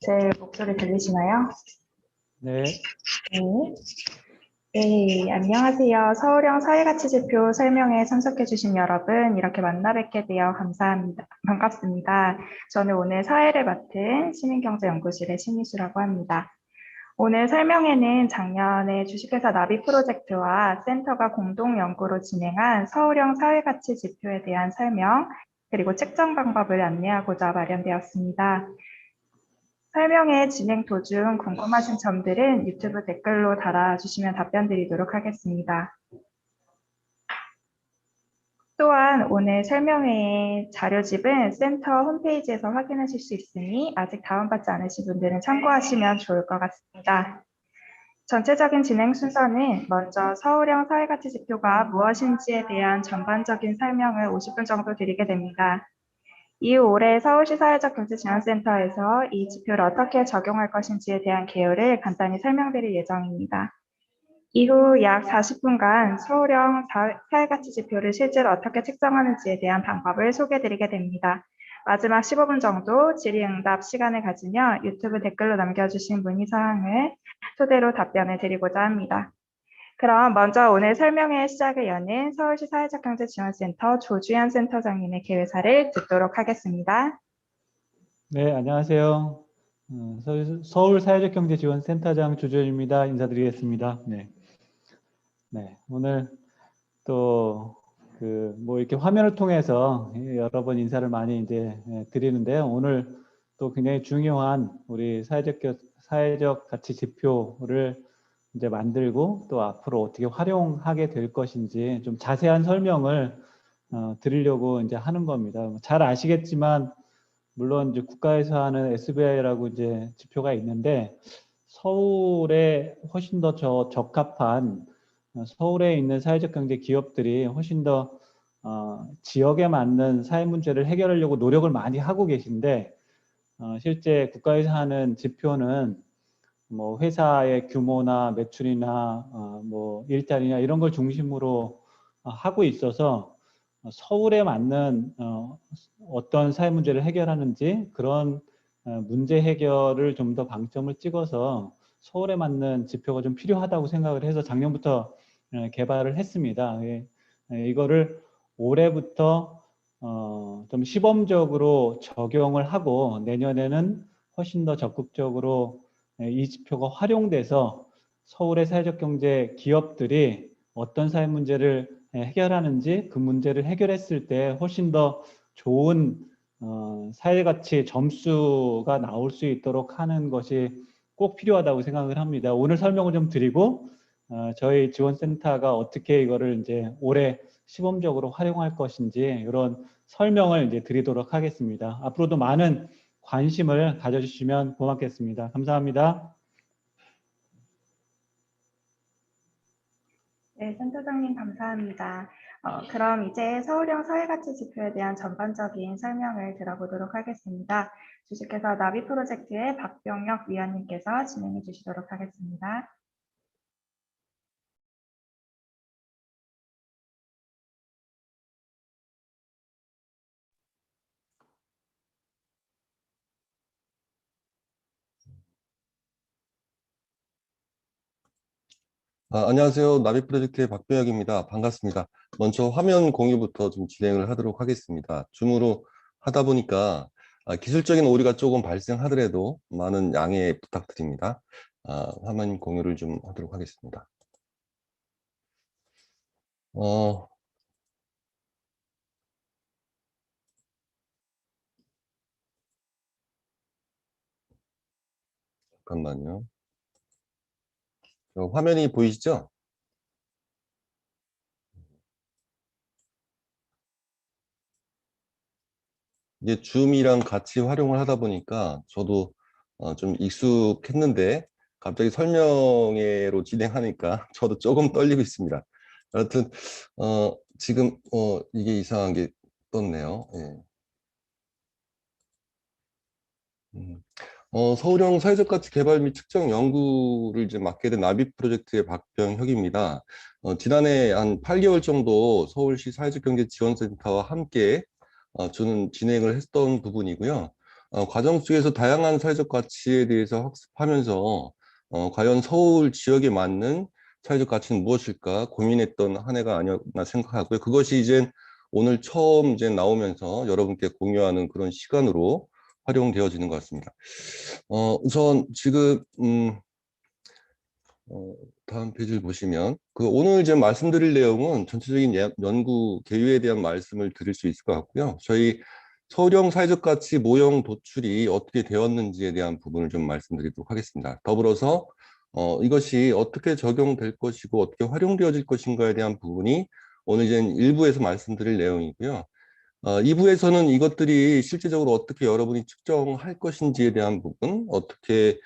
제 목소리 들리시나요? 네. 네, 안녕하세요. 서울형 사회가치지표 설명에 참석해주신 여러분, 이렇게 만나 뵙게 되어 감사합니다. 반갑습니다. 저는 오늘 사회를 맡은 시민경제연구실의 신미수라고 합니다. 오늘 설명회는 작년에 주식회사 나비 프로젝트와 센터가 공동 연구로 진행한 서울형 사회가치지표에 대한 설명, 그리고 책정 방법을 안내하고자 마련되었습니다. 설명회 진행 도중 궁금하신 점들은 유튜브 댓글로 달아주시면 답변 드리도록 하겠습니다. 또한 오늘 설명회의 자료집은 센터 홈페이지에서 확인하실 수 있으니 아직 다운받지 않으신 분들은 참고하시면 좋을 것 같습니다. 전체적인 진행 순서는 먼저 서울형 사회가치지표가 무엇인지에 대한 전반적인 설명을 50분 정도 드리게 됩니다. 이후 올해 서울시 사회적경제지원센터에서 이 지표를 어떻게 적용할 것인지에 대한 개요를 간단히 설명드릴 예정입니다. 이후 약 40분간 서울형 사회가치지표를 실제로 어떻게 책정하는지에 대한 방법을 소개해드리게 됩니다. 마지막 15분 정도 질의응답 시간을 가지며 유튜브 댓글로 남겨주신 문의사항을 토대로 답변을 드리고자 합니다. 그럼 먼저 오늘 설명회 시작을 여는 서울시 사회적경제지원센터 조주현 센터장님의 개회사를 듣도록 하겠습니다. 네, 안녕하세요. 서울 사회적경제지원센터장 조주현입니다. 인사드리겠습니다. 네, 오늘 또 이렇게 화면을 통해서 여러 번 인사를 많이 드리는데요. 오늘 또 굉장히 중요한 우리 사회적 가치 지표를 만들고 또 앞으로 어떻게 활용하게 될 것인지 좀 자세한 설명을 드리려고 하는 겁니다. 잘 아시겠지만 물론 국가에서 하는 SBI라고 지표가 있는데 서울에 훨씬 더 적합한 서울에 있는 사회적 경제 기업들이 훨씬 더 지역에 맞는 사회 문제를 해결하려고 노력을 많이 하고 계신데 실제 국가에서 하는 지표는 뭐 회사의 규모나 매출이나 뭐 일자리나 이런 걸 중심으로 하고 있어서 서울에 맞는 어떤 사회 문제를 해결하는지 그런 문제 해결을 좀 더 방점을 찍어서 서울에 맞는 지표가 좀 필요하다고 생각을 해서 작년부터 개발을 했습니다. 이거를 올해부터 좀 시범적으로 적용을 하고 내년에는 훨씬 더 적극적으로 이 지표가 활용돼서 서울의 사회적 경제 기업들이 어떤 사회 문제를 해결하는지 그 문제를 해결했을 때 훨씬 더 좋은 사회가치 점수가 나올 수 있도록 하는 것이 꼭 필요하다고 생각을 합니다. 오늘 설명을 좀 드리고 저희 지원센터가 어떻게 이거를 올해 시범적으로 활용할 것인지 이런 설명을 드리도록 하겠습니다. 앞으로도 많은 관심을 가져주시면 고맙겠습니다. 감사합니다. 네, 센터장님 감사합니다. 그럼 이제 서울형 사회가치 지표에 대한 전반적인 설명을 들어보도록 하겠습니다. 주식회사 나비 프로젝트의 박병혁 위원님께서 진행해 주시도록 하겠습니다. 안녕하세요. 나비 프로젝트의 박병혁입니다. 반갑습니다. 먼저 화면 공유부터 좀 진행을 하도록 하겠습니다. 줌으로 하다 보니까 기술적인 오류가 조금 발생하더라도 많은 양해 부탁드립니다. 화면 공유를 좀 하도록 하겠습니다. 잠깐만요. 화면이 보이시죠? 이게 줌이랑 같이 활용을 하다 보니까 저도 좀 익숙했는데 갑자기 설명회로 진행하니까 저도 조금 떨리고 있습니다. 여하튼 지금 이게 이상한 게 떴네요. 예. 서울형 사회적 가치 개발 및 측정 연구를 맡게 된 나비 프로젝트의 박병혁입니다. 지난해 한 8개월 정도 서울시 사회적 경제 지원센터와 함께 저는 진행을 했던 부분이고요. 과정 속에서 다양한 사회적 가치에 대해서 학습하면서 과연 서울 지역에 맞는 사회적 가치는 무엇일까 고민했던 한 해가 아니었나 생각하고요. 그것이 이제 오늘 처음 이제 나오면서 여러분께 공유하는 그런 시간으로 활용되어지는 것 같습니다. 우선 지금 다음 페이지를 보시면 오늘 이제 말씀드릴 내용은 전체적인 연구 개요에 대한 말씀을 드릴 수 있을 것 같고요. 저희 서울형 사회적 가치 모형 도출이 어떻게 되었는지에 대한 부분을 좀 말씀드리도록 하겠습니다. 더불어서 이것이 어떻게 적용될 것이고 어떻게 활용되어질 것인가에 대한 부분이 오늘 이제 일부에서 말씀드릴 내용이고요. 2부에서는 이것들이 실제적으로 어떻게 여러분이 측정할 것인지에 대한 부분, 어떻게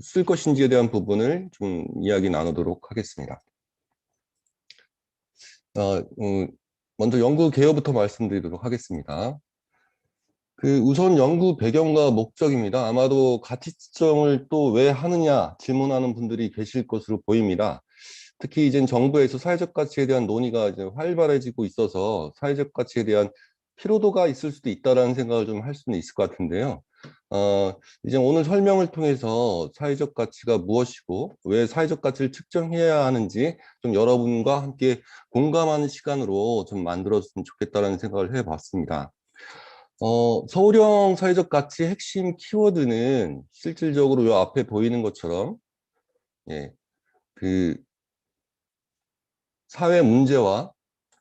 쓸 것인지에 대한 부분을 좀 이야기 나누도록 하겠습니다. 먼저 연구 개요부터 말씀드리도록 하겠습니다. 우선 연구 배경과 목적입니다. 아마도 가치 측정을 또 왜 하느냐 질문하는 분들이 계실 것으로 보입니다. 특히 이제 정부에서 사회적 가치에 대한 논의가 이제 활발해지고 있어서 사회적 가치에 대한 피로도가 있을 수도 있다라는 생각을 좀 할 수는 있을 것 같은데요. 이제 오늘 설명을 통해서 사회적 가치가 무엇이고 왜 사회적 가치를 측정해야 하는지 좀 여러분과 함께 공감하는 시간으로 좀 만들었으면 좋겠다라는 생각을 해봤습니다. 서울형 사회적 가치 핵심 키워드는 실질적으로 이 앞에 보이는 것처럼 예, 사회 문제와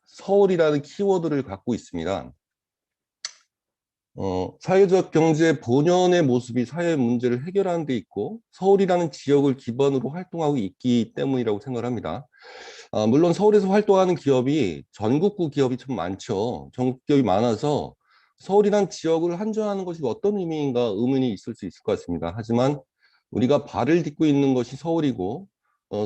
서울이라는 키워드를 갖고 있습니다. 사회적 경제 본연의 모습이 사회 문제를 해결하는 데 있고 서울이라는 지역을 기반으로 활동하고 있기 때문이라고 생각을 합니다. 물론 서울에서 활동하는 기업이 전국구 기업이 참 많죠. 전국 기업이 많아서 서울이란 지역을 한정하는 것이 어떤 의미인가 의문이 있을 수 있을 것 같습니다. 하지만 우리가 발을 딛고 있는 것이 서울이고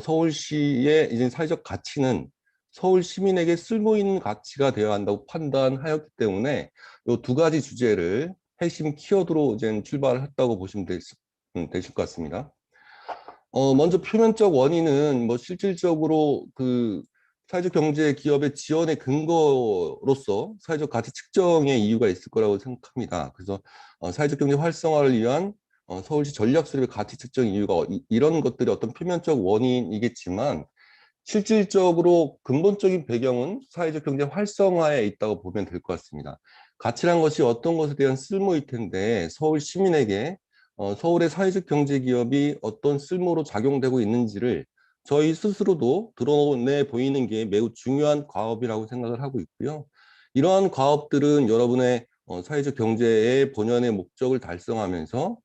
서울시의 이제 사회적 가치는 서울 시민에게 쓸모 있는 가치가 되어야 한다고 판단하였기 때문에 이 두 가지 주제를 핵심 키워드로 이제 출발했다고 보시면 되실 것 같습니다. 먼저 표면적 원인은 뭐 실질적으로 사회적 경제 기업의 지원의 근거로서 사회적 가치 측정의 이유가 있을 거라고 생각합니다. 그래서 사회적 경제 활성화를 위한 서울시 전략 수립의 가치 측정 이유가 이런 것들이 어떤 표면적 원인이겠지만 실질적으로 근본적인 배경은 사회적 경제 활성화에 있다고 보면 될 것 같습니다. 가치란 것이 어떤 것에 대한 쓸모일 텐데 서울 시민에게 서울의 사회적 경제 기업이 어떤 쓸모로 작용되고 있는지를 저희 스스로도 드러내 보이는 게 매우 중요한 과업이라고 생각을 하고 있고요. 이러한 과업들은 여러분의 사회적 경제의 본연의 목적을 달성하면서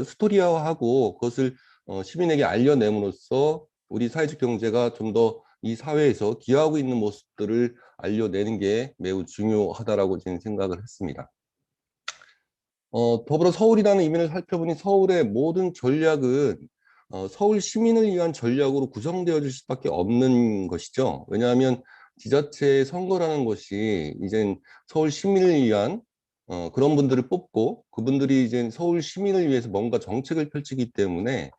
스토리화하고 그것을 시민에게 알려냄으로써 우리 사회적 경제가 좀 더 이 사회에서 기여하고 있는 모습들을 알려내는 게 매우 중요하다라고 저는 생각을 했습니다. 더불어 서울이라는 의미를 살펴보니 서울의 모든 전략은 서울 시민을 위한 전략으로 구성되어질 수밖에 없는 것이죠. 왜냐하면 지자체 선거라는 것이 이젠 서울 시민을 위한 그런 분들을 뽑고 그분들이 이제 서울 시민을 위해서 뭔가 정책을 펼치기 때문에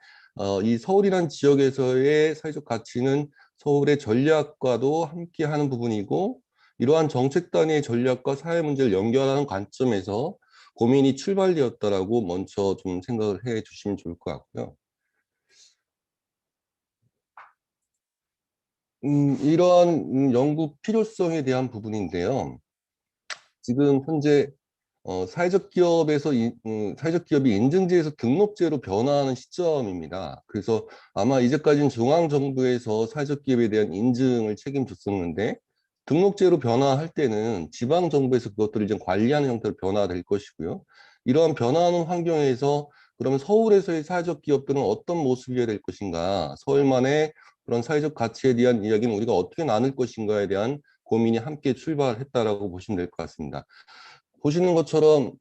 이 서울이란 지역에서의 사회적 가치는 서울의 전략과도 함께 하는 부분이고 이러한 정책 단위의 전략과 사회 문제를 연결하는 관점에서 고민이 출발되었다라고 먼저 좀 생각을 해 주시면 좋을 것 같고요. 이러한 연구 필요성에 대한 부분인데요. 지금 현재 사회적 기업에서 사회적 기업이 인증제에서 등록제로 변화하는 시점입니다. 그래서 아마 이제까지는 중앙정부에서 사회적 기업에 대한 인증을 책임졌었는데 등록제로 변화할 때는 지방정부에서 그것들을 이제 관리하는 형태로 변화될 것이고요. 이러한 변화하는 환경에서 그러면 서울에서의 사회적 기업들은 어떤 모습이어야 될 것인가, 서울만의 그런 사회적 가치에 대한 이야기는 우리가 어떻게 나눌 것인가에 대한 고민이 함께 출발했다라고 보시면 될 것 같습니다. 보시는 것처럼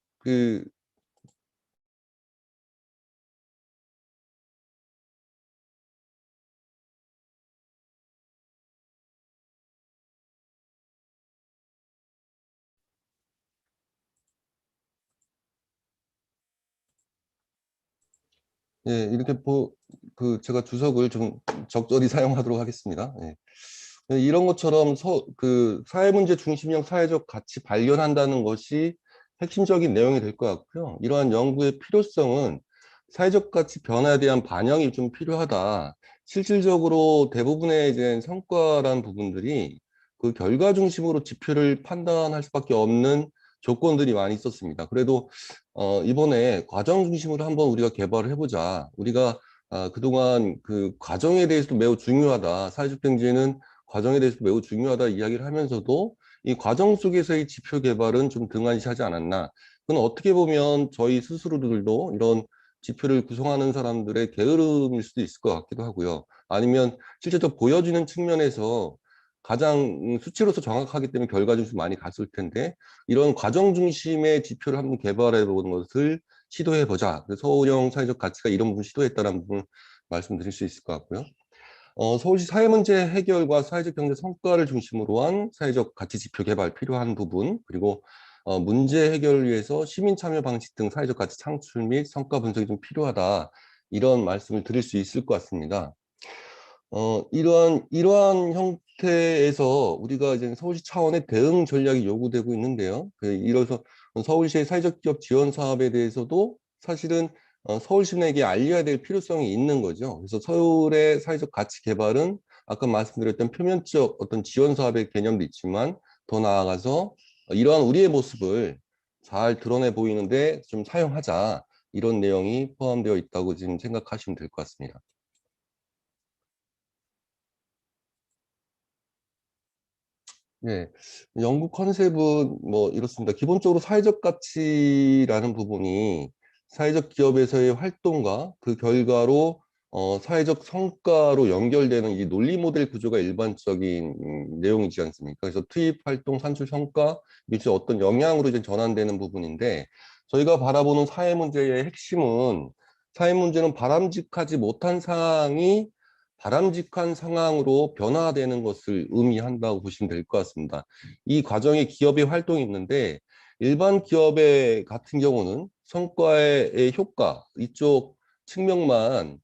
예, 이렇게 제가 주석을 좀 적절히 사용하도록 하겠습니다. 예. 이런 것처럼 사회 문제 중심형 사회적 가치 발견한다는 것이 핵심적인 내용이 될 것 같고요. 이러한 연구의 필요성은 사회적 가치 변화에 대한 반영이 좀 필요하다. 실질적으로 대부분의 이제 성과란 부분들이 그 결과 중심으로 지표를 판단할 수밖에 없는 조건들이 많이 있었습니다. 그래도 이번에 과정 중심으로 한번 우리가 개발을 해보자. 우리가 그동안 그 과정에 대해서도 매우 중요하다. 사회적 경제는 과정에 대해서 매우 중요하다 이야기를 하면서도 이 과정 속에서의 지표 개발은 좀 등한시하지 않았나. 그건 어떻게 보면 저희 스스로들도 이런 지표를 구성하는 사람들의 게으름일 수도 있을 것 같기도 하고요. 아니면 실제로 보여지는 측면에서 가장 수치로서 정확하기 때문에 결과 중심 많이 갔을 텐데 이런 과정 중심의 지표를 한번 개발해 보는 것을 시도해 보자. 서울형 사회적 가치가 이런 부분 시도했다는 부분 말씀드릴 수 있을 것 같고요. 서울시 사회문제 해결과 사회적 경제 성과를 중심으로 한 사회적 가치 지표 개발 필요한 부분, 그리고 문제 해결을 위해서 시민 참여 방식 등 사회적 가치 창출 및 성과 분석이 좀 필요하다. 이런 말씀을 드릴 수 있을 것 같습니다. 이러한 형태에서 우리가 이제 서울시 차원의 대응 전략이 요구되고 있는데요. 이래서 서울시의 사회적 기업 지원 사업에 대해서도 사실은 서울시민에게 알려야 될 필요성이 있는 거죠. 그래서 서울의 사회적 가치 개발은 아까 말씀드렸던 표면적 어떤 지원 사업의 개념도 있지만 더 나아가서 이러한 우리의 모습을 잘 드러내 보이는데 좀 사용하자. 이런 내용이 포함되어 있다고 지금 생각하시면 될 것 같습니다. 네, 연구 컨셉은 뭐 이렇습니다. 기본적으로 사회적 가치라는 부분이 사회적 기업에서의 활동과 그 결과로 사회적 성과로 연결되는 이 논리 모델 구조가 일반적인 내용이지 않습니까? 그래서 투입 활동 산출 성과 미치 어떤 영향으로 이제 전환되는 부분인데 저희가 바라보는 사회 문제의 핵심은 사회 문제는 바람직하지 못한 상황이 바람직한 상황으로 변화되는 것을 의미한다고 보시면 될 것 같습니다. 이 과정에 기업의 활동이 있는데 일반 기업의 같은 경우는 성과의 효과 이쪽 측면만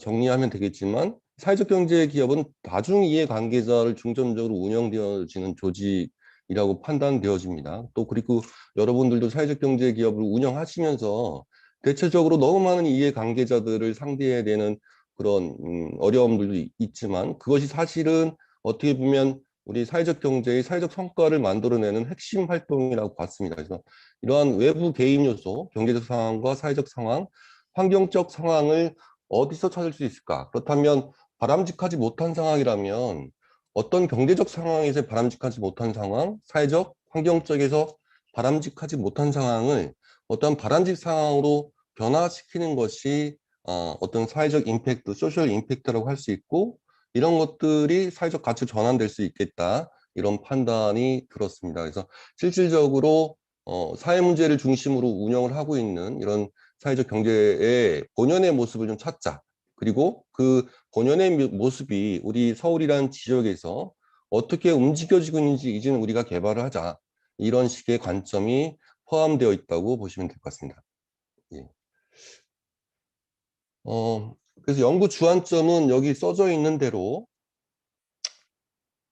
정리하면 되겠지만 사회적 경제 기업은 다중 이해 관계자를 중점적으로 운영되어지는 조직이라고 판단되어집니다. 또 그리고 여러분들도 사회적 경제 기업을 운영하시면서 대체적으로 너무 많은 이해 관계자들을 상대해야 되는 그런 어려움들도 있지만 그것이 사실은 어떻게 보면 우리 사회적 경제의 사회적 성과를 만들어내는 핵심 활동이라고 봤습니다. 그래서 이러한 외부 개입 요소, 경제적 상황과 사회적 상황, 환경적 상황을 어디서 찾을 수 있을까? 그렇다면 바람직하지 못한 상황이라면 어떤 경제적 상황에서 바람직하지 못한 상황, 사회적, 환경적에서 바람직하지 못한 상황을 어떤 바람직 상황으로 변화시키는 것이 어떤 사회적 임팩트, 소셜 임팩트라고 할 수 있고 이런 것들이 사회적 가치로 전환될 수 있겠다. 이런 판단이 들었습니다. 그래서 실질적으로 사회 문제를 중심으로 운영을 하고 있는 이런 사회적 경제의 본연의 모습을 좀 찾자. 그리고 그 본연의 모습이 우리 서울이라는 지역에서 어떻게 움직여지고 있는지 이제는 우리가 개발을 하자. 이런 식의 관점이 포함되어 있다고 보시면 될 것 같습니다. 예. 그래서 연구 주안점은 여기 써져 있는 대로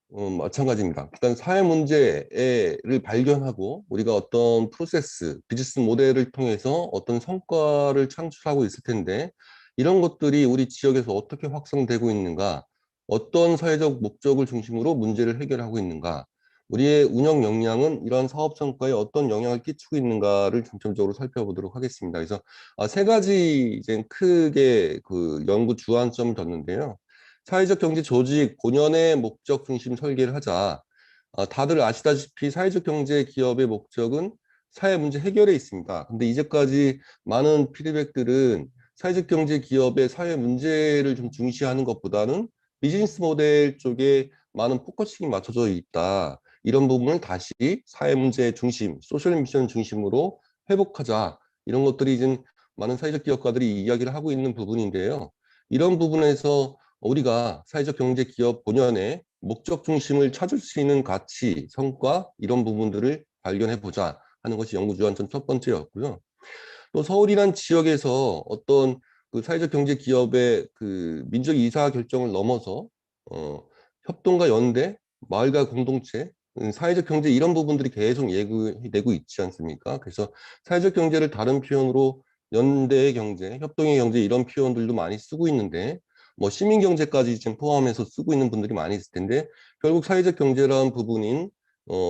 마찬가지입니다. 일단 사회 문제를 발견하고 우리가 어떤 프로세스, 비즈니스 모델을 통해서 어떤 성과를 창출하고 있을 텐데 이런 것들이 우리 지역에서 어떻게 확산되고 있는가, 어떤 사회적 목적을 중심으로 문제를 해결하고 있는가, 우리의 운영 역량은 이러한 사업 성과에 어떤 영향을 끼치고 있는가를 중점적으로 살펴보도록 하겠습니다. 그래서 세 가지 이제 크게 그 연구 주안점을 뒀는데요. 사회적 경제 조직 본연의 목적 중심 설계를 하자. 다들 아시다시피 사회적 경제 기업의 목적은 사회 문제 해결에 있습니다. 근데 이제까지 많은 피드백들은 사회적 경제 기업의 사회 문제를 좀 중시하는 것보다는 비즈니스 모델 쪽에 많은 포커싱이 맞춰져 있다. 이런 부분을 다시 사회 문제 중심, 소셜 미션 중심으로 회복하자. 이런 것들이 지금 많은 사회적 기업가들이 이야기를 하고 있는 부분인데요. 이런 부분에서 우리가 사회적 경제 기업 본연의 목적 중심을 찾을 수 있는 가치, 성과 이런 부분들을 발견해 보자 하는 것이 연구 주안점 첫 번째였고요. 또 서울이란 지역에서 어떤 그 사회적 경제 기업의 그 민족 이사 결정을 넘어서 협동과 연대, 마을과 공동체 사회적 경제 이런 부분들이 계속 예고되고 있지 않습니까? 그래서 사회적 경제를 다른 표현으로 연대의 경제, 협동의 경제 이런 표현들도 많이 쓰고 있는데 뭐 시민 경제까지 지금 포함해서 쓰고 있는 분들이 많이 있을 텐데 결국 사회적 경제라는 부분인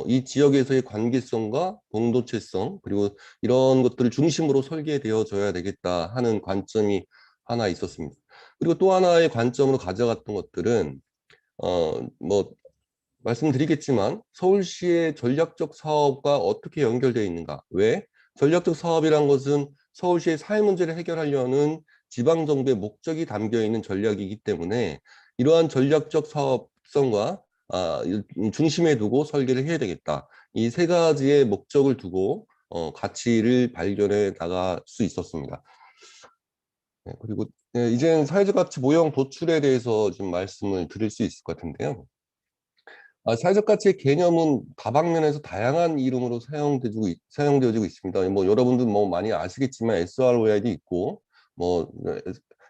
이 지역에서의 관계성과 공동체성 그리고 이런 것들을 중심으로 설계되어져야 되겠다 하는 관점이 하나 있었습니다. 그리고 또 하나의 관점으로 가져갔던 것들은 뭐 말씀드리겠지만 서울시의 전략적 사업과 어떻게 연결되어 있는가? 왜? 전략적 사업이란 것은 서울시의 사회 문제를 해결하려는 지방정부의 목적이 담겨 있는 전략이기 때문에 이러한 전략적 사업성과 중심에 두고 설계를 해야 되겠다. 이 세 가지의 목적을 두고 가치를 발견해 나갈 수 있었습니다. 네, 그리고 이제는 사회적 가치 모형 도출에 대해서 좀 말씀을 드릴 수 있을 것 같은데요. 사회적 가치의 개념은 다방면에서 다양한 이름으로 사용되어지고 있습니다. 뭐 여러분들 뭐 많이 아시겠지만 SROI도 있고, 뭐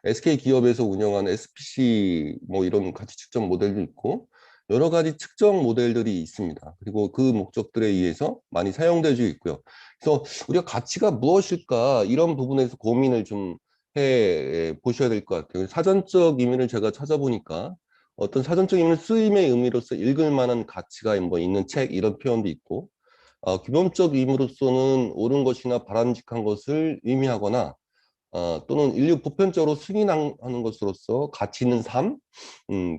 SK 기업에서 운영하는 SPC 뭐 이런 가치 측정 모델도 있고, 여러 가지 측정 모델들이 있습니다. 그리고 그 목적들에 의해서 많이 사용되어지고 있고요. 그래서 우리가 가치가 무엇일까 이런 부분에서 고민을 좀 해 보셔야 될 것 같아요. 사전적 의미를 제가 찾아보니까 어떤 사전적 의미를 쓰임의 의미로서 읽을 만한 가치가 뭐 있는 책 이런 표현도 있고 기본적 의미로서는 옳은 것이나 바람직한 것을 의미하거나 또는 인류 보편적으로 승인하는 것으로서 가치 있는 삶,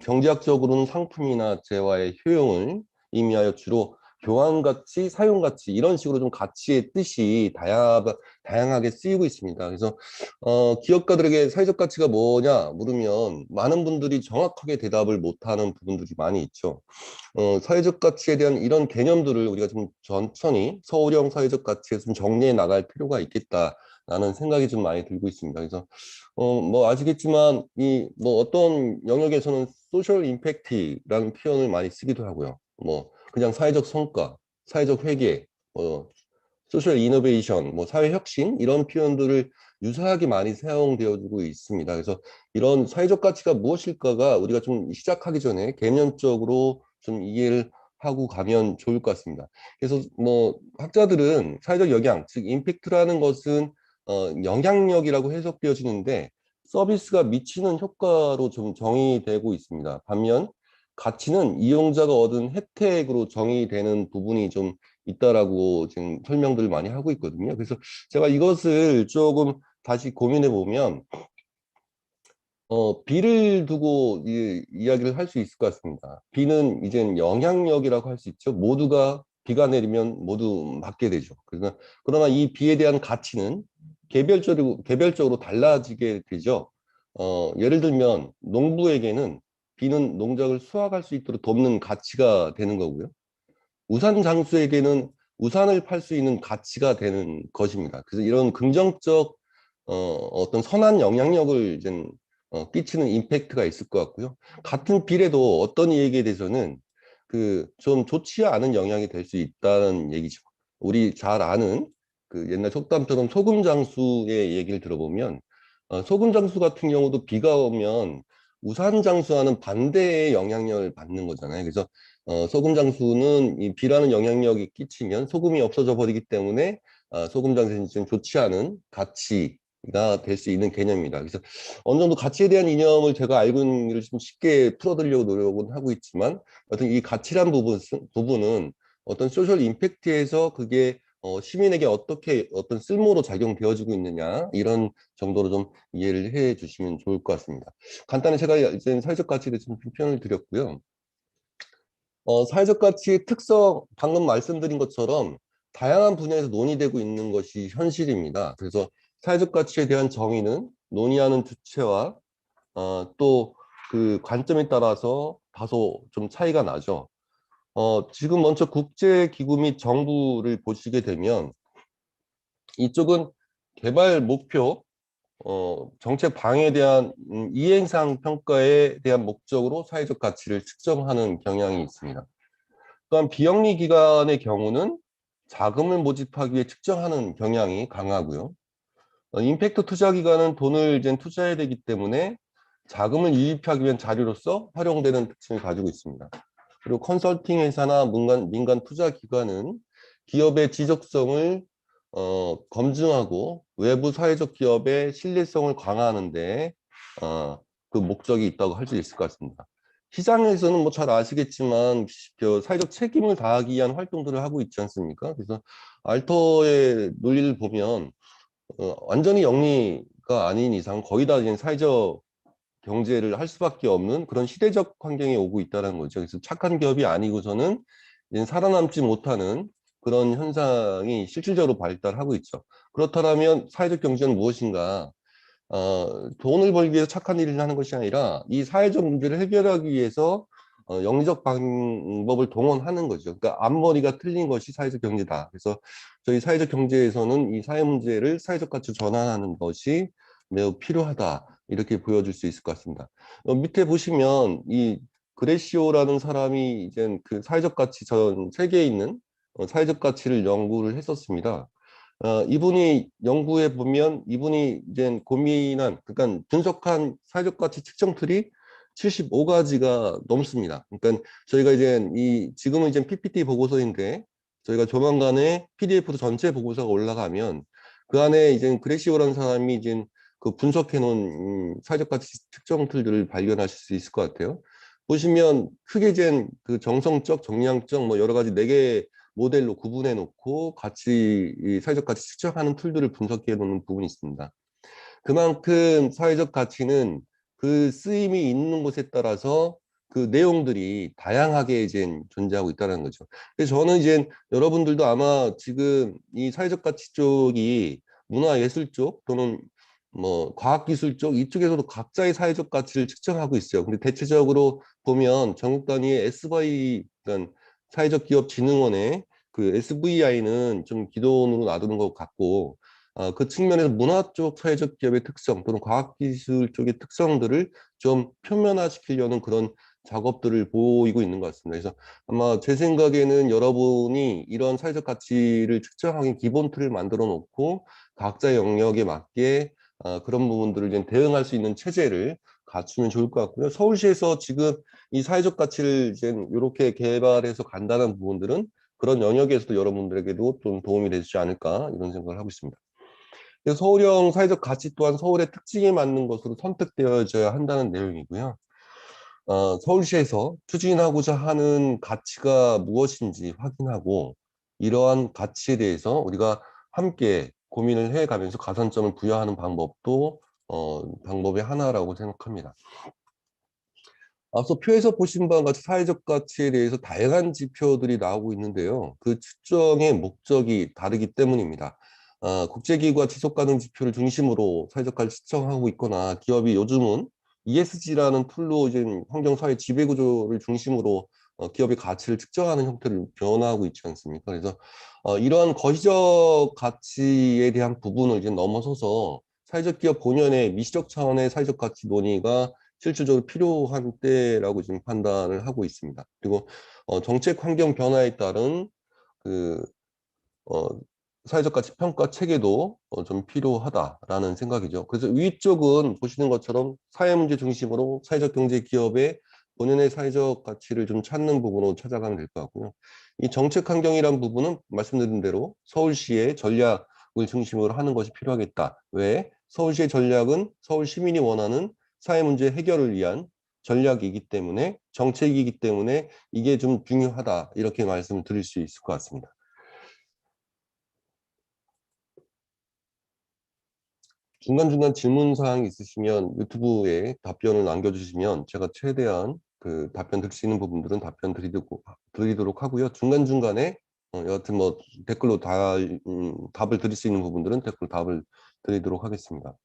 경제학적으로는 상품이나 재화의 효용을 의미하여 주로 교환가치, 사용가치 이런 식으로 좀 가치의 뜻이 다양하게 쓰이고 있습니다. 그래서 기업가들에게 사회적 가치가 뭐냐 물으면 많은 분들이 정확하게 대답을 못하는 부분들이 많이 있죠. 사회적 가치에 대한 이런 개념들을 우리가 좀 천천히 서울형 사회적 가치에 좀 정리해 나갈 필요가 있겠다라는 생각이 좀 많이 들고 있습니다. 그래서 뭐 아시겠지만 이 뭐 어떤 영역에서는 소셜 임팩트라는 표현을 많이 쓰기도 하고요. 뭐 그냥 사회적 성과, 사회적 회계, 소셜 이노베이션, 뭐 사회 혁신 이런 표현들을 유사하게 많이 사용되어지고 있습니다. 그래서 이런 사회적 가치가 무엇일까가 우리가 좀 시작하기 전에 개념적으로 좀 이해를 하고 가면 좋을 것 같습니다. 그래서 뭐 학자들은 사회적 영향, 즉 임팩트라는 것은 영향력이라고 해석되어지는데 서비스가 미치는 효과로 좀 정의되고 있습니다. 반면 가치는 이용자가 얻은 혜택으로 정의되는 부분이 좀 있다라고 지금 설명들을 많이 하고 있거든요. 그래서 제가 이것을 조금 다시 고민해 보면 B를 두고 이야기를 할 수 있을 것 같습니다. B는 이제는 영향력이라고 할 수 있죠. 모두가 비가 내리면 모두 맞게 되죠. 그러나 이 B에 대한 가치는 개별적으로 달라지게 되죠. 예를 들면 농부에게는 비는 농작을 수확할 수 있도록 돕는 가치가 되는 거고요. 우산 장수에게는 우산을 팔 수 있는 가치가 되는 것입니다. 그래서 이런 긍정적 어떤 선한 영향력을 이제 끼치는 임팩트가 있을 것 같고요. 같은 비례도 어떤 이에게 대해서는 그 좀 좋지 않은 영향이 될 수 있다는 얘기죠. 우리 잘 아는 그 옛날 속담처럼 소금 장수의 얘기를 들어보면 소금 장수 같은 경우도 비가 오면 우산 장수와는 반대의 영향력을 받는 거잖아요. 그래서 소금 장수는 이 비라는 영향력이 끼치면 소금이 없어져 버리기 때문에 소금 장수는 좀 좋지 않은 가치가 될 수 있는 개념입니다. 그래서 어느 정도 가치에 대한 이념을 제가 알고 있는 일을 좀 쉽게 풀어드리려고 노력은 하고 있지만 어떤 이 가치란 부분은 어떤 소셜 임팩트에서 그게 시민에게 어떻게 어떤 쓸모로 작용되어지고 있느냐 이런 정도로 좀 이해를 해 주시면 좋을 것 같습니다. 간단히 제가 이제 사회적 가치에 대해서 좀 표현을 드렸고요. 사회적 가치의 특성, 방금 말씀드린 것처럼 다양한 분야에서 논의되고 있는 것이 현실입니다. 그래서 사회적 가치에 대한 정의는 논의하는 주체와 또 그 관점에 따라서 다소 좀 차이가 나죠. 지금 먼저 국제기구 및 정부를 보시게 되면 이쪽은 개발 목표, 정책 방향에 대한 이행상 평가에 대한 목적으로 사회적 가치를 측정하는 경향이 있습니다. 또한 비영리 기관의 경우는 자금을 모집하기 위해 측정하는 경향이 강하고요. 임팩트 투자 기관은 돈을 이제 투자해야 되기 때문에 자금을 유입하기 위한 자료로서 활용되는 특징을 가지고 있습니다. 그리고 컨설팅 회사나 민간 투자 기관은 기업의 지속성을 검증하고 외부 사회적 기업의 신뢰성을 강화하는데 그 목적이 있다고 할 수 있을 것 같습니다. 시장에서는 뭐 잘 아시겠지만 그 사회적 책임을 다하기 위한 활동들을 하고 있지 않습니까? 그래서 알터의 논리를 보면 완전히 영리가 아닌 이상 거의 다 이제 사회적 경제를 할 수밖에 없는 그런 시대적 환경에 오고 있다는 거죠. 그래서 착한 기업이 아니고서는 이제 살아남지 못하는 그런 현상이 실질적으로 발달하고 있죠. 그렇다면 사회적 경제는 무엇인가? 돈을 벌기 위해서 착한 일을 하는 것이 아니라 이 사회적 문제를 해결하기 위해서 영리적 방법을 동원하는 거죠. 그러니까 앞머리가 틀린 것이 사회적 경제다. 그래서 저희 사회적 경제에서는 이 사회 문제를 사회적 가치로 전환하는 것이 매우 필요하다. 이렇게 보여줄 수 있을 것 같습니다. 밑에 보시면 이 그레시오라는 사람이 이제 그 사회적 가치 전 세계에 있는 사회적 가치를 연구를 했었습니다. 이분이 연구해 보면 이분이 이제 고민한, 그러니까 분석한 사회적 가치 측정 틀이 75가지가 넘습니다. 그러니까 저희가 이제 지금은 이제 PPT 보고서인데 저희가 조만간에 PDF도 전체 보고서가 올라가면 그 안에 이제 그레시오라는 사람이 이제 그 분석해 놓은 사회적 가치 측정 틀들을 발견하실 수 있을 것 같아요. 보시면 크게 이제 그 정성적, 정량적 뭐 여러 가지 4개 모델로 구분해 놓고 이 사회적 가치 측정하는 툴들을 분석해 놓는 부분이 있습니다. 그만큼 사회적 가치는 그 쓰임이 있는 곳에 따라서 그 내용들이 다양하게 이제 존재하고 있다는 거죠. 그래서 저는 이제 여러분들도 아마 지금 이 사회적 가치 쪽이 문화예술 쪽 또는 뭐 과학기술 쪽 이쪽에서도 각자의 사회적 가치를 측정하고 있어요. 근데 대체적으로 보면 전국 단위의 SVI, 그러니까 사회적 기업 진흥원의 그 SVI는 좀 기본으로 놔두는 것 같고 그 측면에서 문화 쪽 사회적 기업의 특성 또는 과학기술 쪽의 특성들을 좀 표면화시키려는 그런 작업들을 보이고 있는 것 같습니다. 그래서 아마 제 생각에는 여러분이 이런 사회적 가치를 측정하기 기본 틀을 만들어 놓고 각자의 영역에 맞게 그런 부분들을 이제 대응할 수 있는 체제를 갖추면 좋을 것 같고요. 서울시에서 지금 이 사회적 가치를 이제 이렇게 개발해서 간다는 부분들은 그런 영역에서도 여러분들에게도 좀 도움이 되지 않을까 이런 생각을 하고 있습니다. 서울형 사회적 가치 또한 서울의 특징에 맞는 것으로 선택되어져야 한다는 내용이고요. 서울시에서 추진하고자 하는 가치가 무엇인지 확인하고 이러한 가치에 대해서 우리가 함께 고민을 해가면서 가산점을 부여하는 방법도 방법의 하나라고 생각합니다. 앞서 표에서 보신 바와 같이 사회적 가치에 대해서 다양한 지표들이 나오고 있는데요. 그 측정의 목적이 다르기 때문입니다. 국제기구와 지속가능 지표를 중심으로 사회적 가치를 측정하고 있거나 기업이 요즘은 ESG라는 툴로 이제 환경사회 지배구조를 중심으로 기업의 가치를 측정하는 형태를 변화하고 있지 않습니까? 그래서 이러한 거시적 가치에 대한 부분을 이제 넘어서서 사회적 기업 본연의 미시적 차원의 사회적 가치 논의가 실질적으로 필요한 때라고 지금 판단을 하고 있습니다. 그리고 정책 환경 변화에 따른 그 어, 사회적 가치 평가 체계도 좀 필요하다라는 생각이죠. 그래서 위쪽은 보시는 것처럼 사회 문제 중심으로 사회적 경제 기업의 본연의 사회적 가치를 좀 찾는 부분으로 찾아가면 될 것 같고요. 이 정책 환경이란 부분은 말씀드린 대로 서울시의 전략을 중심으로 하는 것이 필요하겠다. 왜? 서울시의 전략은 서울 시민이 원하는 사회 문제 해결을 위한 전략이기 때문에 정책이기 때문에 이게 좀 중요하다. 이렇게 말씀을 드릴 수 있을 것 같습니다. 중간중간 질문사항이 있으시면 유튜브에 답변을 남겨주시면 제가 최대한 그 답변 드릴 수 있는 부분들은 답변 드리도록 하고요. 중간중간에 여하튼 뭐 댓글로 답을 드릴 수 있는 부분들은 댓글 답을 드리도록 하겠습니다.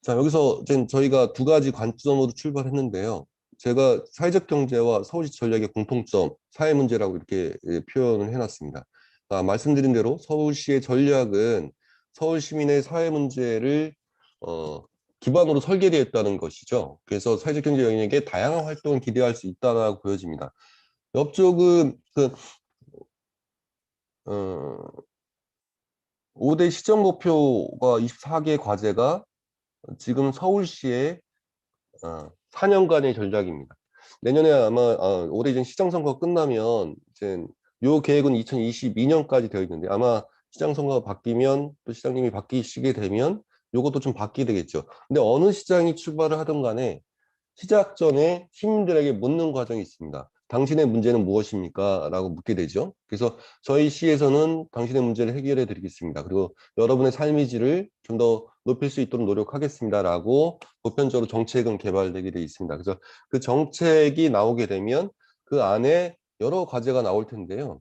자, 여기서 이제 저희가 2가지 관점으로 출발했는데요. 제가 사회적 경제와 서울시 전략의 공통점, 사회 문제라고 이렇게 표현을 해놨습니다. 말씀드린 대로 서울시의 전략은 서울 시민의 사회 문제를 기반으로 설계되었다는 것이죠. 그래서 사회적 경제 영역에 다양한 활동을 기대할 수 있다고 보여집니다. 옆쪽은 그 5대 시정 목표가 24개 과제가 지금 서울시의 4년간의 전략입니다. 내년에 아마 올해 이제 시장 선거가 끝나면 이제 요 계획은 2022년까지 되어 있는데 아마 시장 선거가 바뀌면 또 시장님이 바뀌시게 되면 요것도 좀 바뀌게 되겠죠. 근데 어느 시장이 출발을 하든 간에 시작 전에 시민들에게 묻는 과정이 있습니다. 당신의 문제는 무엇입니까? 라고 묻게 되죠. 그래서 저희 시에서는 당신의 문제를 해결해 드리겠습니다. 그리고 여러분의 삶의 질을 좀 더 높일 수 있도록 노력하겠습니다. 라고 보편적으로 정책은 개발되게 돼 있습니다. 그래서 그 정책이 나오게 되면 그 안에 여러 과제가 나올 텐데요.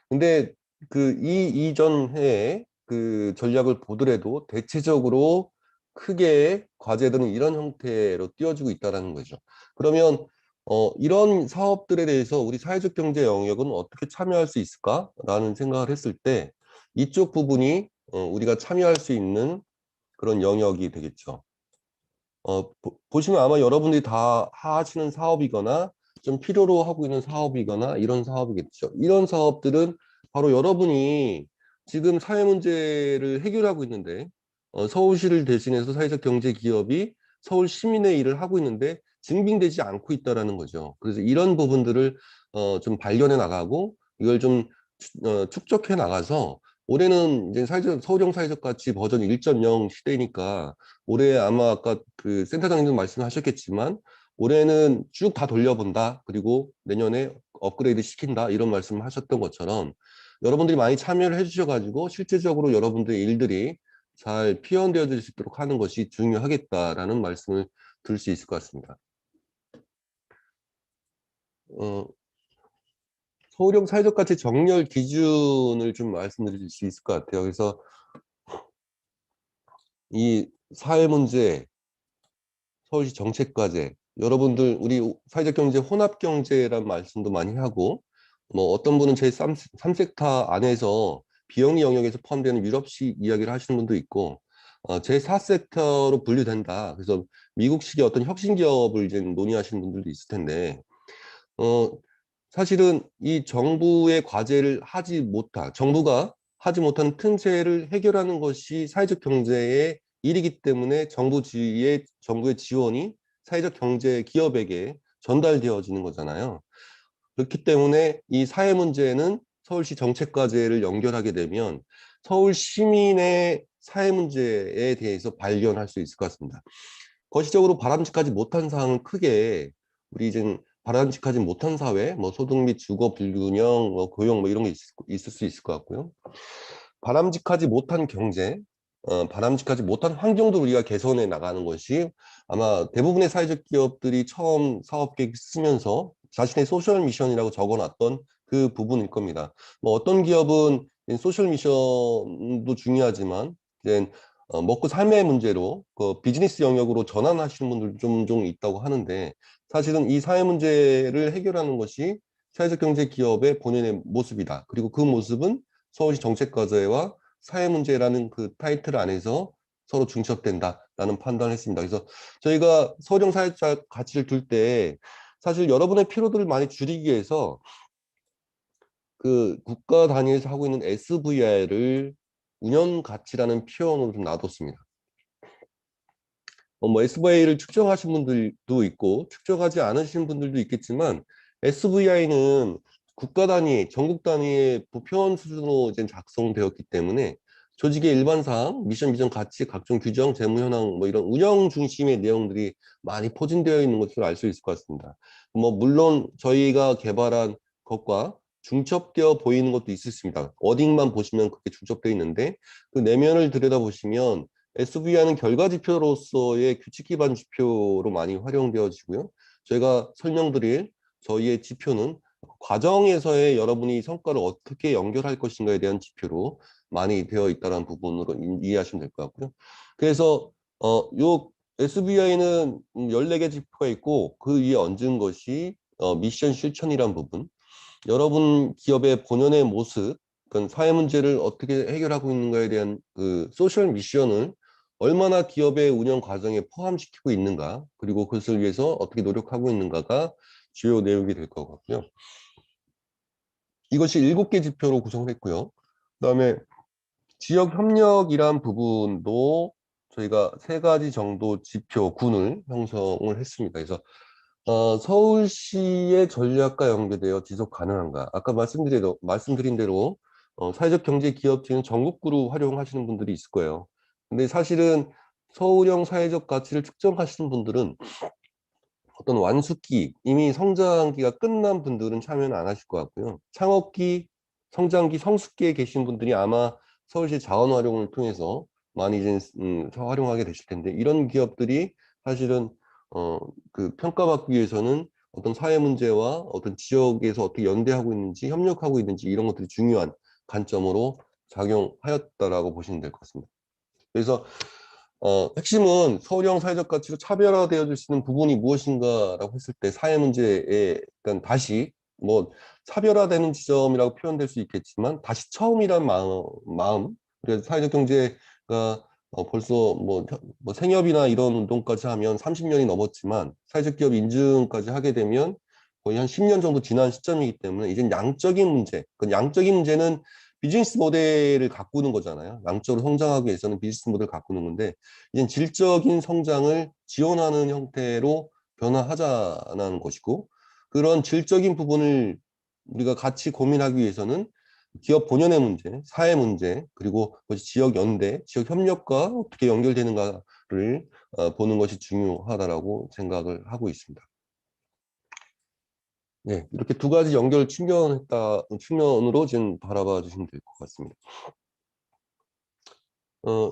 근데 그 이전 해에 그 전략을 보더라도 대체적으로 크게 과제들은 이런 형태로 띄워지고 있다는 거죠. 그러면 이런 사업들에 대해서 우리 사회적 경제 영역은 어떻게 참여할 수 있을까라는 생각을 했을 때 이쪽 부분이 우리가 참여할 수 있는 그런 영역이 되겠죠. 보시면 아마 여러분들이 다 하시는 사업이거나 좀 필요로 하고 있는 사업이거나 이런 사업이겠죠. 이런 사업들은 바로 여러분이 지금 사회 문제를 해결하고 있는데 서울시를 대신해서 사회적 경제 기업이 서울 시민의 일을 하고 있는데 증빙되지 않고 있다라는 거죠. 그래서 이런 부분들을 좀 발견해 나가고 이걸 좀 축적해 나가서 올해는 이제 서울형 사회적 가치 버전 1.0 시대니까 올해 아마 아까 그 센터장님도 말씀하셨겠지만 올해는 쭉 다 돌려본다. 그리고 내년에 업그레이드 시킨다. 이런 말씀을 하셨던 것처럼 여러분들이 많이 참여를 해주셔가지고 실제적으로 여러분들의 일들이 잘 피현되어질 수 있도록 하는 것이 중요하겠다라는 말씀을 드릴 수 있을 것 같습니다. 어, 서울형 사회적 가치 정렬 기준을 좀 말씀드릴 수 있을 것 같아요. 그래서 이 사회 문제, 서울시 정책과제, 여러분들 우리 사회적 경제 혼합 경제란 말씀도 많이 하고 뭐 어떤 분은 제3섹터 안에서 비영리 영역에서 포함되는 유럽식 이야기를 하시는 분도 있고 제4섹터로 분류된다. 그래서 미국식의 어떤 혁신 기업을 이제 논의하시는 분들도 있을 텐데 어 사실은 이 정부의 과제를 정부가 하지 못한 틈새를 해결하는 것이 사회적 경제의 일이기 때문에 정부의 지원이 사회적 경제 기업에게 전달되어지는 거잖아요. 그렇기 때문에 이 사회 문제는 서울시 정책 과제를 연결하게 되면 서울 시민의 사회 문제에 대해서 발견할 수 있을 것 같습니다. 거시적으로 바람직하지 못한 사항은 크게 우리 이제 바람직하지 못한 사회, 뭐 소득 및 주거 불균형, 뭐 고용 뭐 이런 게 있을 수 있을 것 같고요. 바람직하지 못한 경제, 바람직하지 못한 환경도 우리가 개선해 나가는 것이 아마 대부분의 사회적 기업들이 처음 사업 계획 쓰면서 자신의 소셜 미션이라고 적어놨던 그 부분일 겁니다. 뭐 어떤 기업은 소셜 미션도 중요하지만 이제 먹고 삶의 문제로 그 비즈니스 영역으로 전환하시는 분들도 좀 있다고 하는데 사실은 이 사회 문제를 해결하는 것이 사회적 경제 기업의 본연의 모습이다. 그리고 그 모습은 서울시 정책과제와 사회문제라는 그 타이틀 안에서 서로 중첩된다라는 판단을 했습니다. 그래서 저희가 서울형 사회적 가치를 둘 때 사실 여러분의 피로들을 많이 줄이기 위해서 그 국가 단위에서 하고 있는 SVR을 운영 가치라는 표현으로 좀 놔뒀습니다. 뭐 SVI를 측정하신 분들도 있고 측정하지 않으신 분들도 있겠지만 SVI는 국가 단위, 전국 단위의 부표현 수준으로 이제 작성되었기 때문에 조직의 일반 사항, 미션 비전 가치, 각종 규정, 재무 현황 뭐 이런 운영 중심의 내용들이 많이 포진되어 있는 것을 알 수 있을 것 같습니다. 뭐 물론 저희가 개발한 것과 중첩되어 보이는 것도 있습니다. 워딩만 보시면 그렇게 중첩되어 있는데 그 내면을 들여다보시면 SVI는 결과 지표로서의 규칙 기반 지표로 많이 활용되어지고요. 저희가 설명드릴 저희의 지표는 과정에서의 여러분이 성과를 어떻게 연결할 것인가에 대한 지표로 많이 되어 있다는 부분으로 이해하시면 될 것 같고요. 그래서 요 SVI는 14개 지표가 있고 그 위에 얹은 것이 미션 실천이란 부분, 여러분 기업의 본연의 모습, 그건 사회 문제를 어떻게 해결하고 있는가에 대한 그 소셜 미션을 얼마나 기업의 운영 과정에 포함시키고 있는가, 그리고 그것을 위해서 어떻게 노력하고 있는가가 주요 내용이 될 것 같고요. 이것이 7개 지표로 구성됐고요. 그다음에 지역 협력이란 부분도 저희가 3가지 정도 지표군을 형성을 했습니다. 그래서 서울시의 전략과 연계되어 지속 가능한가? 아까 말씀드린 대로 사회적 경제 기업체는 전국구로 활용하시는 분들이 있을 거예요. 근데 사실은 서울형 사회적 가치를 측정하시는 분들은 어떤 완숙기, 이미 성장기가 끝난 분들은 참여는 안 하실 것 같고요. 창업기, 성장기, 성숙기에 계신 분들이 아마 서울시 자원 활용을 통해서 많이 이제 활용하게 되실 텐데, 이런 기업들이 사실은 그 평가받기 위해서는 어떤 사회 문제와 어떤 지역에서 어떻게 연대하고 있는지, 협력하고 있는지, 이런 것들이 중요한 관점으로 작용하였다라고 보시면 될 것 같습니다. 그래서 핵심은 서울형 사회적 가치로 차별화되어질 수 있는 부분이 무엇인가라고 했을 때, 사회 문제에, 그러니까 다시 뭐 차별화되는 지점이라고 표현될 수 있겠지만, 다시 처음이란 마음, 그래서 사회적 경제가 벌써 뭐 생협이나 이런 운동까지 하면 30년이 넘었지만, 사회적 기업 인증까지 하게 되면 거의 한 10년 정도 지난 시점이기 때문에, 이젠 양적인 문제, 그 양적인 문제는 비즈니스 모델을 가꾸는 거잖아요. 양적으로 성장하기 위해서는 비즈니스 모델을 가꾸는 건데, 이제 질적인 성장을 지원하는 형태로 변화하자는 것이고, 그런 질적인 부분을 우리가 같이 고민하기 위해서는 기업 본연의 문제, 사회 문제, 그리고 그것이 지역 연대, 지역 협력과 어떻게 연결되는가를 보는 것이 중요하다라고 생각을 하고 있습니다. 네, 이렇게 두 가지 측면으로 지금 바라봐 주시면 될 것 같습니다.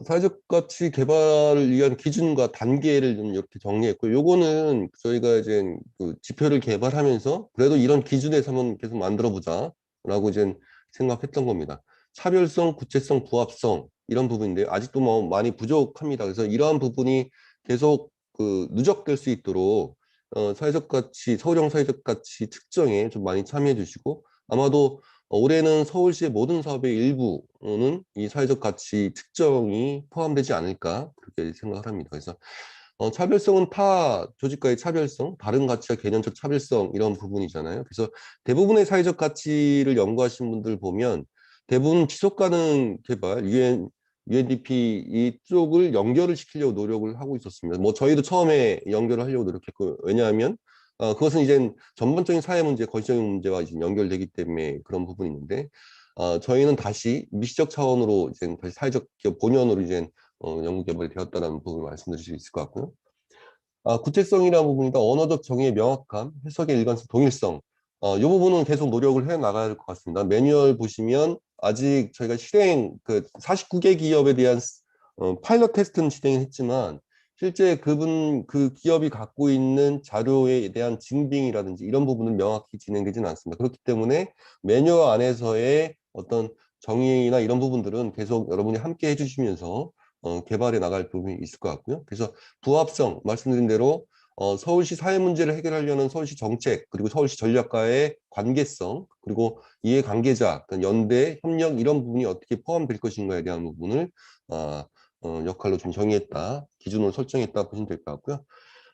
사회적 가치 개발을 위한 기준과 단계를 좀 이렇게 정리했고, 요거는 저희가 이제 그 지표를 개발하면서 그래도 이런 기준에서 한번 계속 만들어 보자라고 이제 생각했던 겁니다. 차별성, 구체성, 부합성, 이런 부분인데요. 아직도 뭐 많이 부족합니다. 그래서 이러한 부분이 계속 그 누적될 수 있도록 사회적 가치, 서울형 사회적 가치 측정에 좀 많이 참여해 주시고, 아마도 올해는 서울시의 모든 사업의 일부는 이 사회적 가치 측정이 포함되지 않을까, 그렇게 생각을 합니다. 그래서 차별성은 타 조직과의 차별성, 다른 가치와 개념적 차별성, 이런 부분이잖아요. 그래서 대부분의 사회적 가치를 연구하신 분들 보면 대부분 지속가능 개발, UNDP 이쪽을 연결을 시키려고 노력을 하고 있었습니다. 뭐 저희도 처음에 연결을 하려고 노력했고, 왜냐하면 그것은 이제 전반적인 사회 문제, 거시적인 문제와 이제 연결되기 때문에 그런 부분이 있는데, 저희는 다시 미시적 차원으로 이제 다시 사회적 기업 본연으로 이제 연구 개발이 되었다는 부분을 말씀드릴 수 있을 것 같고요. 구체성이라는 부분이다. 언어적 정의의 명확함, 해석의 일관성, 동일성. 이 부분은 계속 노력을 해 나가야 할 것 같습니다. 매뉴얼 보시면 아직 저희가 그 49개 기업에 대한 파일럿 테스트는 진행했지만, 실제 그 기업이 갖고 있는 자료에 대한 증빙이라든지 이런 부분은 명확히 진행되지는 않습니다. 그렇기 때문에 매뉴얼 안에서의 어떤 정의나 이런 부분들은 계속 여러분이 함께 해주시면서 개발해 나갈 부분이 있을 것 같고요. 그래서 부합성, 말씀드린 대로 서울시 사회 문제를 해결하려는 서울시 정책, 그리고 서울시 전략과의 관계성, 그리고 이해관계자, 그러니까 연대, 협력, 이런 부분이 어떻게 포함될 것인가에 대한 부분을 역할로 좀 정의했다, 기준으로 설정했다 보시면 될 것 같고요.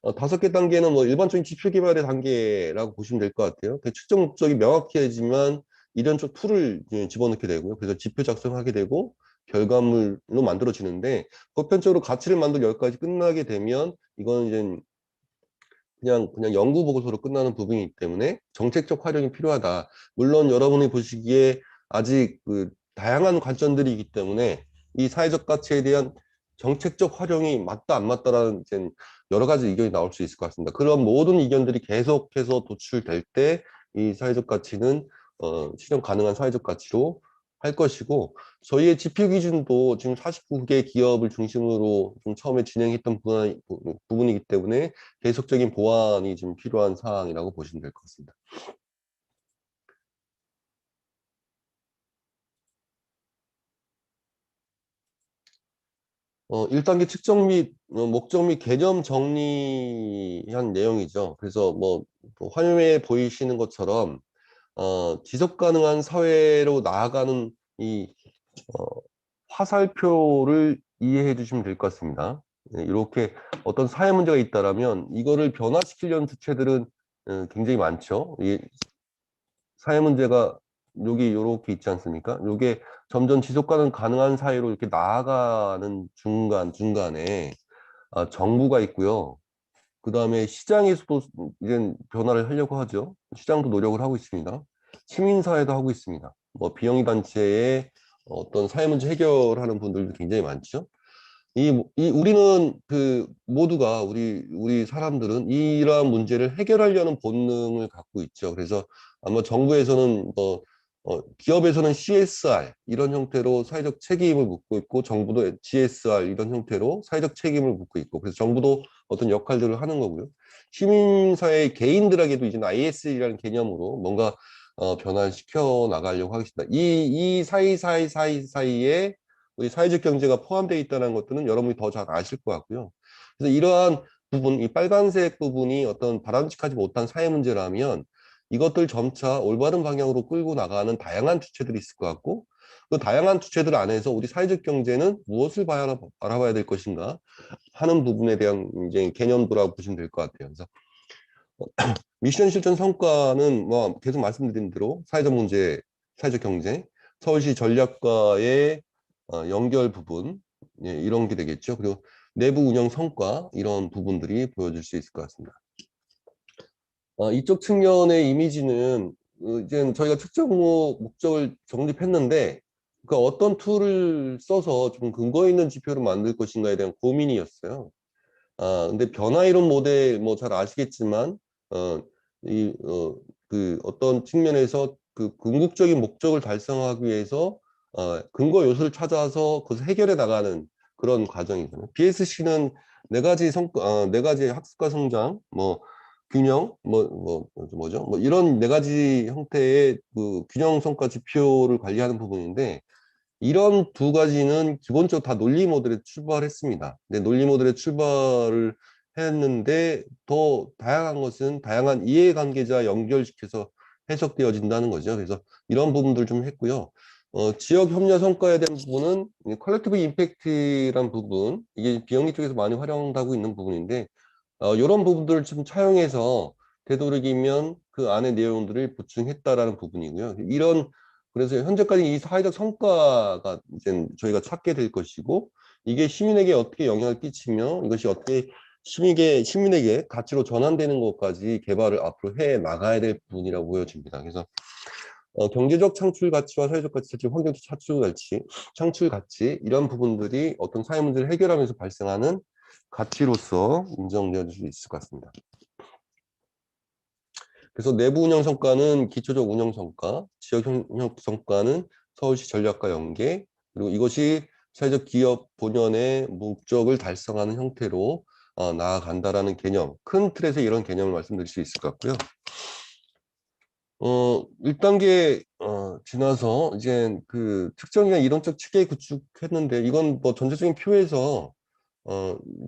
5개 단계는 뭐 일반적인 지표 개발의 단계라고 보시면 될 것 같아요. 그 측정 목적이 명확해야지만 이런쪽 툴을 집어넣게 되고요. 그래서 지표 작성하게 되고 결과물로 만들어지는데, 보편적으로 가치를 만들 10가지 끝나게 되면 이건 이제 그냥 연구 보고서로 끝나는 부분이기 때문에 정책적 활용이 필요하다. 물론 여러분이 보시기에 아직 그 다양한 관점들이기 때문에 이 사회적 가치에 대한 정책적 활용이 맞다 안 맞다라는 이제 여러 가지 의견이 나올 수 있을 것 같습니다. 그런 모든 의견들이 계속해서 도출될 때 이 사회적 가치는 실현 가능한 사회적 가치로 할 것이고, 저희의 지표 기준도 지금 49개 기업을 중심으로 좀 처음에 진행했던 부분이기 때문에 계속적인 보완이 좀 필요한 사항이라고 보시면 될 것 같습니다. 1단계 측정 및 목적 및 개념 정리한 내용이죠. 그래서 뭐 화면에 보이시는 것처럼 지속 가능한 사회로 나아가는 이 어, 화살표를 이해해 주시면 될 것 같습니다. 이렇게 어떤 사회 문제가 있다라면 이거를 변화시키려는 주체들은 굉장히 많죠. 이 사회 문제가 여기 이렇게 있지 않습니까? 이게 점점 지속 가능한 사회로 이렇게 나아가는 중간에 정부가 있고요. 그 다음에 시장에서도 이제 변화를 하려고 하죠. 시장도 노력을 하고 있습니다. 시민사회도 하고 있습니다. 뭐 비영리 단체의 어떤 사회 문제 해결하는 분들도 굉장히 많죠. 우리는 그 모두가 우리 사람들은 이러한 문제를 해결하려는 본능을 갖고 있죠. 그래서 아마 정부에서는 기업에서는 CSR 이런 형태로 사회적 책임을 묻고 있고, 정부도 GSR 이런 형태로 사회적 책임을 묻고 있고, 그래서 정부도 어떤 역할들을 하는 거고요. 시민사회 개인들에게도 이제 IS라는 개념으로 뭔가 변화를 시켜 나가려고 하겠습니다. 이 사이사이에 우리 사회적 경제가 포함되어 있다는 것들은 여러분이 더 잘 아실 것 같고요. 그래서 이러한 부분, 이 빨간색 부분이 어떤 바람직하지 못한 사회 문제라면 이것들 점차 올바른 방향으로 끌고 나가는 다양한 주체들이 있을 것 같고, 그 다양한 주체들 안에서 우리 사회적 경제는 무엇을 알아봐야 될 것인가 하는 부분에 대한 이제 개념도라고 보시면 될 것 같아요. 그래서 미션 실천 성과는 뭐 계속 말씀드린 대로 사회적 문제, 사회적 경제, 서울시 전략과의 연결 부분, 예, 이런 게 되겠죠. 그리고 내부 운영 성과, 이런 부분들이 보여줄 수 있을 것 같습니다. 이쪽 측면의 이미지는 이제 저희가 측정 목적을 정립했는데, 그 어떤 툴을 써서 좀 근거 있는 지표를 만들 것인가에 대한 고민이었어요. 근데 변화 이론 모델 뭐 잘 아시겠지만, 어떤 측면에서 그 궁극적인 목적을 달성하기 위해서 근거 요소를 찾아서 그것을 해결해 나가는 그런 과정이잖아요. BSC는 네 가지 학습과 성장, 뭐 균형, 뭐죠? 뭐 이런 네 가지 형태의 그 균형 성과 지표를 관리하는 부분인데, 이런 두 가지는 기본적으로 다 논리 모델에 출발했습니다. 근데 논리 모델에 출발을 했는데 더 다양한 것은 다양한 이해관계자 연결시켜서 해석되어진다는 거죠. 그래서 이런 부분들 좀 했고요. 지역 협력 성과에 대한 부분은 컬렉티브 임팩트란 부분, 이게 비영리 쪽에서 많이 활용하고 있는 부분인데, 이런 부분들을 좀 차용해서 되도록이면 그 안의 내용들을 보충했다라는 부분이고요. 그래서 현재까지 이 사회적 성과가 이제 저희가 찾게 될 것이고, 이게 시민에게 어떻게 영향을 끼치며 이것이 어떻게 시민에게 가치로 전환되는 것까지 개발을 앞으로 해 나가야 될 부분이라고 보여집니다. 그래서 경제적 창출 가치와 사회적 가치, 환경적 창출 가치, 이런 부분들이 어떤 사회 문제를 해결하면서 발생하는 가치로서 인정되어질 수 있을 것 같습니다. 그래서 내부 운영 성과는 기초적 운영 성과, 지역 협력 성과는 서울시 전략과 연계, 그리고 이것이 사회적 기업 본연의 목적을 달성하는 형태로 나아간다라는 개념, 큰 틀에서 이런 개념을 말씀드릴 수 있을 것 같고요. 1단계 지나서 이제 그 특정이나 이론적 체계 구축했는데, 이건 뭐 전체적인 표에서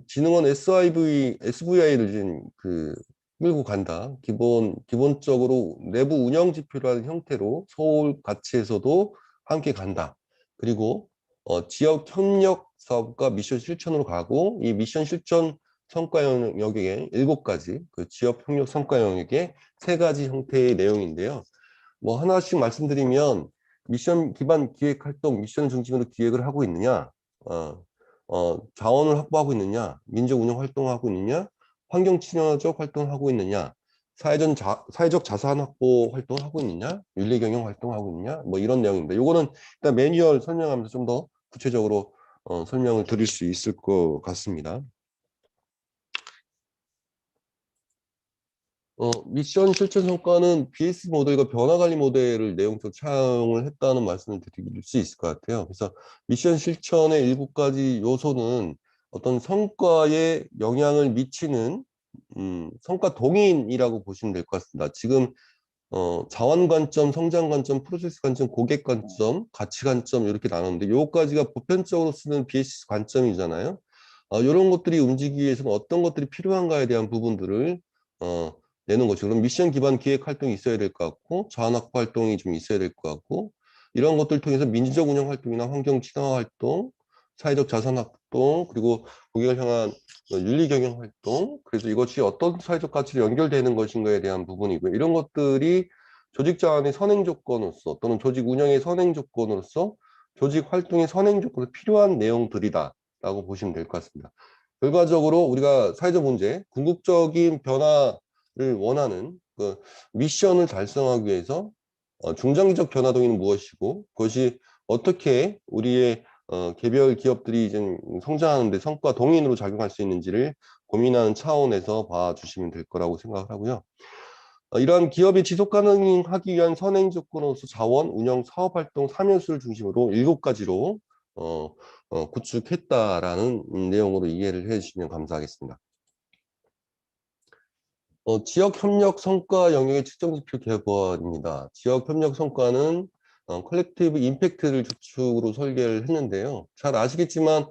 진흥원 SVI를 지금 끌고 간다. 기본적으로 내부 운영 지표라는 형태로 서울 가치에서도 함께 간다. 그리고 지역 협력 사업과 미션 실천으로 가고, 이 미션 실천 성과 영역에 7가지, 그 지역 협력 성과 영역에 3가지 형태의 내용인데요. 뭐 하나씩 말씀드리면, 미션 기반 기획 활동, 미션 중심으로 기획을 하고 있느냐, 자원을 확보하고 있느냐, 민족 운영 활동하고 있느냐, 환경 친화적 활동을 하고 있느냐, 사회적 자산 확보 활동을 하고 있느냐, 윤리 경영 활동하고 있느냐, 뭐 이런 내용입니다. 요거는 일단 매뉴얼 설명하면서 좀 더 구체적으로 설명을 드릴 수 있을 것 같습니다. 미션 실천 성과는 BS 모델과 변화 관리 모델을 내용적으로 차용을 했다는 말씀을 드릴 수 있을 것 같아요. 그래서 미션 실천의 7가지 요소는 어떤 성과에 영향을 미치는 성과 동인이라고 보시면 될 것 같습니다. 지금 자원 관점, 성장 관점, 프로세스 관점, 고객 관점, 가치 관점 이렇게 나눴는데, 요거까지가 보편적으로 쓰는 BS 관점이잖아요. 이런 것들이 움직이기 위해서는 어떤 것들이 필요한가에 대한 부분들을 내는 거죠. 그럼 미션 기반 기획 활동이 있어야 될 것 같고, 자원 확보 활동이 좀 있어야 될 것 같고, 이런 것들을 통해서 민주적 운영 활동이나 환경 친화 활동, 사회적 자산 활동, 그리고 고객을 향한 윤리 경영 활동, 그래서 이것이 어떤 사회적 가치로 연결되는 것인가에 대한 부분이고요. 이런 것들이 조직 자원의 선행 조건으로서, 또는 조직 운영의 선행 조건으로서, 조직 활동의 선행 조건으로 필요한 내용들이다라고 보시면 될 것 같습니다. 결과적으로 우리가 사회적 문제, 궁극적인 변화를 원하는 그 미션을 달성하기 위해서 중장기적 변화 동의는 무엇이고 그것이 어떻게 우리의 개별 기업들이 이제 성장하는데 성과 동인으로 작용할 수 있는지를 고민하는 차원에서 봐주시면 될 거라고 생각을 하고요. 이러한 기업이 지속 가능하기 위한 선행 조건으로서 자원, 운영, 사업 활동 3요소를 중심으로 7가지로 구축했다라는 내용으로 이해를 해주시면 감사하겠습니다. 지역 협력 성과 영역의 측정 지표 개발입니다. 지역 협력 성과는 컬렉티브 임팩트를 주축으로 설계를 했는데요. 잘 아시겠지만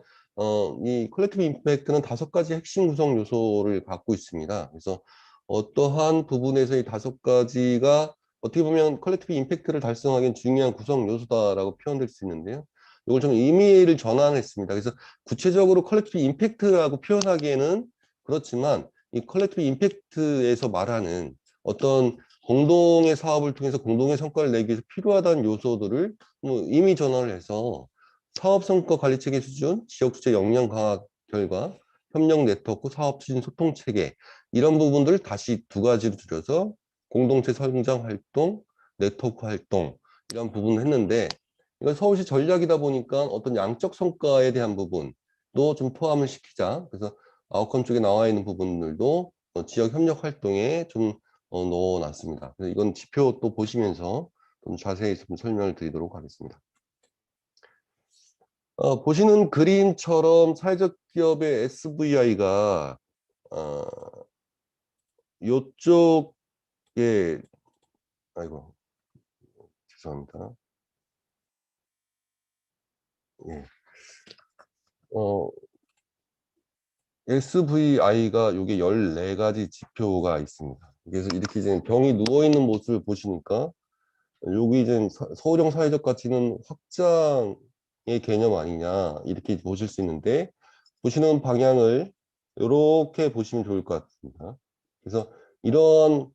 이 컬렉티브 임팩트는 5가지 핵심 구성 요소를 갖고 있습니다. 그래서 어떠한 부분에서 이 5가지가 어떻게 보면 컬렉티브 임팩트를 달성하기엔 중요한 구성 요소다라고 표현될 수 있는데요. 이걸 좀 의미를 전환했습니다. 그래서 구체적으로 컬렉티브 임팩트라고 표현하기에는 그렇지만 이 컬렉티브 임팩트에서 말하는 어떤 공동의 사업을 통해서 공동의 성과를 내기 위해서 필요하다는 요소들을 이미 전환을 해서 사업 성과 관리 체계 수준, 지역 주체 역량 강화 결과, 협력 네트워크, 사업 추진 소통 체계 이런 부분들을 다시 2가지로 줄여서 공동체 성장 활동, 네트워크 활동 이런 부분을 했는데 이건 서울시 전략이다 보니까 어떤 양적 성과에 대한 부분도 좀 포함을 시키자. 그래서 아웃컴 쪽에 나와 있는 부분들도 지역 협력 활동에 좀 넣어놨습니다. 그래서 이건 지표 또 보시면서 좀 자세히 좀 설명을 드리도록 하겠습니다. 보시는 그림처럼 사회적 기업의 SVI가 요쪽에 아이고 죄송합니다. 예. SVI가 요게 14가지 지표가 있습니다. 그래서 이렇게 이제 병이 누워있는 모습을 보시니까 여기 이제 서울형 사회적 가치는 확장의 개념 아니냐 이렇게 보실 수 있는데 보시는 방향을 이렇게 보시면 좋을 것 같습니다. 그래서 이런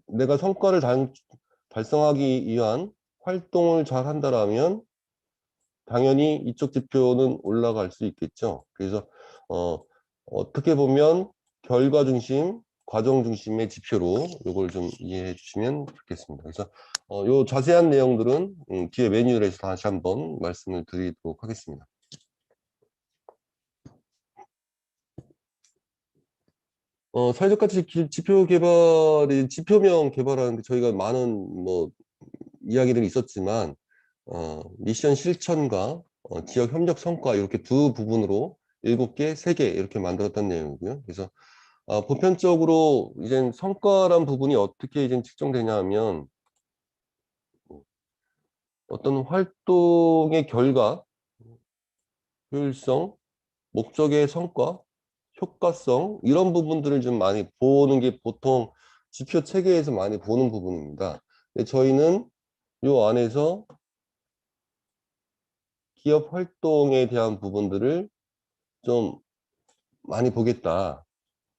내가 성과를 달성하기 위한 활동을 잘 한다라면 당연히 이쪽 지표는 올라갈 수 있겠죠. 그래서 어떻게 보면 결과 중심, 과정 중심의 지표로 이걸 좀 이해해 주시면 좋겠습니다. 그래서 요 자세한 내용들은 뒤에 메뉴에서 다시 한번 말씀을 드리도록 하겠습니다. 사회적 가치 지표 개발이 지표명 개발하는데 저희가 많은 뭐 이야기들이 있었지만 미션 실천과 지역 협력 성과 이렇게 2부분으로 7개, 3개 이렇게 만들었던 내용이고요. 그래서 보편적으로 이제 성과란 부분이 어떻게 이제 측정되냐 하면 어떤 활동의 결과, 효율성, 목적의 성과, 효과성 이런 부분들을 좀 많이 보는 게 보통 지표 체계에서 많이 보는 부분입니다. 근데 저희는 요 안에서 기업 활동에 대한 부분들을 좀 많이 보겠다.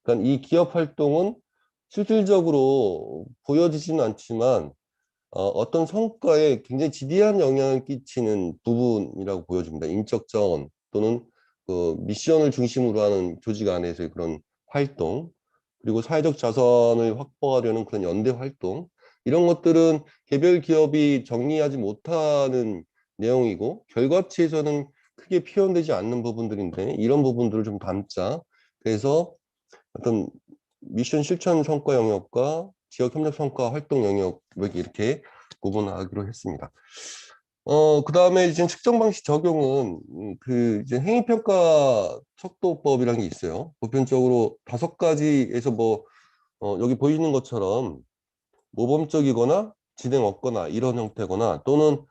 그러니까 이 기업 활동은 실질적으로 보여지지는 않지만 어떤 성과에 굉장히 지대한 영향을 끼치는 부분이라고 보여집니다. 인적 자원 또는 그 미션을 중심으로 하는 조직 안에서의 그런 활동, 그리고 사회적 자산을 확보하려는 그런 연대 활동, 이런 것들은 개별 기업이 정리하지 못하는 내용이고 결과치에서는 크게 표현되지 않는 부분들인데 이런 부분들을 좀 담자. 그래서 어떤 미션 실천 성과 영역과 지역 협력 성과 활동 영역 이렇게 구분하기로 했습니다. 그 다음에 이제 측정 방식 적용은 그 이제 행위평가 척도법이라는 게 있어요. 보편적으로 5가지에서 뭐 여기 보이는 것처럼 모범적이거나 진행 없거나 이런 형태거나 또는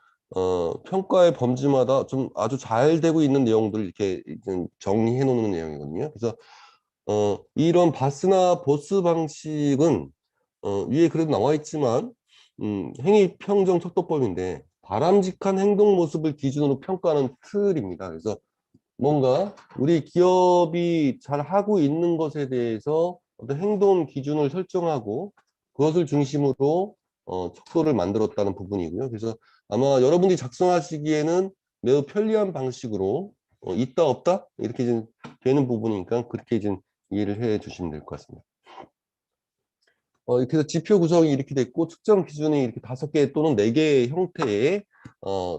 평가의 범주마다 좀 아주 잘 되고 있는 내용들을 이렇게 정리해 놓는 내용이거든요. 그래서 이런 바스나 보스 방식은 위에 그래도 나와 있지만 행위평정 척도법인데 바람직한 행동 모습을 기준으로 평가하는 틀입니다. 그래서 뭔가 우리 기업이 잘 하고 있는 것에 대해서 어떤 행동 기준을 설정하고 그것을 중심으로 척도를 만들었다는 부분이고요. 그래서 아마 여러분들이 작성하시기에는 매우 편리한 방식으로 있다 없다 이렇게 좀 되는 부분이니까 그렇게 좀 이해를 해 주시면 될 것 같습니다. 이렇게 해서 지표 구성이 이렇게 됐고 측정 기준이 이렇게 5개 또는 4개의 형태의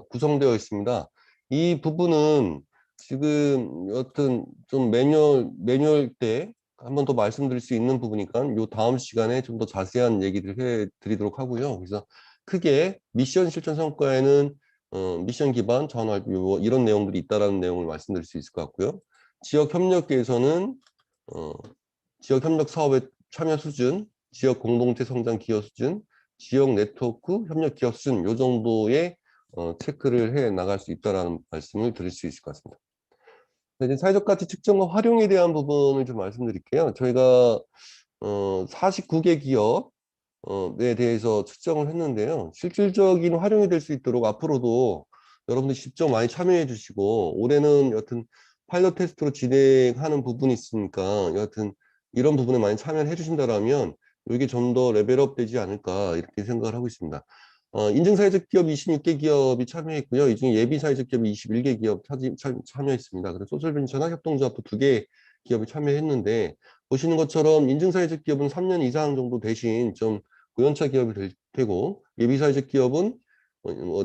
구성되어 있습니다. 이 부분은 지금 여튼 좀 매뉴얼 때 한 번 더 말씀드릴 수 있는 부분이니까 요 다음 시간에 좀 더 자세한 얘기를 해 드리도록 하고요. 그래서 크게 미션 실천 성과에는 미션 기반 전화 이런 내용들이 있다라는 내용을 말씀드릴 수 있을 것 같고요. 지역 협력계에서는 지역 협력 사업의 참여 수준, 지역 공동체 성장 기여 수준, 지역 네트워크 협력 기여 수준 요 정도의 체크를 해 나갈 수 있다라는 말씀을 드릴 수 있을 것 같습니다. 이제 사회적 가치 측정과 활용에 대한 부분을 좀 말씀드릴게요. 저희가 49개 기업에 대해서 측정을 했는데요. 실질적인 활용이 될 수 있도록 앞으로도 여러분들 직접 많이 참여해 주시고 올해는 여튼 파일럿 테스트로 진행하는 부분이 있으니까 여튼 이런 부분에 많이 참여를 해 주신다라면 이게 좀 더 레벨업 되지 않을까 이렇게 생각을 하고 있습니다. 인증사회적 기업 26개 기업이 참여했고요. 이 중에 예비사회적 기업이 21개 기업 참여했습니다. 그래서 소셜벤처나 협동조합도 2개 기업이 참여했는데 보시는 것처럼 인증사회적 기업은 3년 이상 정도 대신 좀 고연차 기업이 될 테고 예비사회적 기업은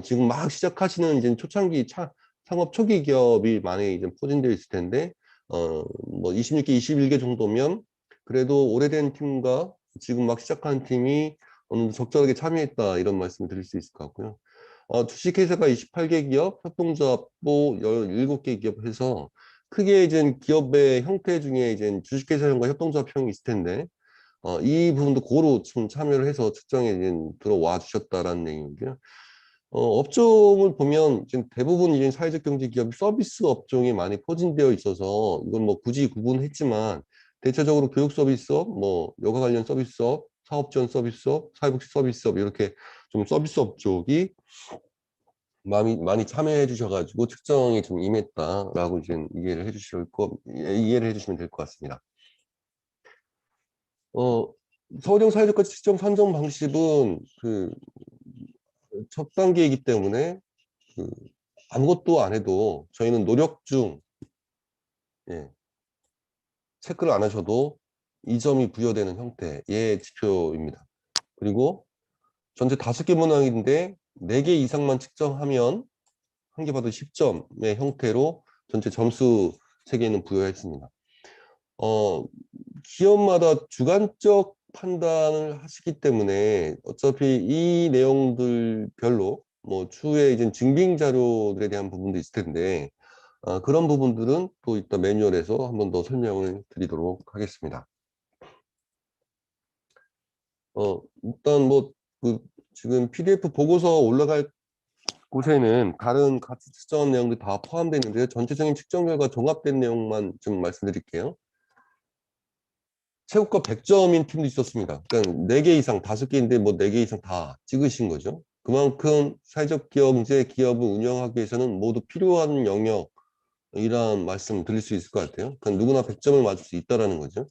지금 막 시작하시는 이제 초창기 창업 초기 기업이 많이 이제 포진되어 있을 텐데 뭐 26개, 21개 정도면 그래도 오래된 팀과 지금 막 시작하는 팀이 어느 정도 적절하게 참여했다 이런 말씀을 드릴 수 있을 것 같고요. 주식회사가 28개 기업, 협동조합도 17개 기업 해서 크게 이제 기업의 형태 중에 이제 주식회사형과 협동조합형이 있을 텐데 이 부분도 고루 좀 참여를 해서 측정에 이제 들어와 주셨다라는 내용이고요. 업종을 보면 지금 대부분 이제 사회적 경제 기업이 서비스 업종이 많이 포진되어 있어서 이건 뭐 굳이 구분했지만 대체적으로 교육 서비스업, 뭐 여가 관련 서비스업, 사업 지원 서비스업, 사회복지 서비스업 이렇게 좀 서비스 업종이 많이 참여해 주셔가지고 측정이 좀 임했다라고 이제 이해를 해주시면 될 것 같습니다. 서울형 사회적 가치 측정 산정 방식은 첫 단계이기 때문에 아무것도 안 해도 저희는 노력 중 예, 체크를 안 하셔도 이 점이 부여되는 형태의 지표입니다. 그리고 전체 5개 문항인데 4개 이상만 측정하면 한 개 받을 10점의 형태로 전체 점수 3개는 부여했습니다. 기업마다 주관적 판단을 하시기 때문에 어차피 이 내용들 별로 뭐 추후에 이제 증빙 자료들에 대한 부분도 있을 텐데 그런 부분들은 또 이따 매뉴얼에서 한 번 더 설명을 드리도록 하겠습니다. 일단 뭐 지금 PDF 보고서 올라갈 곳에는 다른 가치 측정 내용들이 다 포함되어 있는데요. 전체적인 측정 결과 종합된 내용만 좀 말씀드릴게요. 최고가 100점인 팀도 있었습니다. 그러니까 4개 이상, 5개인데 뭐 4개 이상 다 찍으신 거죠. 그만큼 사회적 경제 기업을 운영하기 위해서는 모두 필요한 영역이란 말씀 드릴 수 있을 것 같아요. 그러니까 누구나 100점을 맞을 수 있다라는 거죠.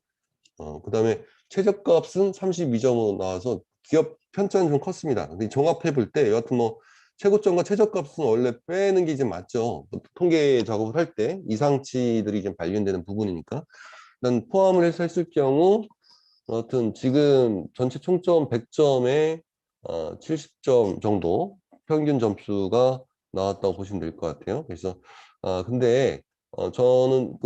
그 다음에 최저값은 32점으로 나와서 기업 편차는 좀 컸습니다. 근데 종합해 볼 때 여하튼 뭐 최고점과 최저값은 원래 빼는 게 이제 맞죠. 통계 작업을 할 때 이상치들이 좀 발견되는 부분이니까. 일단 포함을 해서 했을 경우 여하튼 지금 전체 총점 100점에 70점 정도 평균 점수가 나왔다고 보시면 될 것 같아요. 그래서 근데 저는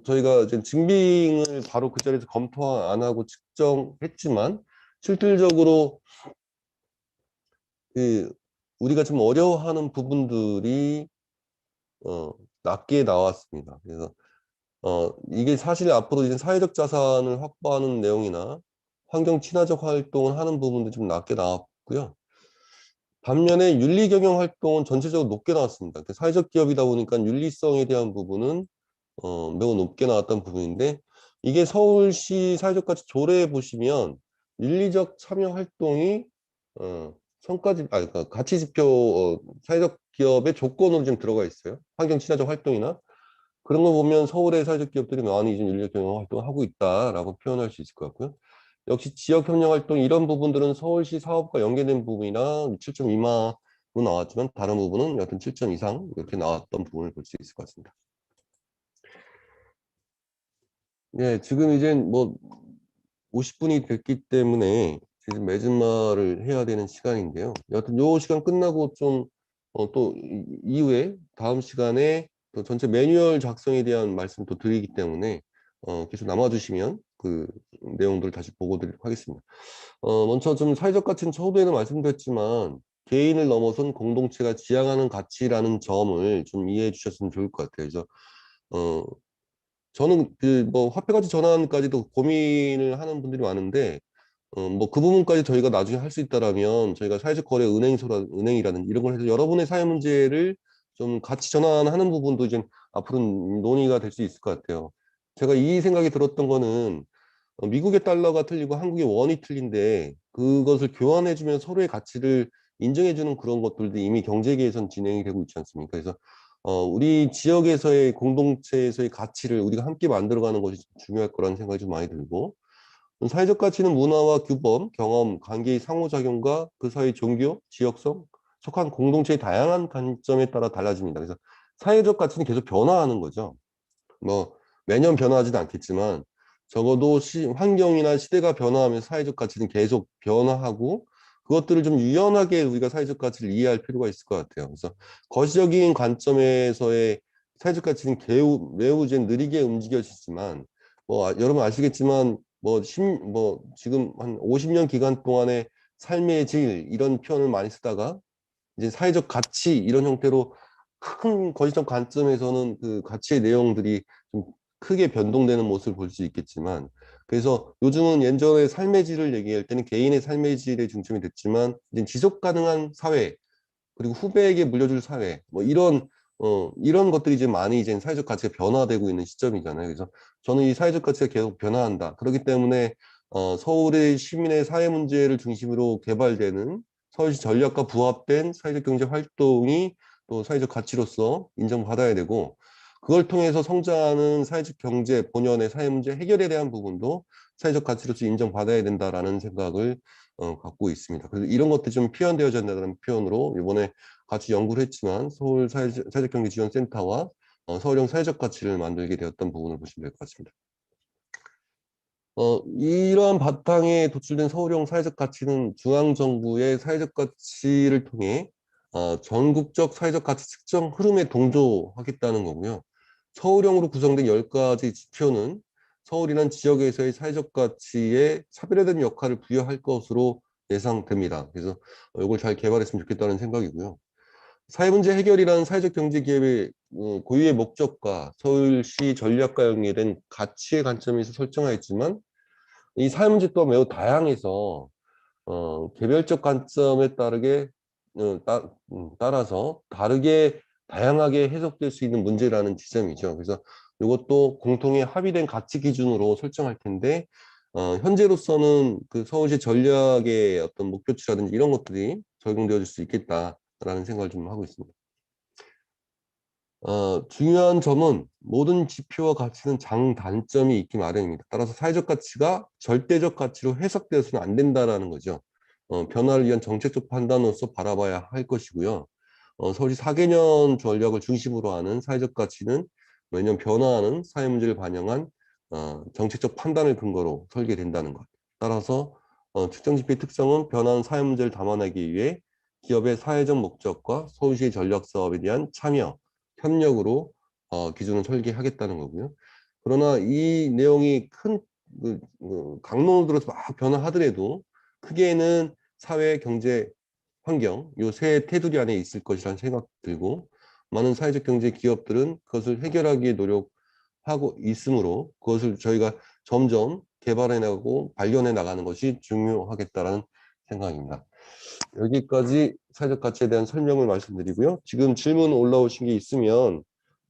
저희가 이제 증빙을 바로 그 자리에서 검토 안 하고 측정했지만 실질적으로 우리가 좀 어려워하는 부분들이 낮게 나왔습니다. 그래서 이게 사실 앞으로 이제 사회적 자산을 확보하는 내용이나 환경 친화적 활동을 하는 부분도 좀 낮게 나왔고요. 반면에 윤리 경영 활동은 전체적으로 높게 나왔습니다. 사회적 기업이다 보니까 윤리성에 대한 부분은 매우 높게 나왔던 부분인데 이게 서울시 사회적 가치 조례에 보시면 윤리적 참여 활동이 그러니까 가치 지표 사회적 기업의 조건으로 좀 들어가 있어요. 환경 친화적 활동이나 그런 거 보면 서울의 사회적 기업들이 많이 좀 윤리적 경영 활동을 하고 있다라고 표현할 수 있을 것 같고요. 역시 지역 협력 활동 이런 부분들은 서울시 사업과 연계된 부분이나 7.2마 나왔지만 다른 부분은 여튼 7점 이상 이렇게 나왔던 부분을 볼 수 있을 것 같습니다. 예, 지금 이제 뭐 50분이 됐기 때문에 지금 매진말을 해야 되는 시간인데요. 여튼 요 시간 끝나고 좀 또 이후에 다음 시간에 또 전체 매뉴얼 작성에 대한 말씀 또 드리기 때문에 계속 남아주시면 그 내용들을 다시 보고 드리도록 하겠습니다. 먼저 좀 사회적 가치는 처음에는 말씀드렸지만 개인을 넘어선 공동체가 지향하는 가치라는 점을 좀 이해해 주셨으면 좋을 것 같아요. 그래서 어, 저는 그 뭐 화폐가치 전환까지도 고민을 하는 분들이 많은데 뭐 그 부분까지 저희가 나중에 할 수 있다라면 저희가 사회적 거래 은행이라든지 이런 걸 해서 여러분의 사회 문제를 좀 가치 전환하는 부분도 이제 앞으로 논의가 될 수 있을 것 같아요. 제가 이 생각이 들었던 거는 미국의 달러가 틀리고 한국의 원이 틀린데 그것을 교환해주면 서로의 가치를 인정해주는 그런 것들도 이미 경제계에선 진행이 되고 있지 않습니까? 그래서 우리 지역에서의 공동체에서의 가치를 우리가 함께 만들어가는 것이 중요할 거라는 생각이 좀 많이 들고 사회적 가치는 문화와 규범, 경험, 관계의 상호작용과 그 사이의 종교, 지역성, 속한 공동체의 다양한 관점에 따라 달라집니다. 그래서 사회적 가치는 계속 변화하는 거죠. 뭐 매년 변화하지는 않겠지만 적어도 환경이나 시대가 변화하면서 사회적 가치는 계속 변화하고 그것들을 좀 유연하게 우리가 사회적 가치를 이해할 필요가 있을 것 같아요. 그래서 거시적인 관점에서의 사회적 가치는 매우 이제 느리게 움직여지지만 여러분 아시겠지만 뭐 지금 한 50년 기간 동안에 삶의 질 이런 표현을 많이 쓰다가 이제 사회적 가치 이런 형태로 큰 거시적 관점에서는 그 가치의 내용들이 좀 크게 변동되는 모습을 볼 수 있겠지만 그래서 요즘은 예전에 삶의 질을 얘기할 때는 개인의 삶의 질에 중점이 됐지만 이제 지속 가능한 사회 그리고 후배에게 물려줄 사회 뭐 이런 것들이 이제 많이 이제 사회적 가치가 변화되고 있는 시점이잖아요. 그래서 저는 이 사회적 가치가 계속 변화한다. 그렇기 때문에 서울의 시민의 사회 문제를 중심으로 개발되는 서울시 전략과 부합된 사회적 경제 활동이 또 사회적 가치로서 인정받아야 되고 그걸 통해서 성장하는 사회적 경제 본연의 사회 문제 해결에 대한 부분도 사회적 가치로서 인정받아야 된다라는 생각을 갖고 있습니다. 그래서 이런 것들이 좀 표현되어야 된다는 표현으로 이번에 같이 연구를 했지만 서울 사회적 경제 지원센터와 서울형 사회적 가치를 만들게 되었던 부분을 보시면 될 것 같습니다. 이러한 바탕에 도출된 서울형 사회적 가치는 중앙정부의 사회적 가치를 통해 전국적 사회적 가치 측정 흐름에 동조하겠다는 거고요. 서울형으로 구성된 10가지 지표는 서울이란 지역에서의 사회적 가치에 차별화된 역할을 부여할 것으로 예상됩니다. 그래서 이걸 잘 개발했으면 좋겠다는 생각이고요. 사회문제 해결이라는 사회적 경제 기업의 고유의 목적과 서울시 전략과 연계된 가치의 관점에서 설정하였지만 이 사회문제 또한 매우 다양해서 개별적 관점에 따라서 다르게 다양하게 해석될 수 있는 문제라는 지점이죠. 그래서 이것도 공통의 합의된 가치 기준으로 설정할 텐데 현재로서는 그 서울시 전략의 어떤 목표치라든지 이런 것들이 적용되어질 수 있겠다라는 생각을 좀 하고 있습니다. 중요한 점은 모든 지표와 가치는 장단점이 있기 마련입니다. 따라서 사회적 가치가 절대적 가치로 해석되어서는 안 된다라는 거죠. 변화를 위한 정책적 판단으로서 바라봐야 할 것이고요. 서울시 4개년 전략을 중심으로 하는 사회적 가치는 매년 변화하는 사회 문제를 반영한 정책적 판단을 근거로 설계된다는 것. 따라서 측정 지표의 특성은 변화하는 사회 문제를 담아내기 위해 기업의 사회적 목적과 서울시의 전략 사업에 대한 참여, 협력으로 기준을 설계하겠다는 거고요. 그러나 이 내용이 큰 강론으로 들어서 막 변화하더라도 크게는 사회, 경제, 환경 요 세 테두리 안에 있을 것이라는 생각 들고 많은 사회적 경제 기업들은 그것을 해결하기 위해 노력하고 있으므로 그것을 저희가 점점 개발해 나가고 발견해 나가는 것이 중요하겠다라는 생각입니다. 여기까지 사회적 가치에 대한 설명을 말씀드리고요. 지금 질문 올라오신 게 있으면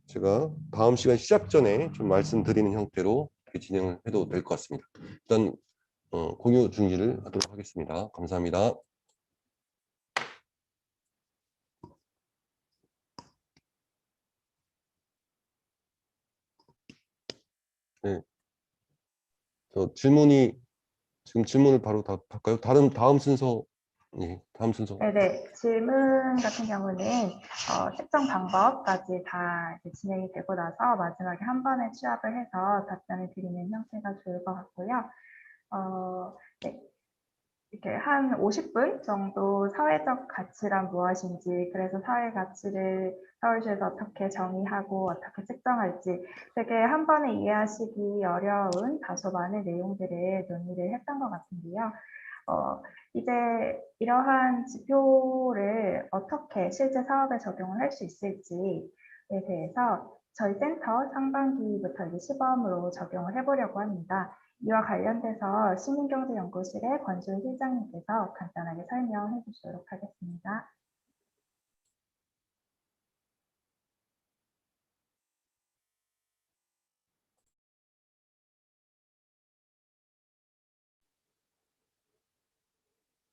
제가 다음 시간 시작 전에 좀 말씀드리는 형태로 진행을 해도 될 것 같습니다. 일단 공유 중지를 하도록 하겠습니다. 감사합니다. 네, 저 지금 질문을 바로 할까요? 다음 순서 예, 다음 순서. 네네. 질문 같은 경우는 책정 방법까지 다 이제 진행이 되고 나서 마지막에 한 번에 취합을 해서 답변을 드리는 형태가 좋을 것 같고요. 네. 이렇게 한 50분 정도 사회적 가치란 무엇인지, 그래서 사회 가치를 서울시에서 어떻게 정의하고 어떻게 측정할지 되게 한 번에 이해하시기 어려운 다소 많은 내용들을 논의를 했던 것 같은데요. 이제 이러한 지표를 어떻게 실제 사업에 적용을 할 수 있을지에 대해서 저희 센터 상반기부터 이제 시범으로 적용을 해보려고 합니다. 이와 관련돼서 시민경제연구실의 권준 실장님께서 간단하게 설명해 주시도록 하겠습니다.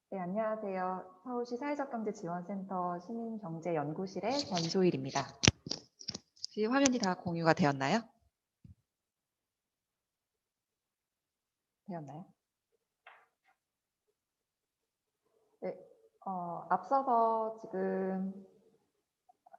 네, 안녕하세요. 서울시 사회적경제지원센터 시민경제연구실의 권소일입니다. 혹시 화면이 다 공유가 되었나요? 되었나요? 네, 앞서서 지금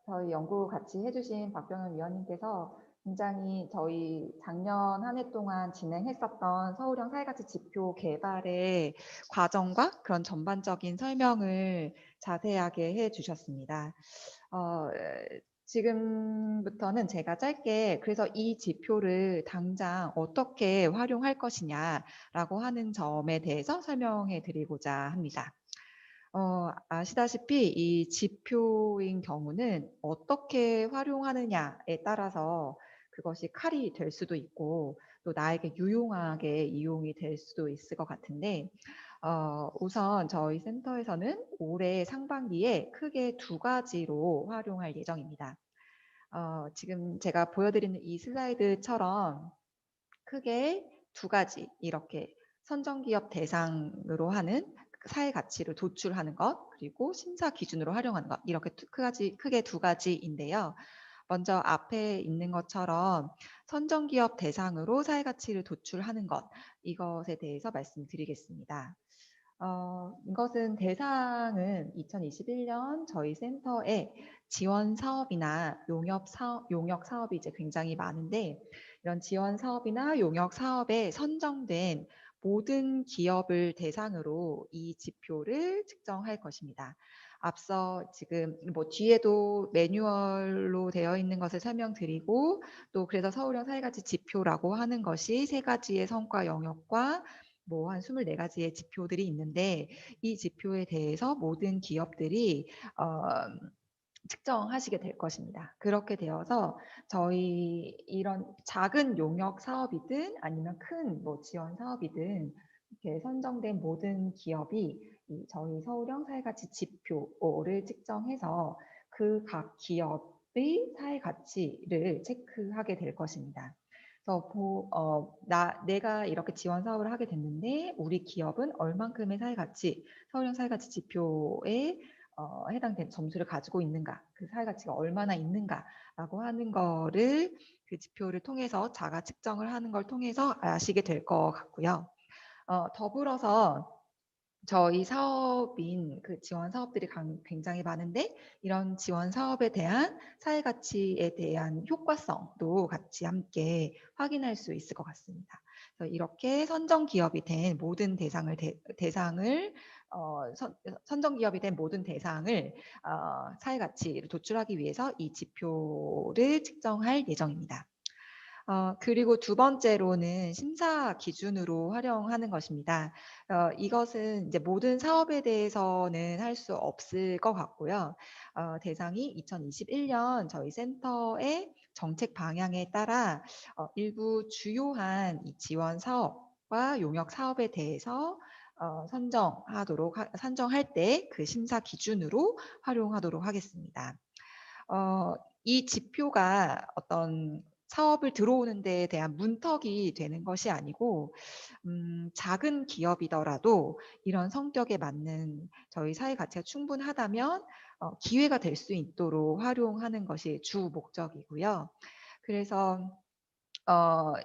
저희 연구 같이 해주신 박병현 위원님께서 굉장히 저희 작년 한 해 동안 진행했었던 서울형 사회가치 지표 개발의 과정과 그런 전반적인 설명을 자세하게 해주셨습니다. 지금부터는 제가 짧게 그래서 이 지표를 당장 어떻게 활용할 것이냐라고 하는 점에 대해서 설명해 드리고자 합니다. 아시다시피 이 지표인 경우는 어떻게 활용하느냐에 따라서 그것이 칼이 될 수도 있고 또 나에게 유용하게 이용이 될 수도 있을 것 같은데 우선 저희 센터에서는 올해 상반기에 크게 두 가지로 활용할 예정입니다. 지금 제가 보여드리는 이 슬라이드처럼 크게 두 가지 이렇게 선정기업 대상으로 하는 사회 가치를 도출하는 것 그리고 심사 기준으로 활용하는 것 이렇게 크게 두 가지인데요. 먼저 앞에 있는 것처럼 선정기업 대상으로 사회 가치를 도출하는 것 이것에 대해서 말씀드리겠습니다. 이것은 대상은 2021년 저희 센터에 지원 사업이나 용역 사업이 이제 굉장히 많은데 이런 지원 사업이나 용역 사업에 선정된 모든 기업을 대상으로 이 지표를 측정할 것입니다. 앞서 지금 뭐 뒤에도 매뉴얼로 되어 있는 것을 설명드리고 또 그래서 서울형 사회가치 지표라고 하는 것이 세 가지의 성과 영역과 뭐 한 24가지의 지표들이 있는데 이 지표에 대해서 모든 기업들이 측정하시게 될 것입니다. 그렇게 되어서 저희 이런 작은 용역 사업이든 아니면 큰 뭐 지원 사업이든 이렇게 선정된 모든 기업이 이 저희 서울형 사회가치 지표를 측정해서 그 각 기업의 사회가치를 체크하게 될 것입니다. 그래서 내가 이렇게 지원 사업을 하게 됐는데 우리 기업은 얼만큼의 사회가치, 서울형 사회가치 지표에 해당된 점수를 가지고 있는가, 그 사회가치가 얼마나 있는가라고 하는 거를 그 지표를 통해서 자가 측정을 하는 걸 통해서 아시게 될 것 같고요. 더불어서 저희 사업인 그 지원 사업들이 굉장히 많은데 이런 지원 사업에 대한 사회 가치에 대한 효과성도 같이 함께 확인할 수 있을 것 같습니다. 그래서 이렇게 선정 기업이 된 모든 대상을 선정 기업이 된 모든 대상을 사회 가치를 도출하기 위해서 이 지표를 측정할 예정입니다. 그리고 두 번째로는 심사 기준으로 활용하는 것입니다. 이것은 이제 모든 사업에 대해서는 할 수 없을 것 같고요. 대상이 2021년 저희 센터의 정책 방향에 따라 일부 주요한 이 지원 사업과 용역 사업에 대해서 선정할 때 그 심사 기준으로 활용하도록 하겠습니다. 이 지표가 어떤 사업을 들어오는 데에 대한 문턱이 되는 것이 아니고 작은 기업이더라도 이런 성격에 맞는 저희 사회 가치가 충분하다면 기회가 될 수 있도록 활용하는 것이 주 목적이고요. 그래서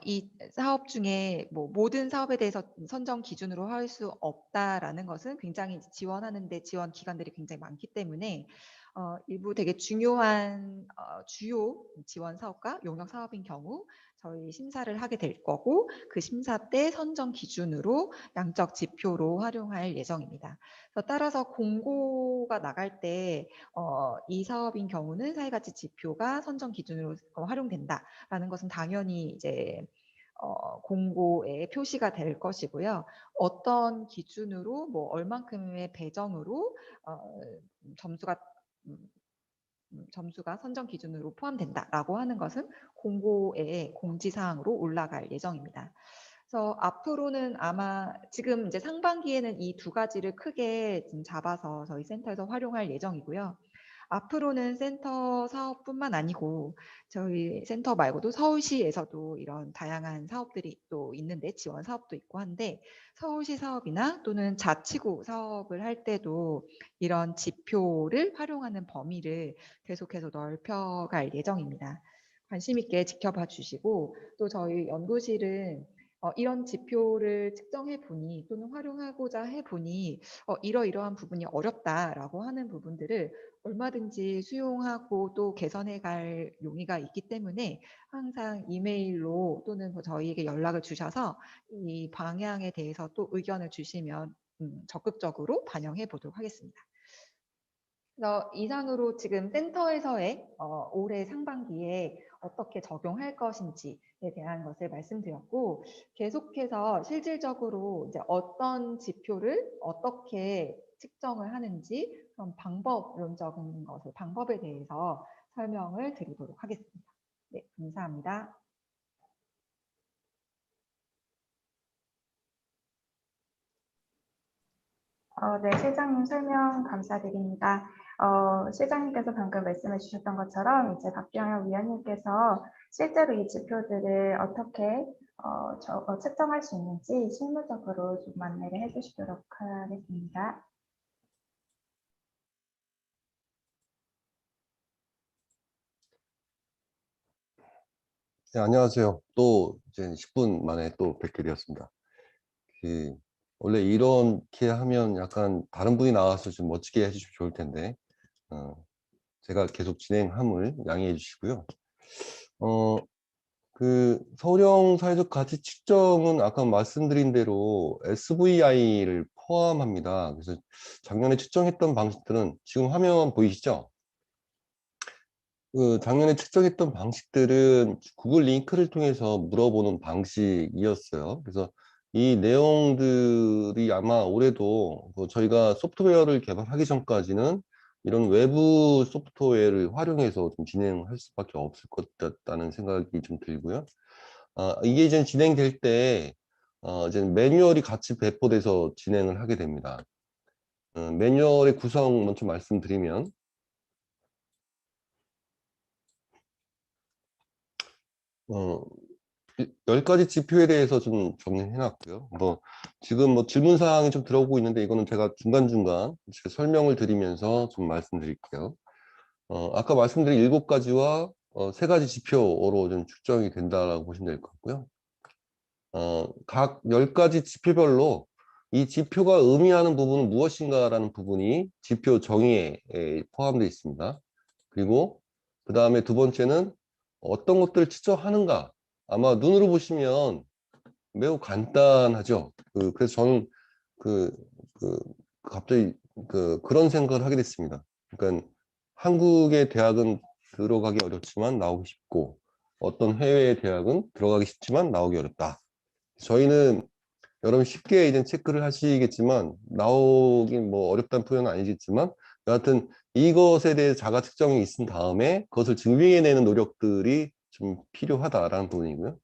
이 사업 중에 뭐 모든 사업에 대해서 선정 기준으로 할 수 없다라는 것은 굉장히 지원하는 데 지원 기관들이 굉장히 많기 때문에 일부 되게 중요한 주요 지원 사업과 용역 사업인 경우 저희 심사를 하게 될 거고 그 심사 때 선정 기준으로 양적 지표로 활용할 예정입니다. 그래서 따라서 공고가 나갈 때 이 사업인 경우는 사회가치 지표가 선정 기준으로 활용된다라는 것은 당연히 이제 공고에 표시가 될 것이고요. 어떤 기준으로 뭐 얼만큼의 배정으로 점수가 점수가 선정 기준으로 포함된다라고 하는 것은 공고에 공지사항으로 올라갈 예정입니다. 그래서 앞으로는 아마 지금 이제 상반기에는 이 두 가지를 크게 좀 잡아서 저희 센터에서 활용할 예정이고요. 앞으로는 센터 사업뿐만 아니고 저희 센터 말고도 서울시에서도 이런 다양한 사업들이 또 있는데 지원 사업도 있고 한데 서울시 사업이나 또는 자치구 사업을 할 때도 이런 지표를 활용하는 범위를 계속해서 넓혀갈 예정입니다. 관심 있게 지켜봐 주시고 또 저희 연구실은 이런 지표를 측정해 보니 또는 활용하고자 해 보니 이러이러한 부분이 어렵다라고 하는 부분들을 얼마든지 수용하고 또 개선해 갈 용의가 있기 때문에 항상 이메일로 또는 뭐 저희에게 연락을 주셔서 이 방향에 대해서 또 의견을 주시면 적극적으로 반영해 보도록 하겠습니다. 그래서 이상으로 지금 센터에서의 올해 상반기에 어떻게 적용할 것인지에 대한 것을 말씀드렸고 계속해서 실질적으로 이제 어떤 지표를 어떻게 측정을 하는지 그런 방법론적인 것을 방법에 대해서 설명을 드리도록 하겠습니다. 네, 감사합니다. 네, 실장님 설명 감사드립니다. 실장님께서 방금 말씀해 주셨던 것처럼 이제 박병혁 위원님께서 실제로 이 지표들을 어떻게 측정할 수 있는지 실무적으로 좀 안내를 해주시도록 하겠습니다. 네, 안녕하세요. 또 이제 10분 만에 또 뵙게 되었습니다. 원래 이렇게 하면 약간 다른 분이 나와서 좀 멋지게 해주시면 좋을 텐데, 제가 계속 진행함을 양해해 주시고요. 서울형 사회적 가치 측정은 아까 말씀드린 대로 SVI를 포함합니다. 그래서 작년에 측정했던 방식들은 지금 화면 보이시죠? 작년에 측정했던 방식들은 구글 링크를 통해서 물어보는 방식이었어요. 그래서 이 내용들이 아마 올해도 저희가 소프트웨어를 개발하기 전까지는 이런 외부 소프트웨어를 활용해서 좀 진행할 수밖에 없을 것 같다는 생각이 좀 들고요. 이게 이제 진행될 때 이제 매뉴얼이 같이 배포돼서 진행을 하게 됩니다. 매뉴얼의 구성 먼저 말씀드리면 어, 10가지 지표에 대해서 좀 정리해 놨고요. 지금 질문 사항이 좀 들어오고 있는데 이거는 제가 중간중간 설명을 드리면서 좀 말씀드릴게요. 아까 말씀드린 7가지와 3가지 지표로 좀 측정이 된다라고 보시면 될 것 같고요. 각 10가지 지표별로 이 지표가 의미하는 부분은 무엇인가라는 부분이 지표 정의에 포함되어 있습니다. 그리고 그 다음에 두 번째는 어떤 것들을 측정하는가. 아마 눈으로 보시면 매우 간단하죠. 그래서 저는 갑자기 그런 생각을 하게 됐습니다. 그러니까 한국의 대학은 들어가기 어렵지만 나오기 쉽고 어떤 해외의 대학은 들어가기 쉽지만 나오기 어렵다. 저희는 여러분 쉽게 이제 체크를 하시겠지만 나오긴 뭐 어렵다는 표현은 아니겠지만 여하튼 이것에 대해 자가 측정이 있은 다음에 그것을 증명해내는 노력들이 좀 필요하다라는 부분이고요.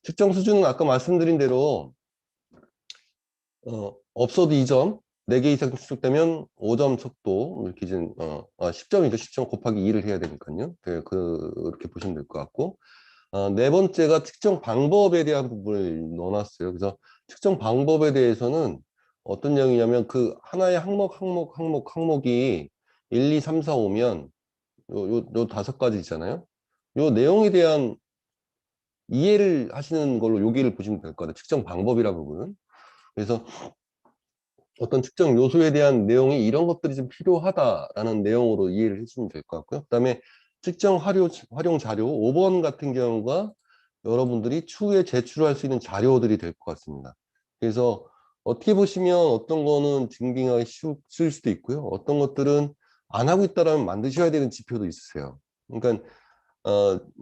측정 수준은 아까 말씀드린 대로 없어도 2점, 4개 이상 축적되면 5점 속도 기준 10점이죠. 10점 곱하기 2를 해야 되니까요. 그렇게 보시면 될 것 같고 네 번째가 측정 방법에 대한 부분을 넣어놨어요. 그래서 측정 방법에 대해서는 어떤 내용이냐면 그 하나의 항목이 1, 2, 3, 4, 5면 요 5가지 있잖아요. 요 내용에 대한 이해를 하시는 걸로 여기를 보시면 될 것 같아요. 측정 방법이라 부분은. 그래서 어떤 측정 요소에 대한 내용이 이런 것들이 좀 필요하다라는 내용으로 이해를 해주시면 될 것 같고요. 그다음에 측정 활용 자료 5번 같은 경우가 여러분들이 추후에 제출할 수 있는 자료들이 될 것 같습니다. 그래서 어떻게 보시면 어떤 거는 증빙하기 쉬울 수도 있고요. 어떤 것들은 안 하고 있다라면 만드셔야 되는 지표도 있으세요. 그러니까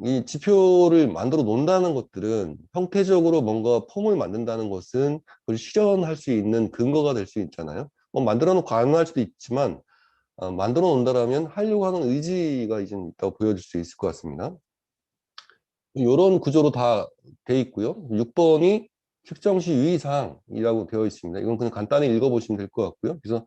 이 지표를 만들어 놓는다는 것들은 형태적으로 뭔가 폼을 만든다는 것은 그걸 실현할 수 있는 근거가 될 수 있잖아요. 뭐 만들어 놓고 안 할 수도 있지만 만들어 놓는다라면 하려고 하는 의지가 이제 있다고 보여줄 수 있을 것 같습니다. 이런 구조로 다 돼 있고요. 6번이 측정 시 유의사항이라고 되어 있습니다. 이건 그냥 간단히 읽어보시면 될 것 같고요. 그래서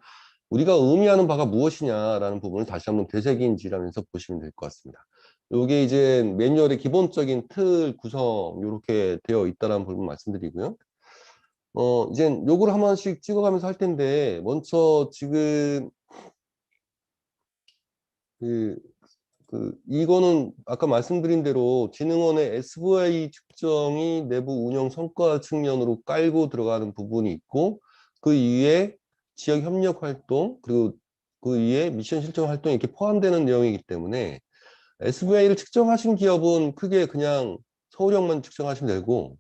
우리가 의미하는 바가 무엇이냐라는 부분을 다시 한번 되새김질하면서 보시면 될 것 같습니다. 이게 이제 매뉴얼의 기본적인 틀 구성 이렇게 되어 있다는 부분 말씀드리고요. 이제 요거를 한 번씩 찍어가면서 할 텐데 먼저 지금 이거는 아까 말씀드린 대로 진흥원의 SVI 측정이 내부 운영 성과 측면으로 깔고 들어가는 부분이 있고 그 이후에 지역 협력 활동 그리고 그 이후에 미션 실천 활동이 이렇게 포함되는 내용이기 때문에 SVI를 측정하신 기업은 크게 그냥 서울형만 측정하시면 되고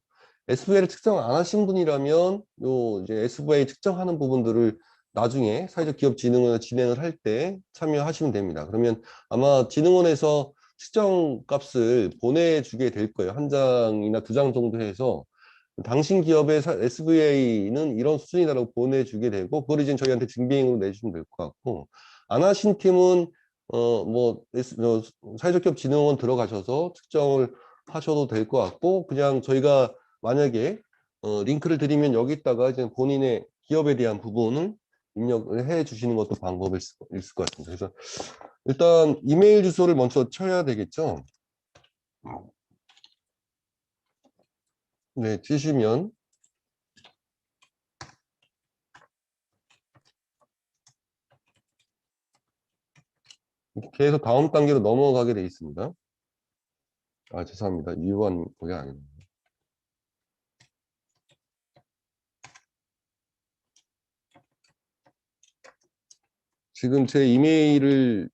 SVI를 측정 안 하신 분이라면 요 이제 SVI 측정하는 부분들을 나중에 사회적 기업 진흥원을 진행을 할 때 참여하시면 됩니다. 그러면 아마 진흥원에서 측정 값을 보내주게 될 거예요. 한 장이나 두 장 정도 해서 당신 기업의 SVA는 이런 수준이다라고 보내주게 되고 그걸 이제 저희한테 증빙으로 내주시면 될 것 같고 안 하신 팀은 사회적 기업 진흥원 들어가셔서 측정을 하셔도 될 것 같고 그냥 저희가 만약에 링크를 드리면 여기다가 이제 본인의 기업에 대한 부분을 입력을 해 주시는 것도 방법일 있을 것 같습니다. 그래서 일단 이메일 주소를 먼저 쳐야 되겠죠. 네, 치시면 계속 다음 단계로 넘어가게 돼 있습니다. 아, 죄송합니다. 유한 그게 아닙니다. 지금 제 이메일을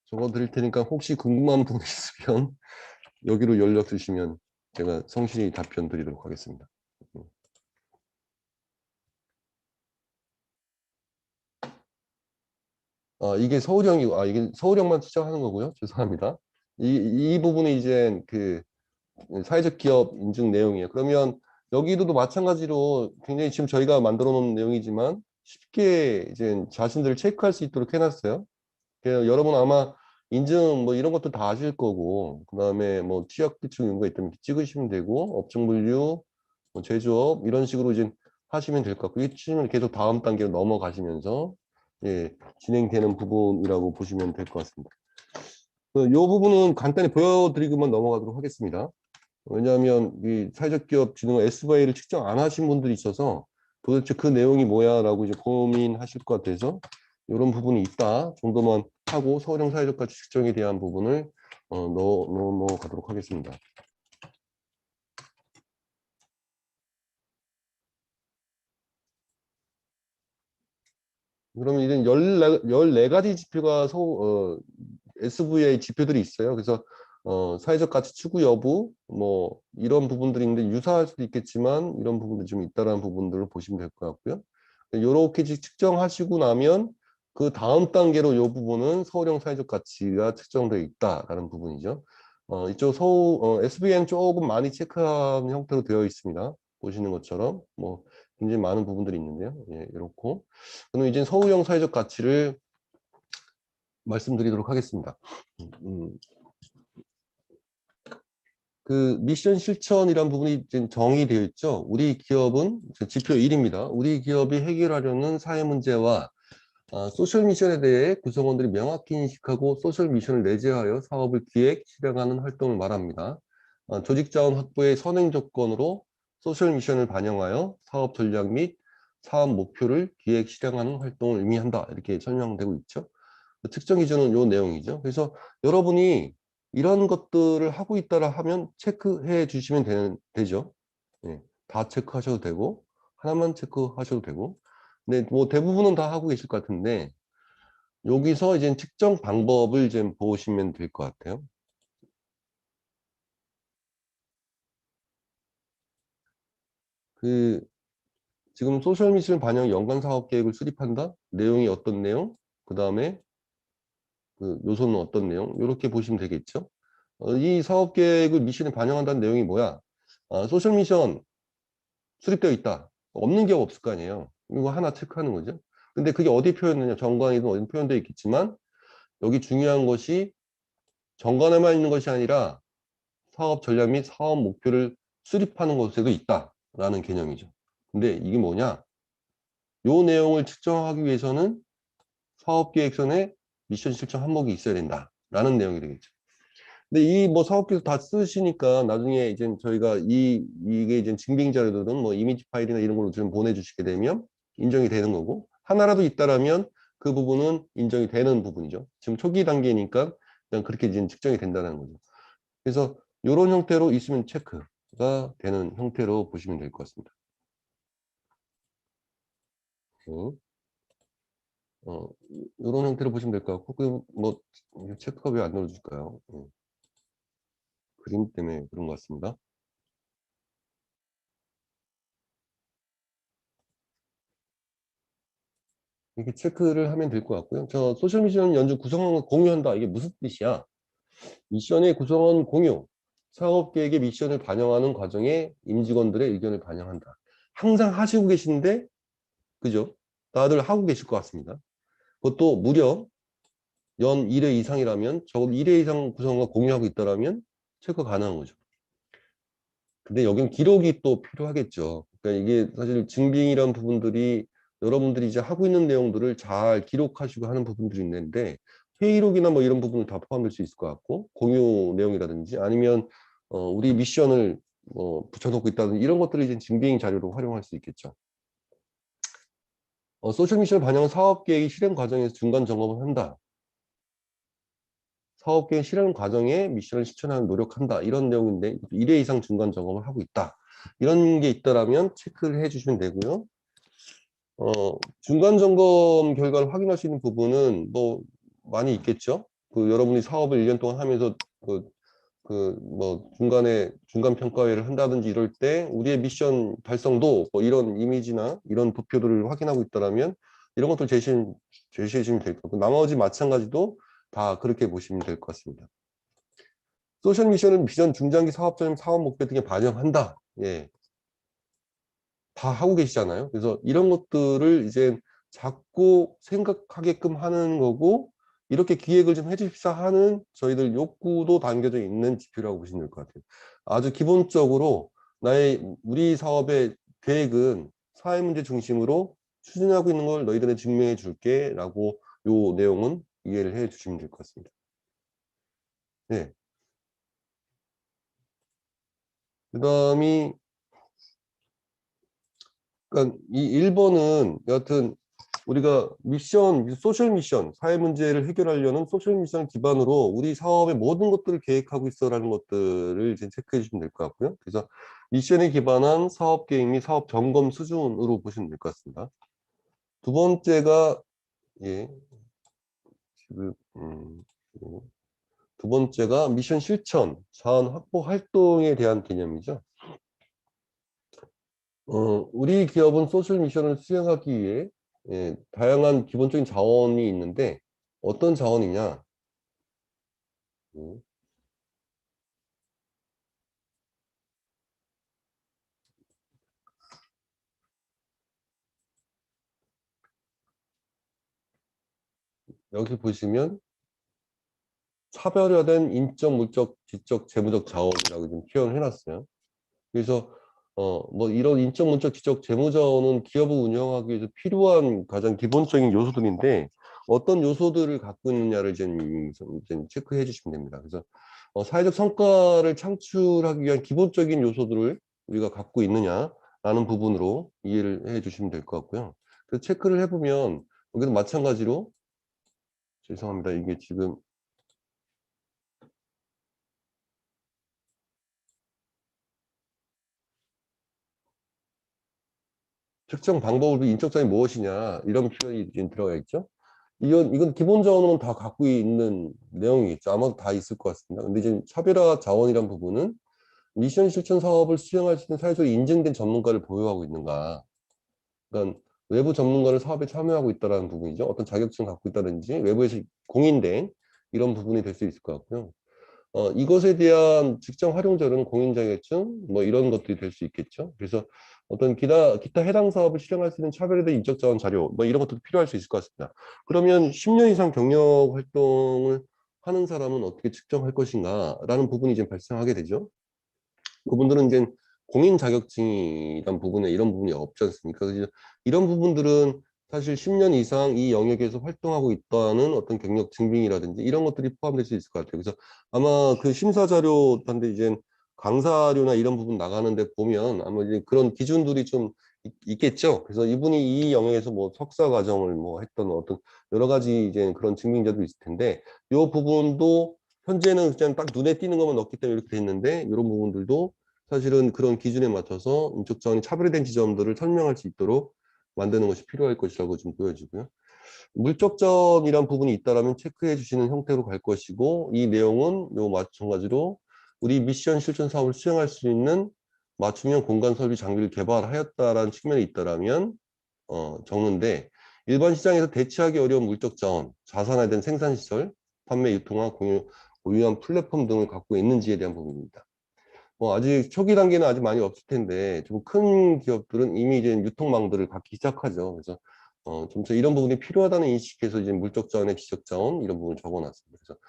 적어 드릴 테니까 혹시 궁금한 부분 있으면 여기로 연락 주시면 제가 성실히 답변 드리도록 하겠습니다. 이게 서울형이고, 이게 서울형만 측정하는 거고요. 죄송합니다. 이 부분이 이제 그 사회적 기업 인증 내용이에요. 그러면 여기도 마찬가지로 굉장히 지금 저희가 만들어 놓은 내용이지만 쉽게 이제 자신들 체크할 수 있도록 해놨어요. 그래서 여러분 아마 인증 뭐 이런 것도 다 아실 거고, 그 다음에 뭐 취약 비축 이런 거 있다면 찍으시면 되고, 업종 분류, 뭐 제조업 이런 식으로 이제 하시면 될 것 같고, 이 치면 계속 다음 단계로 넘어가시면서 예, 진행되는 부분이라고 보시면 될 것 같습니다. 이 부분은 간단히 보여드리고만 넘어가도록 하겠습니다. 왜냐하면 이 사회적 기업 진흥 SVA를 측정 안 하신 분들이 있어서 도대체 그 내용이 뭐야라고 이제 고민하실 것 같아서 이런 부분이 있다 정도만 하고 서울형 사회적 가치 측정에 대한 부분을 넘어가도록 하겠습니다. 그러면 이제 14가지 지표가 SVA 지표들이 있어요. 그래서 사회적 가치 추구 여부 뭐 이런 부분들이 있는데 유사할 수도 있겠지만 이런 부분들이 좀 있다라는 부분들을 보시면 될 것 같고요. 이렇게 측정하시고 나면 그 다음 단계로 이 부분은 서울형 사회적 가치가 측정되어 있다라는 부분이죠. 이쪽 SVN 조금 많이 체크한 형태로 되어 있습니다. 보시는 것처럼 뭐 굉장히 많은 부분들이 있는데요. 예, 이렇고 그럼 이제 서울형 사회적 가치를 말씀드리도록 하겠습니다. 그 미션 실천이란 부분이 지금 정의되어 있죠. 우리 기업은 지표 1입니다. 우리 기업이 해결하려는 사회 문제와 소셜 미션에 대해 구성원들이 명확히 인식하고 소셜 미션을 내재하여 사업을 기획, 실행하는 활동을 말합니다. 조직 자원 확보의 선행 조건으로 소셜 미션을 반영하여 사업 전략 및 사업 목표를 기획, 실행하는 활동을 의미한다. 이렇게 설명되고 있죠. 측정 기준은 이 내용이죠. 그래서 여러분이 이런 것들을 하고 있다라 하면 체크해 주시면 되죠. 예, 다 체크하셔도 되고 하나만 체크하셔도 되고. 근데 뭐 대부분은 다 하고 계실 것 같은데 여기서 이제 측정 방법을 좀 보시면 될 것 같아요. 그 지금 소셜미션 반영 연간 사업 계획을 수립한다. 내용이 어떤 내용? 그 다음에 그 요소는 어떤 내용? 이렇게 보시면 되겠죠. 이 사업 계획을 미션에 반영한다는 내용이 뭐야? 소셜미션 수립되어 있다. 없는 경우 없을 거 아니에요. 이거 하나 체크하는 거죠. 근데 그게 어디 표현되냐? 정관이든 어디 표현되어 있겠지만 여기 중요한 것이 정관에만 있는 것이 아니라 사업 전략 및 사업 목표를 수립하는 곳에도 있다라는 개념이죠. 근데 이게 뭐냐? 요 내용을 측정하기 위해서는 사업계획선에 미션 실천 항목이 있어야 된다라는 내용이 되겠죠. 근데 이 뭐 사업계획 다 쓰시니까 나중에 이제 저희가 이게 이제 증빙 자료든 뭐 이미지 파일이나 이런 걸로 좀 보내주시게 되면 인정이 되는 거고 하나라도 있다라면 그 부분은 인정이 되는 부분이죠. 지금 초기 단계니까 그냥 그렇게 이제 측정이 된다는 거죠. 그래서 이런 형태로 있으면 체크가 되는 형태로 보시면 될 것 같습니다. 이런 형태로 보시면 될 것 같고, 뭐 체크가 왜 안 눌러줄까요? 그림 때문에 그런 것 같습니다. 이렇게 체크를 하면 될 것 같고요. 저 소셜미션 연주 구성원을 공유한다. 이게 무슨 뜻이야? 미션의 구성원 공유. 사업계획의 미션을 반영하는 과정에 임직원들의 의견을 반영한다. 항상 하시고 계신데, 그죠? 다들 하고 계실 것 같습니다. 그것도 무려 연 1회 이상이라면, 적어도 1회 이상 구성원과 공유하고 있다라면 체크 가능한 거죠. 근데 여긴 기록이 또 필요하겠죠. 그러니까 이게 사실 증빙이란 부분들이 여러분들이 이제 하고 있는 내용들을 잘 기록하시고 하는 부분들이 있는데 회의록이나 뭐 이런 부분을 다 포함될 수 있을 것 같고 공유 내용이라든지 아니면 우리 미션을 붙여놓고 있다든지 이런 것들을 이제 증빙 자료로 활용할 수 있겠죠. 소셜 미션을 반영한 사업계획 실행 과정에서 중간 점검을 한다. 사업계획 실행 과정에 미션을 실천하는 노력한다. 이런 내용인데 1회 이상 중간 점검을 하고 있다. 이런 게 있다라면 체크를 해주시면 되고요. 중간 점검 결과를 확인할 수 있는 부분은 뭐 많이 있겠죠. 그 여러분이 사업을 1년 동안 하면서 뭐 중간에 중간 평가회를 한다든지 이럴 때 우리의 미션 달성도 뭐 이런 이미지나 이런 도표들을 확인하고 있다라면 이런 것들 제시해 주시면 될 거고 나머지 마찬가지도 다 그렇게 보시면 될 것 같습니다. 소셜 미션은 비전 중장기 사업 전략 사업 목표 등에 반영한다. 예. 다 하고 계시잖아요. 그래서 이런 것들을 이제 자꾸 생각하게끔 하는 거고 이렇게 기획을 좀 해주십사 하는 저희들 욕구도 담겨져 있는 지표라고 보시면 될 것 같아요. 아주 기본적으로 우리 사업의 계획은 사회문제 중심으로 추진하고 있는 걸 너희들에 증명해 줄게 라고 요 내용은 이해를 해 주시면 될 것 같습니다. 네. 그 다음이 그러니까 이 1번은 여하튼 우리가 미션, 소셜 미션, 사회 문제를 해결하려는 소셜 미션 기반으로 우리 사업의 모든 것들을 계획하고 있어라는 것들을 이제 체크해 주시면 될 것 같고요. 그래서 미션에 기반한 사업 계획 및 사업 점검 수준으로 보시면 될 것 같습니다. 두 번째가 예, 지금 두 번째가 미션 실천, 자원 확보 활동에 대한 개념이죠. 우리 기업은 소셜 미션을 수행하기 위해 다양한 기본적인 자원이 있는데 어떤 자원이냐? 여기 보시면 차별화된 인적, 물적, 지적, 재무적 자원이라고 좀 표현을 해놨어요. 그래서 뭐 이런 인적, 물적, 지적, 재무 자원은 기업을 운영하기 위해서 필요한 가장 기본적인 요소들인데 어떤 요소들을 갖고 있느냐를 이제 체크해 주시면 됩니다. 그래서 사회적 성과를 창출하기 위한 기본적인 요소들을 우리가 갖고 있느냐라는 부분으로 이해를 해 주시면 될 것 같고요. 그래서 체크를 해보면 여기도 마찬가지로 죄송합니다. 이게 지금 특정 방법으로 인적 자원이 무엇이냐 이런 표현이 지금 들어가 있죠. 이건 기본적으로는 다 갖고 있는 내용이겠죠. 아마도 다 있을 것 같습니다. 근데 이제 차별화 자원이란 부분은 미션 실천 사업을 수행할 수 있는 사회적으로 인증된 전문가를 보유하고 있는가. 그러니까 외부 전문가를 사업에 참여하고 있다는 부분이죠. 어떤 자격증을 갖고 있다든지 외부에서 공인된 이런 부분이 될 수 있을 것 같고요. 이것에 대한 직장 활용자료는 공인 자격증 뭐 이런 것들이 될 수 있겠죠. 그래서 어떤 기타 해당 사업을 실행할 수 있는 차별에 대한 인적 자원 자료 뭐 이런 것도 필요할 수 있을 것 같습니다. 그러면 10년 이상 경력 활동을 하는 사람은 어떻게 측정할 것인가라는 부분이 이제 발생하게 되죠. 그분들은 이제 공인 자격증이란 부분에 이런 부분이 없지 않습니까? 그래서 이런 부분들은 사실 10년 이상 이 영역에서 활동하고 있다는 어떤 경력 증빙이라든지 이런 것들이 포함될 수 있을 것 같아요. 그래서 아마 그 심사 자료한테 이제 강사료나 이런 부분 나가는데 보면 아마 이제 그런 기준들이 좀 있겠죠. 그래서 이분이 이 영역에서 뭐 석사 과정을 뭐 했던 어떤 여러 가지 이제 그런 증빙자도 있을 텐데 이 부분도 현재는 그냥 딱 눈에 띄는 것만 넣기 때문에 이렇게 돼 있는데 이런 부분들도 사실은 그런 기준에 맞춰서 인적 자원이 차별화된 지점들을 설명할 수 있도록 만드는 것이 필요할 것이라고 좀 보여지고요. 물적 자원이란 부분이 있다라면 체크해 주시는 형태로 갈 것이고 이 내용은 요 마찬가지로 우리 미션 실천 사업을 수행할 수 있는 맞춤형 공간 설비 장비를 개발하였다라는 측면이 있다라면 적는데 일반 시장에서 대체하기 어려운 물적 자원, 자산에 대한 생산 시설, 판매 유통화 고유한 플랫폼 등을 갖고 있는지에 대한 부분입니다. 아직 초기 단계는 아직 많이 없을 텐데 좀 큰 기업들은 이미 이제 유통망들을 갖기 시작하죠. 그래서 점차 이런 부분이 필요하다는 인식에서 이제 물적 자원의 지적 자원 이런 부분을 적어놨습니다. 그래서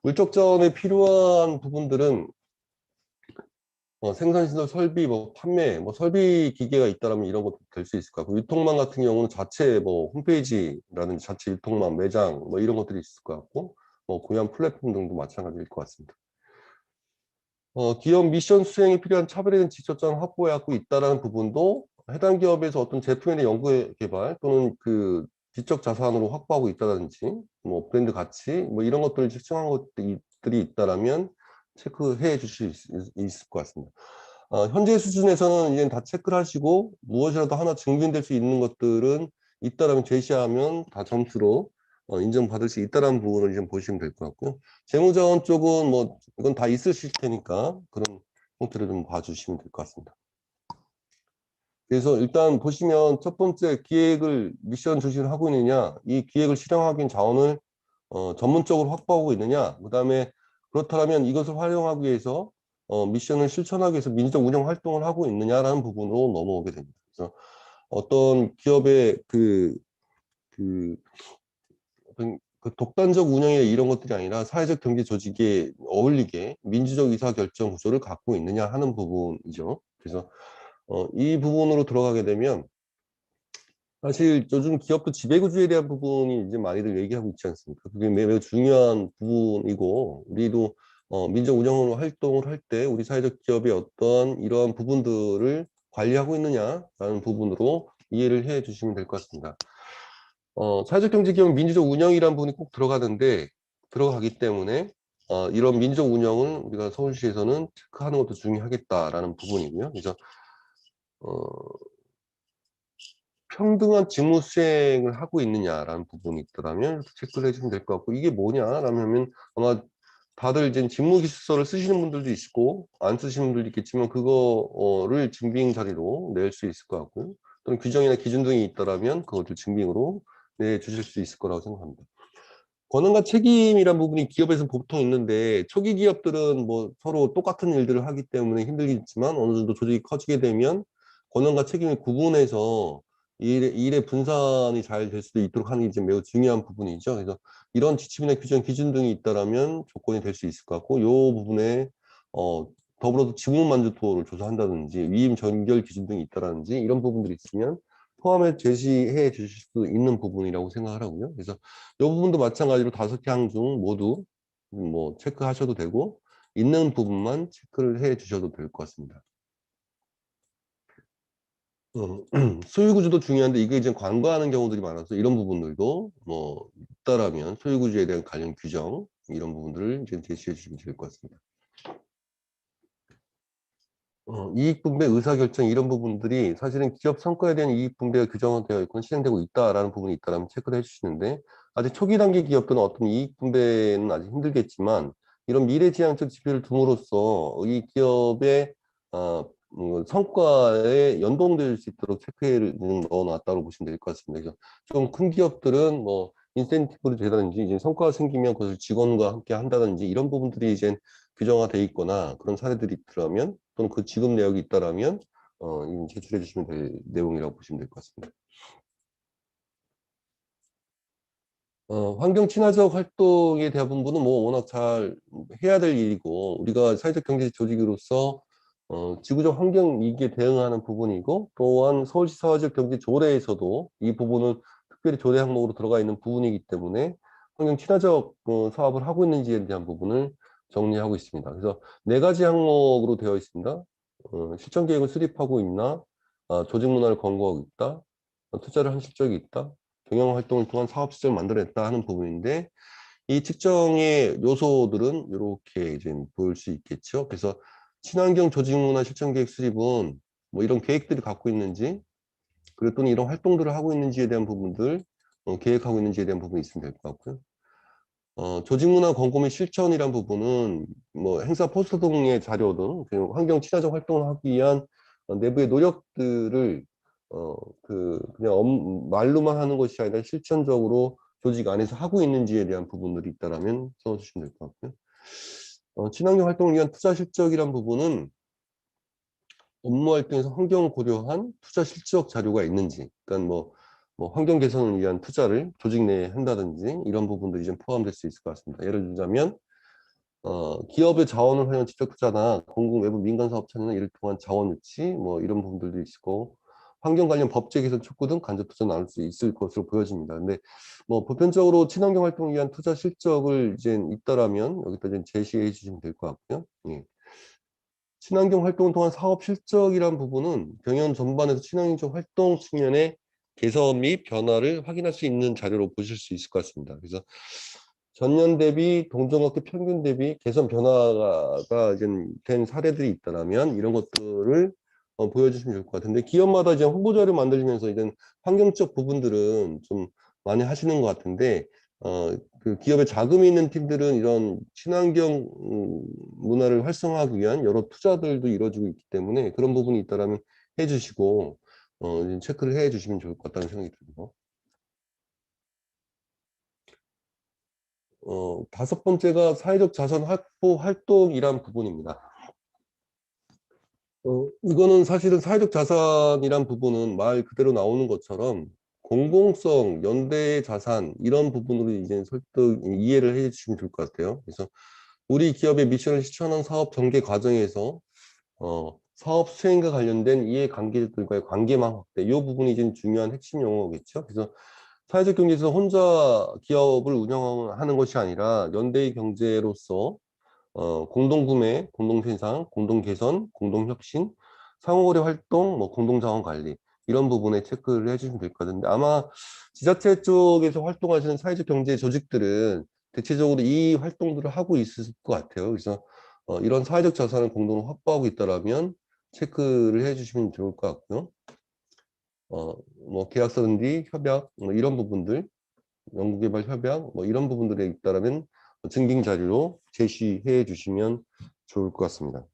물적 자원에 필요한 부분들은 생산시설 설비, 뭐 판매, 뭐 설비 기계가 있다라면 이런 것도 될 수 있을 것 같고 유통망 같은 경우는 자체 뭐 홈페이지라든지 자체 유통망, 매장 뭐 이런 것들이 있을 것 같고 뭐 고유한 플랫폼 등도 마찬가지일 것 같습니다. 기업 미션 수행에 필요한 차별에 대한 지적자원 확보하고 있다는 부분도 해당 기업에서 어떤 제품에 대한 연구 개발 또는 그 지적 자산으로 확보하고 있다든지 뭐 브랜드 가치 뭐 이런 것들을 측정한 것들이 있다라면 체크해 주실 수 있을 것 같습니다. 현재 수준에서는 이제 다 체크를 하시고 무엇이라도 하나 증빙될 수 있는 것들은 있다라면 제시하면 다 점수로 인정받을 수 있다는 부분을 좀 보시면 될 것 같고요. 재무자원 쪽은 뭐 이건 다 있으실 테니까 그런 형태를 좀 봐주시면 될 것 같습니다. 그래서 일단 보시면 첫 번째 기획을 미션 중심으로 하고 있느냐, 이 기획을 실행하기 위한 자원을 전문적으로 확보하고 있느냐, 그 다음에 그렇다면 이것을 활용하기 위해서 미션을 실천하기 위해서 민주적 운영 활동을 하고 있느냐라는 부분으로 넘어오게 됩니다. 그래서 어떤 기업의 어떤 그 독단적 운영이나 이런 것들이 아니라 사회적 경제 조직에 어울리게 민주적 의사결정 구조를 갖고 있느냐 하는 부분이죠. 그래서 이 부분으로 들어가게 되면 사실 요즘 기업도 지배구조에 대한 부분이 이제 많이들 얘기하고 있지 않습니까? 그게 매우 중요한 부분이고 우리도 민족 운영으로 활동을 할 때 우리 사회적 기업의 어떤 이러한 부분들을 관리하고 있느냐라는 부분으로 이해를 해 주시면 될 것 같습니다. 사회적 경제 기업은 민주적 운영이라는 부분이 꼭 들어가기 때문에 이런 민주적 운영을 우리가 서울시에서는 체크하는 것도 중요하겠다라는 부분이고요. 그래서 평등한 직무 수행을 하고 있느냐라는 부분이 있더라면 체크를 해주면 될 것 같고 이게 뭐냐라면 아마 다들 이제 직무기술서를 쓰시는 분들도 있고 안 쓰시는 분들도 있겠지만 그거를 증빙 자료로 낼 수 있을 것 같고 또는 규정이나 기준 등이 있더라면 그것을 증빙으로 내주실 수 있을 거라고 생각합니다. 권한과 책임이란 부분이 기업에서 보통 있는데 초기 기업들은 뭐 서로 똑같은 일들을 하기 때문에 힘들겠지만 어느 정도 조직이 커지게 되면 권한과 책임을 구분해서 일의 분산이 잘 될 수도 있도록 하는 게 이제 매우 중요한 부분이죠. 그래서 이런 지침이나 규정, 기준 등이 있다라면 조건이 될 수 있을 것 같고, 이 부분에 더불어서 직무 만족도를 조사한다든지 위임 전결 기준 등이 있다라든지 이런 부분들이 있으면 포함해 제시해 주실 수 있는 부분이라고 생각하고요. 그래서 이 부분도 마찬가지로 5개 중 모두 뭐 체크하셔도 되고 있는 부분만 체크를 해 주셔도 될 것 같습니다. 소유구조도 중요한데 이게 이제 관과하는 경우들이 많아서 이런 부분들도 뭐 있다라면 소유구조에 대한 관련 규정 이런 부분들을 이제 제시해 주시면 될 것 같습니다. 이익 분배, 의사결정 이런 부분들이 사실은 기업 성과에 대한 이익 분배가 규정되어 있고 실행되고 있다라는 부분이 있다면 체크를 해주시는데, 아직 초기 단계 기업들은 어떤 이익 분배는 아직 힘들겠지만 이런 미래지향적 지표를 둠으로써 이 기업의 성과에 연동될 수 있도록 체크를 넣어놨다고 보시면 될 것 같습니다. 그래서 좀 큰 기업들은 뭐 인센티브를 되든지 이제 성과가 생기면 그것을 직원과 함께 한다든지 이런 부분들이 이제 규정화돼 있거나 그런 사례들이 있더라면, 또는 그 지급 내역이 있다라면 제출해 주시면 될 내용이라고 보시면 될 것 같습니다. 환경 친화적 활동에 대한 부분은 뭐 워낙 잘 해야 될 일이고, 우리가 사회적 경제 조직으로서 지구적 환경 위기에 대응하는 부분이고, 또한 서울시 사회적 경제 조례에서도 이 부분은 특별히 조례 항목으로 들어가 있는 부분이기 때문에 환경 친화적 사업을 하고 있는지에 대한 부분을 정리하고 있습니다. 그래서 4가지 항목으로 되어 있습니다. 실천 계획을 수립하고 있나, 조직 문화를 권고하고 있다, 투자를 한 실적이 있다, 경영 활동을 통한 사업 실적을 만들어냈다 하는 부분인데, 이 측정의 요소들은 이렇게 이제 보일 수 있겠죠. 그래서 친환경 조직 문화 실천 계획 수립은 뭐 이런 계획들이 갖고 있는지, 그리고 또는 이런 활동들을 하고 있는지에 대한 부분들, 계획하고 있는지에 대한 부분이 있으면 될 것 같고요. 조직 문화 권고 및 실천이란 부분은 뭐 행사 포스터 등의 자료 등 환경 친화적 활동을 하기 위한 내부의 노력들을 그냥 말로만 하는 것이 아니라 실천적으로 조직 안에서 하고 있는지에 대한 부분들이 있다라면 써주시면 될 것 같고요. 친환경 활동을 위한 투자 실적이란 부분은 업무 활동에서 환경을 고려한 투자 실적 자료가 있는지, 그러니까 뭐 환경 개선을 위한 투자를 조직 내에 한다든지 이런 부분들이 좀 포함될 수 있을 것 같습니다. 예를 들자면 기업의 자원을 활용한 직접 투자나 공공 외부 민간 사업 참여나 이를 통한 자원 유치 뭐 이런 부분들도 있고, 환경 관련 법제 개선 촉구 등 간접 투자 나눌 수 있을 것으로 보여집니다. 근데 뭐 보편적으로 친환경 활동을 위한 투자 실적을 이제 있다라면 여기다 이제 제시해 주시면 될 것 같고요. 예. 친환경 활동을 통한 사업 실적이란 부분은 경영 전반에서 친환경 활동 측면의 개선 및 변화를 확인할 수 있는 자료로 보실 수 있을 것 같습니다. 그래서 전년 대비 동종업계 평균 대비 개선 변화가 이제 된 사례들이 있다면 이런 것들을 보여주시면 좋을 것 같은데, 기업마다 이제 홍보 자료 만들면서 이제 환경적 부분들은 좀 많이 하시는 것 같은데, 그 기업에 자금이 있는 팀들은 이런 친환경 문화를 활성화하기 위한 여러 투자들도 이루어지고 있기 때문에 그런 부분이 있다면 해주시고 체크를 해주시면 좋을 것 같다는 생각이 들고, 5번째가 사회적 자산 확보 활동이란 부분입니다. 이거는 사실은 사회적 자산이란 부분은 말 그대로 나오는 것처럼 공공성, 연대의 자산 이런 부분으로 이제 설득 이해를 해주시면 좋을 것 같아요. 그래서 우리 기업의 미션을 실천한 사업 전개 과정에서 사업 수행과 관련된 이해관계들과의 관계망 확대, 이 부분이 지금 중요한 핵심 용어겠죠. 그래서 사회적 경제에서 혼자 기업을 운영하는 것이 아니라 연대의 경제로서 공동구매, 공동생산, 공동개선, 공동혁신, 상호거래 활동, 뭐 공동자원관리 이런 부분에 체크를 해주시면 될 것 같은데, 아마 지자체 쪽에서 활동하시는 사회적 경제 조직들은 대체적으로 이 활동들을 하고 있을 것 같아요. 그래서 이런 사회적 자산을 공동으로 확보하고 있다라면 체크를 해주시면 좋을 것 같고요. 뭐 계약서든지 협약 뭐 이런 부분들, 연구개발 협약 뭐 이런 부분들에 있다라면 증빙 자료로 제시해 주시면 좋을 것 같습니다.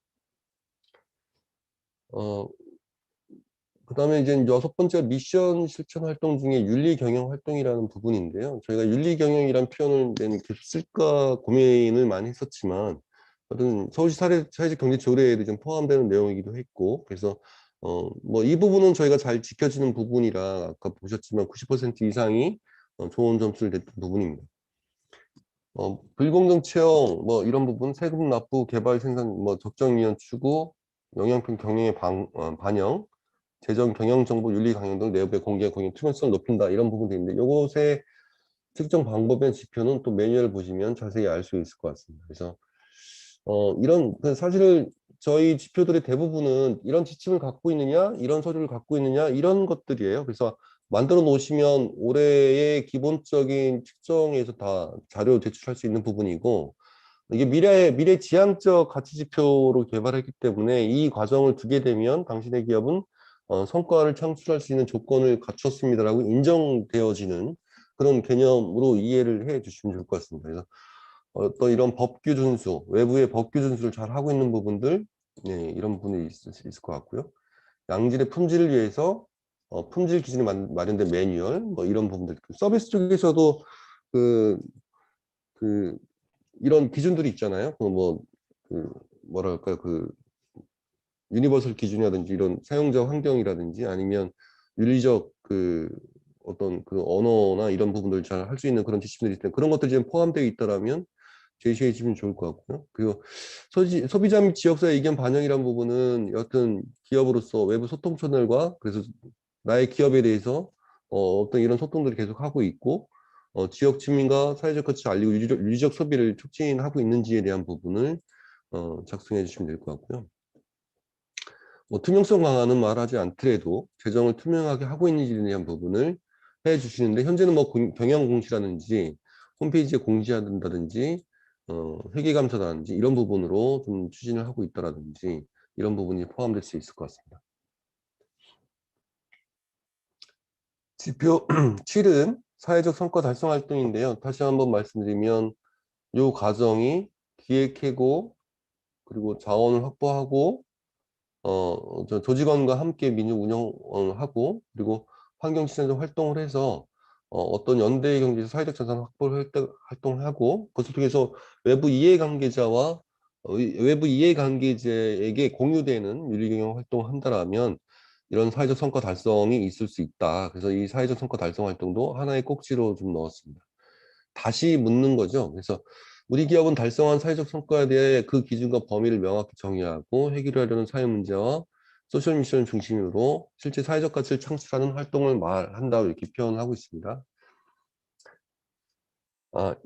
그다음에 이제 6번째 미션 실천 활동 중에 윤리 경영 활동이라는 부분인데요. 저희가 윤리 경영이란 표현을 계속 쓸까 고민을 많이 했었지만, 어떤 서울시 사회적 경제 조례에도 좀 포함되는 내용이기도 했고, 그래서 뭐 이 부분은 저희가 잘 지켜지는 부분이라 아까 보셨지만 90% 이상이 좋은 점수를 냈던 부분입니다. 불공정 채용 뭐 이런 부분, 세금 납부, 개발 생산 뭐 적정 이연 추구, 영향평 경영의 반영, 재정 경영 정보 윤리 강연 등 내부의 공개 공유 투명성을 높인다 이런 부분도 있는데, 요것의 측정 방법의 지표는 또 매뉴얼 보시면 자세히 알 수 있을 것 같습니다. 그래서 이런 사실은 저희 지표들의 대부분은 이런 지침을 갖고 있느냐, 이런 서류를 갖고 있느냐 이런 것들이에요. 그래서 만들어 놓으시면 올해의 기본적인 측정에서 다 자료 제출할 수 있는 부분이고, 이게 미래 지향적 가치 지표로 개발했기 때문에 이 과정을 두게 되면 당신의 기업은 성과를 창출할 수 있는 조건을 갖췄습니다라고 인정되어지는 그런 개념으로 이해를 해 주시면 좋을 것 같습니다. 그래서 또 이런 법규 준수, 외부의 법규 준수를 잘 하고 있는 부분들, 네, 이런 부분이 있을 것 같고요. 양질의 품질을 위해서 품질 기준이 마련된 매뉴얼, 뭐 이런 부분들. 서비스 쪽에서도 그 이런 기준들이 있잖아요. 뭐랄까요, 유니버설 기준이라든지 이런 사용자 환경이라든지 아니면 윤리적 어떤 언어나 이런 부분들을 잘 할 수 있는 그런 지침들이 있는데 그런 것들이 지금 포함되어 있다라면 제시해 주시면 좋을 것 같고요. 그리고 소비자 및 지역사회 의견 반영이란 부분은 여튼 기업으로서 외부 소통 채널과 그래서 나의 기업에 대해서 어떤 이런 소통들을 계속 하고 있고 지역 주민과 사회적 가치를 알리고 윤리적 소비를 촉진하고 있는지에 대한 부분을 작성해 주시면 될 것 같고요. 뭐 투명성 강화는 말하지 않더라도 재정을 투명하게 하고 있는지에 대한 부분을 해 주시는데 현재는 뭐 경영 공시라든지 홈페이지에 공지한다든지 회계감사라든지 이런 부분으로 좀 추진을 하고 있다라든지 이런 부분이 포함될 수 있을 것 같습니다. 지표 7은 사회적 성과 달성 활동인데요. 다시 한번 말씀드리면 이 과정이 기획하고 그리고 자원을 확보하고 조직원과 함께 민영 운영하고 그리고 환경친화적 활동을 해서 어떤 연대 경제에서 사회적 자산 확보를 활동하고 그것을 통해서 외부 이해관계자와 외부 이해관계자에게 공유되는 윤리경영 활동을 한다라면 이런 사회적 성과 달성이 있을 수 있다. 그래서 이 사회적 성과 달성 활동도 하나의 꼭지로 좀 넣었습니다. 다시 묻는 거죠. 그래서 우리 기업은 달성한 사회적 성과에 대해 그 기준과 범위를 명확히 정의하고 해결하려는 사회 문제와 소셜 미션을 중심으로 실제 사회적 가치를 창출하는 활동을 말한다 이렇게 표현을 하고 있습니다.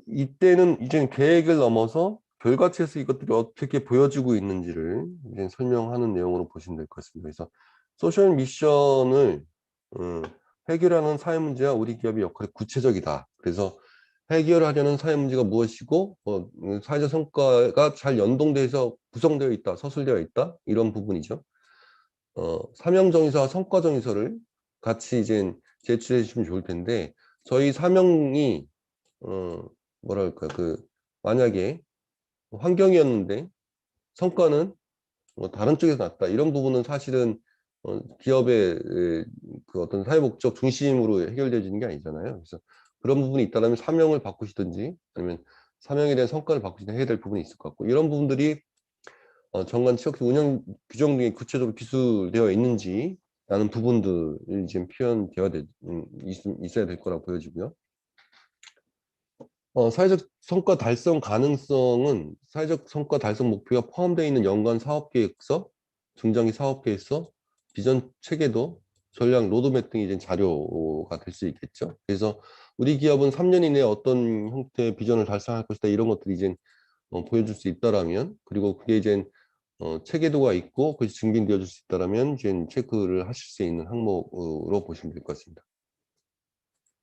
이때는 이제 계획을 넘어서 결과치에서 이것들이 어떻게 보여지고 있는지를 이제 설명하는 내용으로 보시면 될 것 같습니다. 그래서 소셜 미션을 해결하는 사회 문제와 우리 기업의 역할이 구체적이다. 그래서 해결하려는 사회 문제가 무엇이고 사회적 성과가 잘 연동돼서 구성되어 있다, 서술되어 있다 이런 부분이죠. 사명정의서와 성과정의서를 같이 이제 제출해 주시면 좋을 텐데 저희 사명이 뭐랄까 만약에 환경이었는데 성과는 다른 쪽에서 났다 이런 부분은 사실은 기업의 어떤 사회 목적 중심으로 해결되어지는 게 아니잖아요. 그래서 그런 부분이 있다면 사명을 바꾸시든지 아니면 사명에 대한 성과를 바꾸시든지 해야 될 부분이 있을 것 같고 이런 부분들이 정관 취업 운영 규정 등에 구체적으로 기술되어 있는지 라는 부분들이 지금 표현되어야 있어야 될 거라고 보여지고요. 사회적 성과 달성 가능성은 사회적 성과 달성 목표가 포함되어 있는 연간 사업계획서, 중장기 사업계획서, 비전 체계도, 전략 로드맵 등이 이제 자료가 될 수 있겠죠. 그래서 우리 기업은 3년 이내에 어떤 형태의 비전을 달성할 것이다 이런 것들이 이제 보여줄 수 있다라면 그리고 그게 이제 체계도가 있고 그것이 증빙되어질 수 있다라면 이제 체크를 하실 수 있는 항목으로 보시면 될 것 같습니다.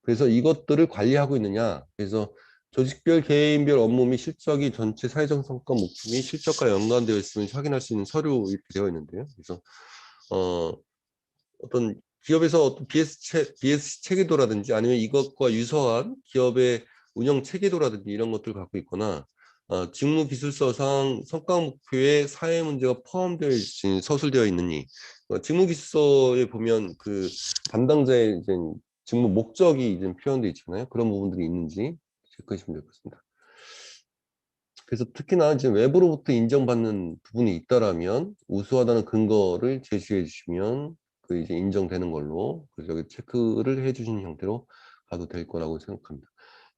그래서 이것들을 관리하고 있느냐. 그래서 조직별, 개인별 업무 및 실적이 전체 사회적 성과 목표 및 실적과 연관되어 있으면 확인할 수 있는 서류 이렇게 되어 있는데요. 그래서 어떤 기업에서 어떤 BS 체계도라든지 아니면 이것과 유사한 기업의 운영 체계도라든지 이런 것들을 갖고 있거나 직무 기술서상 성과 목표에 사회 문제가 포함되어 있는 서술되어 있느니 직무 기술서에 보면 담당자의 이제 직무 목적이 이제 표현되어 있잖아요. 그런 부분들이 있는지 체크하시면 될 것 같습니다. 그래서 특히나 이제 외부로부터 인정받는 부분이 있다라면 우수하다는 근거를 제시해 주시면 이제 인정되는 걸로 여기 체크를 해 주시는 형태로 가도 될 거라고 생각합니다.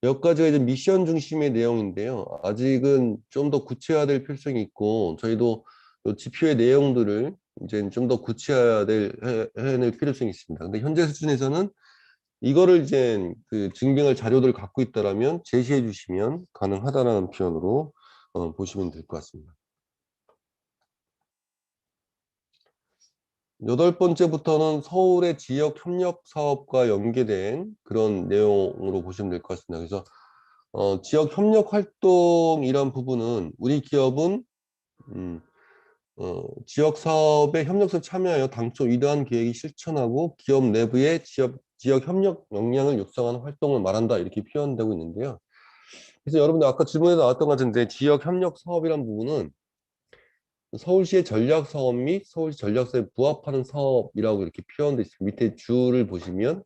여기까지가 이제 미션 중심의 내용인데요. 아직은 좀 더 구체화될 필요성이 있고 저희도 지표의 내용들을 이제 좀 더 해낼 필요성이 있습니다. 근데 현재 수준에서는 이거를 이제 증빙할 자료들을 갖고 있다라면 제시해 주시면 가능하다라는 표현으로 보시면 될 것 같습니다. 8번째부터는 서울의 지역 협력 사업과 연계된 그런 내용으로 보시면 될 것 같습니다. 그래서 지역 협력 활동이란 부분은 우리 기업은 지역 사업에 협력서 참여하여 당초 이러한 계획이 실천하고 기업 내부의 지역 협력 역량을 육성하는 활동을 말한다 이렇게 표현되고 있는데요. 그래서 여러분들 아까 질문에 나왔던 것 같은데 지역 협력 사업이란 부분은 서울시의 전략 사업 및 서울시 전략사에 부합하는 사업이라고 이렇게 표현되어 있습니다. 밑에 줄을 보시면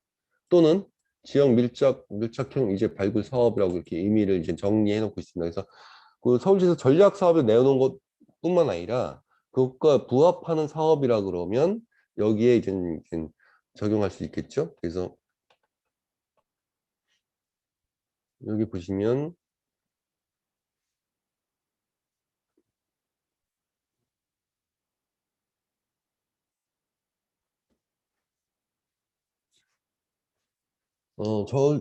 또는 지역 밀착형 이제 발굴 사업이라고 이렇게 의미를 이제 정리해 놓고 있습니다. 그래서 그 서울시에서 전략 사업을 내놓은 것뿐만 아니라 그것과 부합하는 사업이라 그러면 여기에 이제 적용할 수 있겠죠. 그래서 여기 보시면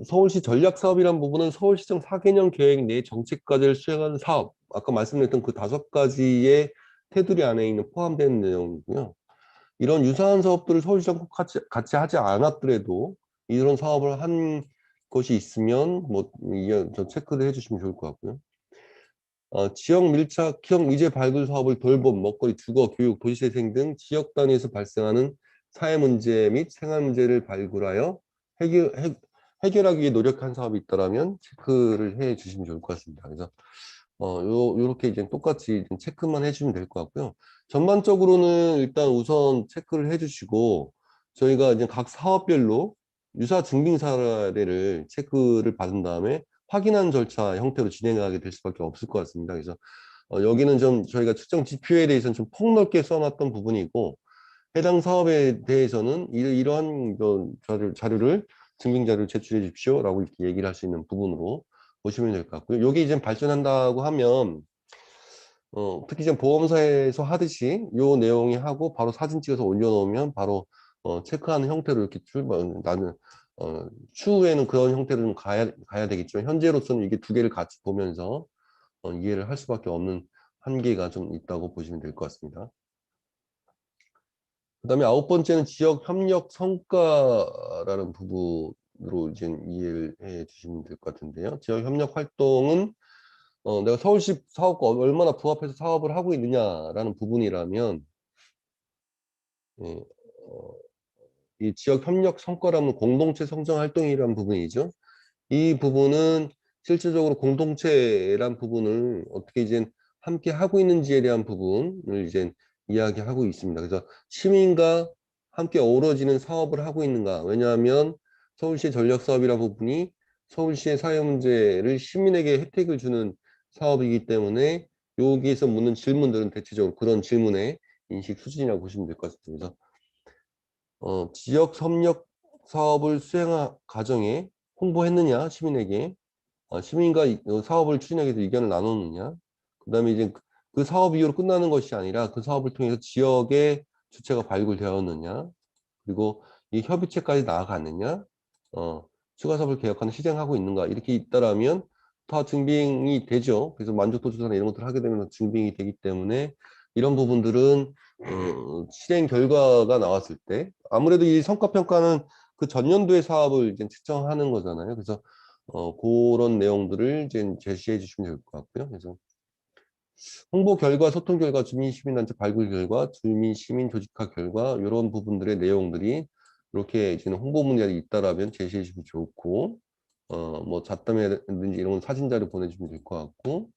서울시 전략 사업이란 부분은 서울시정 4개년 계획 내 정책 과제를 수행하는 사업. 아까 말씀드렸던 그 5가지의 테두리 안에 있는 포함되는 내용이고요. 이런 유사한 사업들을 서울시장 꼭 같이 하지 않았더라도 이런 사업을 한 것이 있으면 저 체크를 해주시면 좋을 것 같고요. 지역 밀착형 위재 발굴 사업을 돌봄, 먹거리, 주거, 교육, 도시재생 등 지역 단위에서 발생하는 사회 문제 및 생활 문제를 발굴하여 해결하기 위해 노력한 사업이 있다면 체크를 해 주시면 좋을 것 같습니다. 그래서 요렇게 이제 똑같이 체크만 해주시면 될 것 같고요. 전반적으로는 일단 우선 체크를 해주시고 저희가 이제 각 사업별로 유사 증빙 사례를 체크를 받은 다음에 확인한 절차 형태로 진행하게 될 수밖에 없을 것 같습니다. 그래서 여기는 좀 저희가 측정 지표에 대해서는 좀 폭넓게 써놨던 부분이고 해당 사업에 대해서는 이러한 자료를 증빙 자료를 제출해 주십시오라고 이렇게 얘기를 할 수 있는 부분으로 보시면 될 것 같고요. 여기 이제 발전한다고 하면 특히 이제 보험사에서 하듯이 요 내용이 하고 바로 사진 찍어서 올려놓으면 바로 체크하는 형태로 이렇게 나는 추후에는 그런 형태로 좀 가야 되겠지만 현재로서는 이게 두 개를 같이 보면서 이해를 할 수밖에 없는 한계가 좀 있다고 보시면 될 것 같습니다. 그 다음에 9번째는 지역 협력 성과라는 부분으로 이제 이해를 해 주시면 될 것 같은데요. 지역 협력 활동은 내가 서울시 사업과 얼마나 부합해서 사업을 하고 있느냐라는 부분이라면 예, 이 지역 협력 성과라면 공동체 성장 활동이라는 부분이죠. 이 부분은 실질적으로 공동체란 부분을 어떻게 이제 함께 하고 있는지에 대한 부분을 이제 이야기하고 있습니다. 그래서 시민과 함께 어우러지는 사업을 하고 있는가. 왜냐하면 서울시의 전략 사업이라는 부분이 서울시의 사회 문제를 시민에게 혜택을 주는 사업이기 때문에 여기에서 묻는 질문들은 대체적으로 그런 질문의 인식 수준이라고 보시면 될 것 같습니다. 그래서 지역 협력 사업을 수행한 과정에 홍보했느냐 시민에게 시민과 사업을 추진하기 위해서 의견을 나눴느냐 그 다음에 이제 그 사업 이후로 끝나는 것이 아니라 그 사업을 통해서 지역의 주체가 발굴되었느냐 그리고 이 협의체까지 나아갔느냐 추가 사업을 계획하는 실행하고 있는가 이렇게 있다라면 다 증빙이 되죠. 그래서 만족도 조사나 이런 것들을 하게 되면 증빙이 되기 때문에 이런 부분들은 실행 결과가 나왔을 때 아무래도 이 성과평가는 그 전년도의 사업을 이제 측정하는 거잖아요. 그래서 그런 내용들을 이제 제시해 주시면 될 것 같고요. 그래서 홍보 결과, 소통 결과, 주민 시민단체 발굴 결과, 주민 시민 조직화 결과 이런 부분들의 내용들이 이렇게 이제 홍보 문제가 있다라면 제시해 주시면 좋고 뭐 잡담이라든지 이런 건 사진 자료 보내주시면 될 것 같고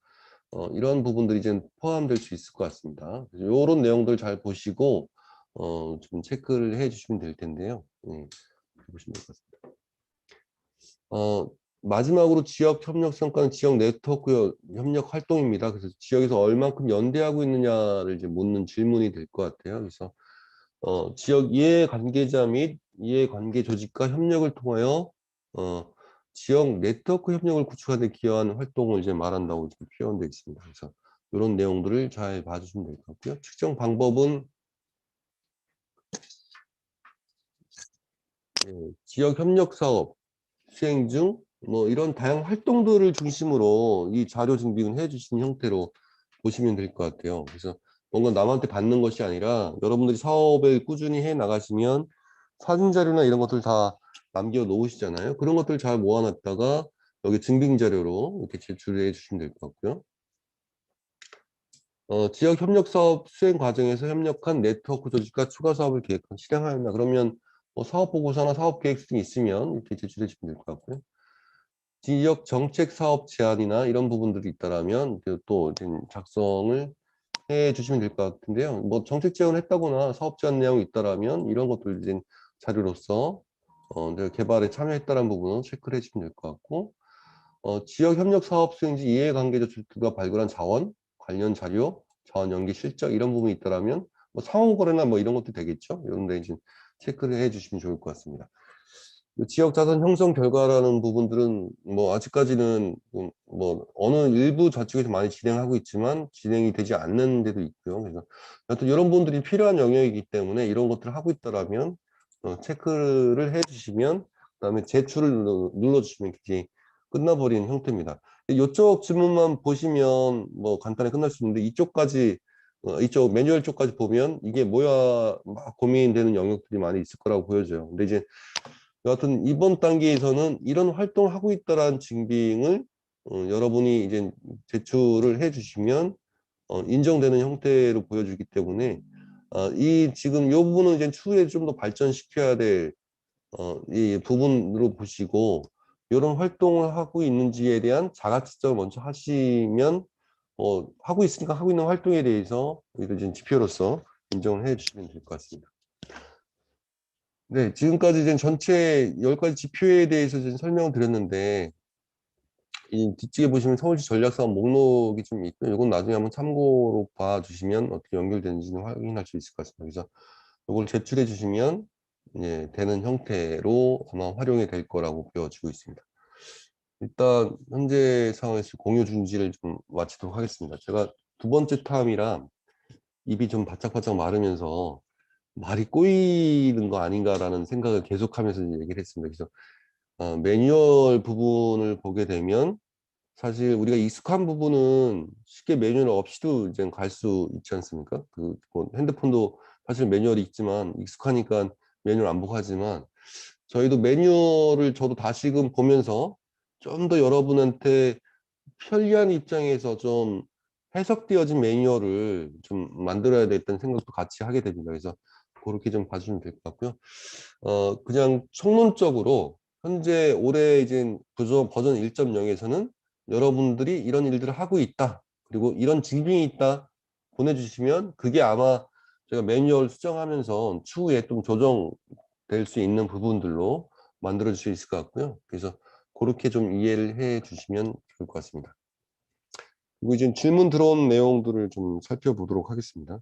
이런 부분들이 이제 포함될 수 있을 것 같습니다. 이런 내용들 잘 보시고 좀 체크를 해 주시면 될 텐데요. 보시면 될 것 같습니다. 마지막으로 지역 협력 성과는 지역 네트워크 협력 활동입니다. 그래서 지역에서 얼만큼 연대하고 있느냐를 이제 묻는 질문이 될 것 같아요. 그래서 지역 이해 관계자 및 이해 관계 조직과 협력을 통하여 지역 네트워크 협력을 구축하는 데 기여하는 활동을 이제 말한다고 지금 표현되어 있습니다. 그래서 이런 내용들을 잘 봐주시면 될 것 같고요. 측정 방법은 지역 협력 사업 수행 중 뭐 이런 다양한 활동들을 중심으로 이 자료 증빙을 해주신 형태로 보시면 될 것 같아요. 그래서 뭔가 남한테 받는 것이 아니라 여러분들이 사업을 꾸준히 해 나가시면 사진 자료나 이런 것들 다 남겨 놓으시잖아요. 그런 것들 잘 모아놨다가 여기 증빙 자료로 이렇게 제출해 주시면 될 것 같고요. 지역 협력 사업 수행 과정에서 협력한 네트워크 조직과 추가 사업을 계획한 실행하였나. 그러면 뭐 사업 보고서나 사업 계획 등이 있으면 이렇게 제출해 주시면 될 것 같고요. 지역 정책 사업 제안이나 이런 부분들이 있다라면 또 이제 작성을 해 주시면 될 것 같은데요. 뭐 정책 제안을 했다거나 사업 제안 내용이 있다라면 이런 것들 이제 자료로서 내가 개발에 참여했다는 부분은 체크를 해주시면 될 것 같고, 지역 협력 사업 수행지 이해관계자들과 발굴한 자원, 관련 자료, 자원 연계 실적 이런 부분이 있다라면 뭐 상호 거래나 뭐 이런 것도 되겠죠. 이런 데 이제 체크를 해주시면 좋을 것 같습니다. 지역 자산 형성 결과라는 부분들은 뭐 아직까지는 뭐 어느 일부 좌측에서 많이 진행하고 있지만 진행이 되지 않는 데도 있고요. 그래서 여튼 이런 분들이 필요한 영역이기 때문에 이런 것들을 하고 있다라면 체크를 해주시면 그다음에 제출을 눌러주시면 이제 끝나버리는 형태입니다. 이쪽 질문만 보시면 뭐 간단히 끝날 수 있는데 이쪽까지 이쪽 매뉴얼 쪽까지 보면 이게 뭐야 막 고민되는 영역들이 많이 있을 거라고 보여져요. 근데 이제 여하튼 이번 단계에서는 이런 활동을 하고 있다라는 증빙을 여러분이 이제 제출을 해주시면 인정되는 형태로 보여주기 때문에 이 지금 이 부분은 이제 추후에 좀 더 발전시켜야 될 이 부분으로 보시고 이런 활동을 하고 있는지에 대한 자가 측정을 먼저 하시면 하고 있으니까 하고 있는 활동에 대해서 이런 지표로서 인정을 해주시면 될 것 같습니다. 네, 지금까지 이제 전체 10가지 지표에 대해서 지금 설명을 드렸는데, 이 뒷쪽에 보시면 서울시 전략사업 목록이 좀 있고요. 이건 나중에 한번 참고로 봐주시면 어떻게 연결되는지는 확인할 수 있을 것 같습니다. 그래서 이걸 제출해 주시면 이제 되는 형태로 아마 활용이 될 거라고 보여지고 있습니다. 일단 현재 상황에서 공유 중지를 좀 마치도록 하겠습니다. 제가 두 번째 타임이라 입이 좀 바짝바짝 마르면서 말이 꼬이는 거 아닌가라는 생각을 계속하면서 얘기를 했습니다. 그래서 매뉴얼 부분을 보게 되면 사실 우리가 익숙한 부분은 쉽게 매뉴얼 없이도 이제 갈 수 있지 않습니까? 뭐 핸드폰도 사실 매뉴얼이 있지만 익숙하니까 매뉴얼 안 보고 하지만 저희도 매뉴얼을 저도 다시금 보면서 좀 더 여러분한테 편리한 입장에서 좀 해석되어진 매뉴얼을 좀 만들어야 되겠다는 생각도 같이 하게 됩니다. 그래서 그렇게 좀 봐주시면 될 것 같고요. 그냥 총론적으로 현재 올해 이제 버전 1.0에서는 여러분들이 이런 일들을 하고 있다. 그리고 이런 증빙이 있다. 보내주시면 그게 아마 제가 매뉴얼 수정하면서 추후에 좀 조정될 수 있는 부분들로 만들어질 수 있을 것 같고요. 그래서 그렇게 좀 이해를 해 주시면 좋을 것 같습니다. 그리고 이제 질문 들어온 내용들을 좀 살펴보도록 하겠습니다.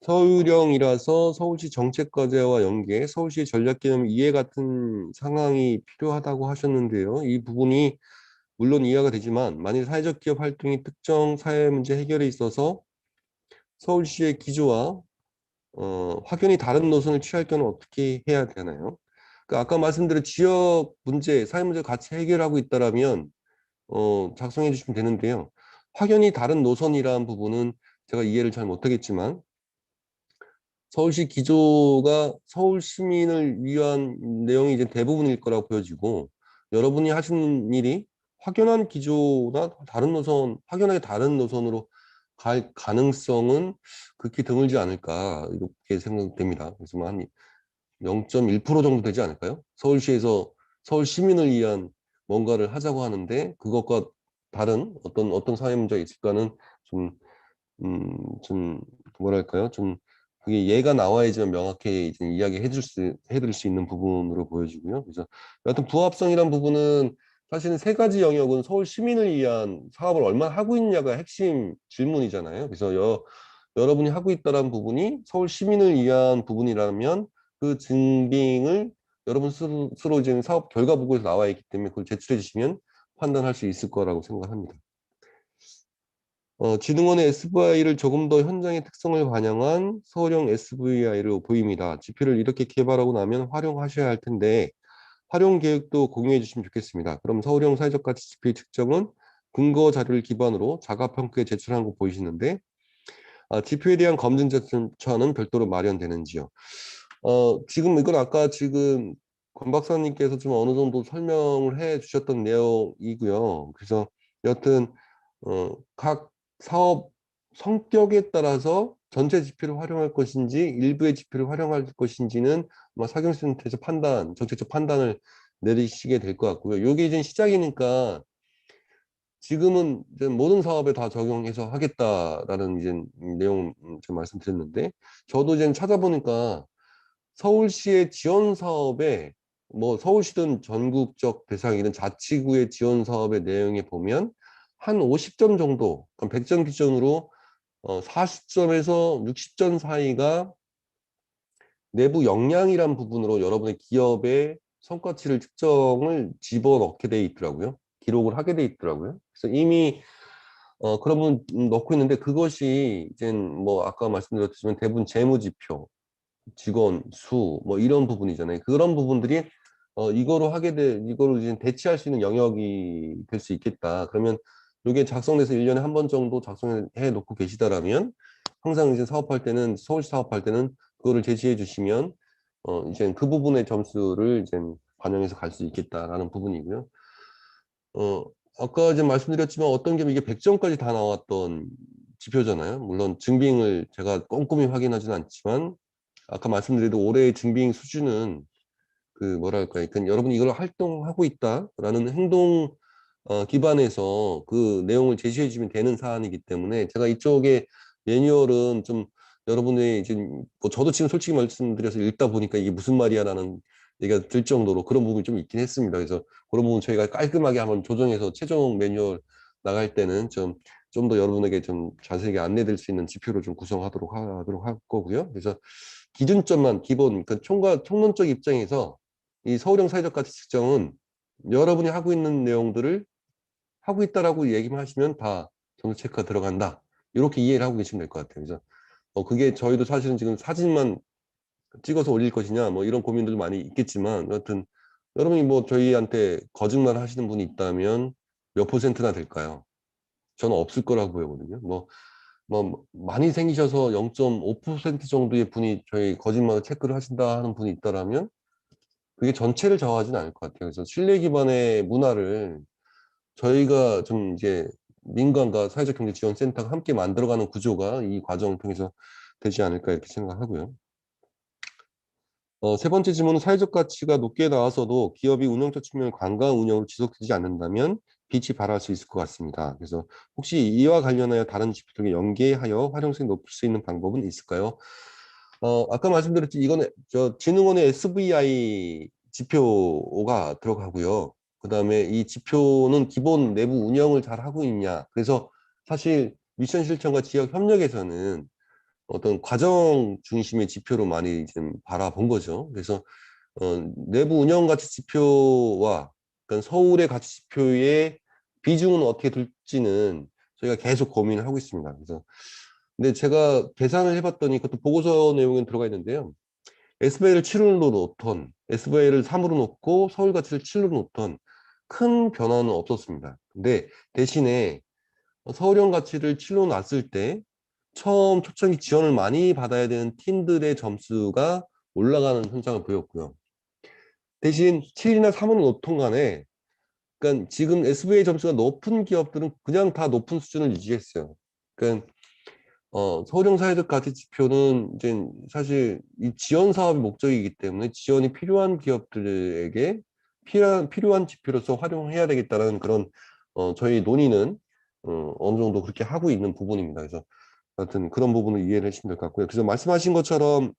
서울형이라서 서울시 정책과제와 연계, 서울시 전략개념 이해 같은 상황이 필요하다고 하셨는데요. 이 부분이 물론 이해가 되지만 만일 사회적 기업 활동이 특정 사회 문제 해결에 있어서 서울시의 기조와 확연히 다른 노선을 취할 경우는 어떻게 해야 되나요? 그러니까 아까 말씀드린 지역 문제, 사회 문제 같이 해결하고 있다라면 작성해 주시면 되는데요. 확연히 다른 노선이라는 부분은 제가 이해를 잘 못하겠지만 서울시 기조가 서울 시민을 위한 내용이 이제 대부분일 거라고 보여지고 여러분이 하시는 일이 확연한 기조나 다른 노선, 확연하게 다른 노선으로 갈 가능성은 극히 드물지 않을까 이렇게 생각됩니다. 그래서 한 0.1% 정도 되지 않을까요? 서울시에서 서울 시민을 위한 뭔가를 하자고 하는데 그것과 다른 어떤 사회 문제가 있을까는 좀 뭐랄까요? 좀 그게 예가 나와야지만 명확히 이제 해드릴 수 있는 부분으로 보여지고요. 그래서 여하튼 부합성이란 부분은 사실은 세 가지 영역은 서울 시민을 위한 사업을 얼마나 하고 있냐가 핵심 질문이잖아요. 그래서 여러분이 하고 있다는 부분이 서울 시민을 위한 부분이라면 그 증빙을 여러분 스스로 이제 사업 결과 보고에서 나와 있기 때문에 그걸 제출해 주시면 판단할 수 있을 거라고 생각합니다. 진흥원의 SVI를 조금 더 현장의 특성을 반영한 서울형 SVI로 보입니다. 지표를 이렇게 개발하고 나면 활용하셔야 할 텐데 활용 계획도 공유해 주시면 좋겠습니다. 그럼 서울형 사회적 가치 지표의 측정은 근거 자료를 기반으로 자가평가에 제출한 거 보이시는데 지표에 대한 검증 절차는 별도로 마련되는지요? 지금 이건 아까 지금 권 박사님께서 좀 어느 정도 설명을 해 주셨던 내용이고요. 그래서 여튼 각 사업 성격에 따라서 전체 지표를 활용할 것인지 일부의 지표를 활용할 것인지는 아마 사경센터에서 정책적 판단을 내리시게 될 것 같고요. 이게 이제 시작이니까 지금은 이제 모든 사업에 다 적용해서 하겠다라는 이제 내용 제가 말씀드렸는데, 저도 이제 찾아보니까 서울시의 지원 사업에 뭐 서울시든 전국적 대상이든 자치구의 지원 사업의 내용에 보면 한 50점 정도, 100점 기준으로 40점에서 60점 사이가 내부 역량이란 부분으로 여러분의 기업의 성과치를 측정을 집어넣게 돼 있더라고요. 기록을 하게 돼 있더라고요. 그래서 이미 그런 부분 넣고 있는데, 그것이 이제 뭐 아까 말씀드렸지만 대부분 재무지표, 직원 수, 뭐 이런 부분이잖아요. 그런 부분들이 이거로 이제 대체할 수 있는 영역이 될 수 있겠다. 그러면 이게 작성돼서 1년에 한 번 정도 작성해 놓고 계시다라면 항상 이제 사업할 때는, 서울시 사업할 때는 그거를 제시해 주시면 이제 그 부분의 점수를 이제 반영해서 갈 수 있겠다라는 부분이고요. 아까 이제 말씀드렸지만 어떤 게 이게 100점까지 다 나왔던 지표잖아요. 물론 증빙을 제가 꼼꼼히 확인하지는 않지만 아까 말씀드린 올해의 증빙 수준은 그 뭐랄까요, 그 여러분이 이걸 활동하고 있다라는 행동 기반에서 그 내용을 제시해 주면 되는 사안이기 때문에, 제가 이쪽에 매뉴얼은 좀 여러분의 이제 뭐 저도 지금 솔직히 말씀드려서 읽다 보니까 이게 무슨 말이야라는 얘기가 들 정도로 그런 부분이 좀 있긴 했습니다. 그래서 그런 부분 저희가 깔끔하게 한번 조정해서 최종 매뉴얼 나갈 때는 좀 더 여러분에게 좀 자세하게 안내될 수 있는 지표를 좀 구성하도록 할 거고요. 그래서 기준점만 기본 그 총론적 입장에서 이 서울형 사회적 가치 측정은 여러분이 하고 있는 내용들을 하고 있다라고 얘기만 하시면 다 점수 체크가 들어간다. 이렇게 이해를 하고 계시면 될 것 같아요. 그래서 그게 저희도 사실은 지금 사진만 찍어서 올릴 것이냐 뭐 이런 고민들 많이 있겠지만, 여하튼 여러분이 뭐 저희한테 거짓말 하시는 분이 있다면 몇 %나 될까요? 저는 없을 거라고 보거든요. 뭐 많이 생기셔서 0.5% 정도의 분이 저희 거짓말을 체크를 하신다 하는 분이 있다라면 그게 전체를 정하지는 않을 것 같아요. 그래서 신뢰 기반의 문화를 저희가 좀 이제 민간과 사회적 경제 지원 센터가 함께 만들어가는 구조가 이 과정을 통해서 되지 않을까 이렇게 생각하고요. 세 번째 질문은 사회적 가치가 높게 나와서도 기업이 운영적 측면을 관광 운영으로 지속되지 않는다면 빛이 발할 수 있을 것 같습니다. 그래서 혹시 이와 관련하여 다른 지표들과 연계하여 활용성이 높일 수 있는 방법은 있을까요? 아까 말씀드렸지, 이거는 저 진흥원의 SVI 지표가 들어가고요. 그 다음에 이 지표는 기본 내부 운영을 잘 하고 있냐. 그래서 사실 미션 실천과 지역 협력에서는 어떤 과정 중심의 지표로 많이 지금 바라본 거죠. 그래서 내부 운영 가치 지표와 그러니까 서울의 가치 지표의 비중은 어떻게 둘지는 저희가 계속 고민을 하고 있습니다. 그래서 근데 제가 계산을 해봤더니 그것도 보고서 내용에 들어가 있는데요. SVA를 7으로 놓던, SVA를 3으로 놓고 서울 가치를 7으로 놓던 큰 변화는 없었습니다. 근데 대신에 서울형 가치를 7로 놨을 때 처음 초창기 지원을 많이 받아야 되는 팀들의 점수가 올라가는 현상을 보였고요. 대신 7이나 3은 놓던 간에, 그러니까 지금 SVA 점수가 높은 기업들은 그냥 다 높은 수준을 유지했어요. 그러니까 서울형 사회적 가치 지표는 이제 사실 이 지원 사업의 목적이기 때문에 지원이 필요한 기업들에게 필요한 지표로서 활용해야 되겠다는 그런 저희 논의는 어느 정도 그렇게 하고 있는 부분입니다. 그래서 하여튼 그런 부분을 이해를 하시면 될 것 같고요. 그래서 말씀하신 것처럼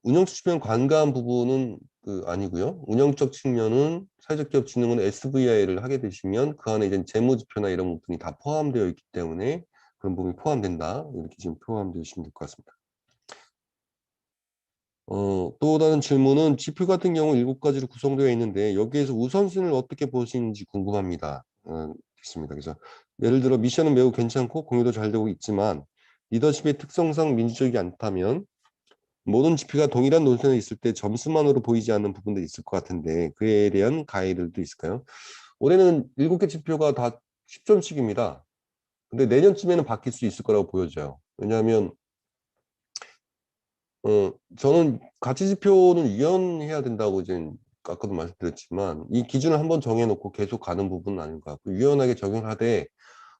운영적 측면 관가한 부분은 아니고요. 운영적 측면은 사회적 기업 진흥원 SVI를 하게 되시면 그 안에 이제 재무지표나 이런 부분이 다 포함되어 있기 때문에 그런 부분이 포함된다. 이렇게 지금 포함되시면 될 것 같습니다. 또 다른 질문은 지표 같은 경우 7가지로 구성되어 있는데 여기에서 우선순위를 어떻게 보시는지 궁금합니다. 있습니다. 그래서 예를 들어 미션은 매우 괜찮고 공유도 잘 되고 있지만 리더십의 특성상 민주적이지 않다면 모든 지표가 동일한 노선에 있을 때 점수만으로 보이지 않는 부분도 있을 것 같은데 그에 대한 가이드도 있을까요? 올해는 7개 지표가 다 10점씩입니다. 근데 내년쯤에는 바뀔 수 있을 거라고 보여져요. 왜냐하면 저는 가치 지표는 유연해야 된다고 이제 아까도 말씀드렸지만 이 기준을 한번 정해놓고 계속 가는 부분은 아닌 것 같고 유연하게 적용하되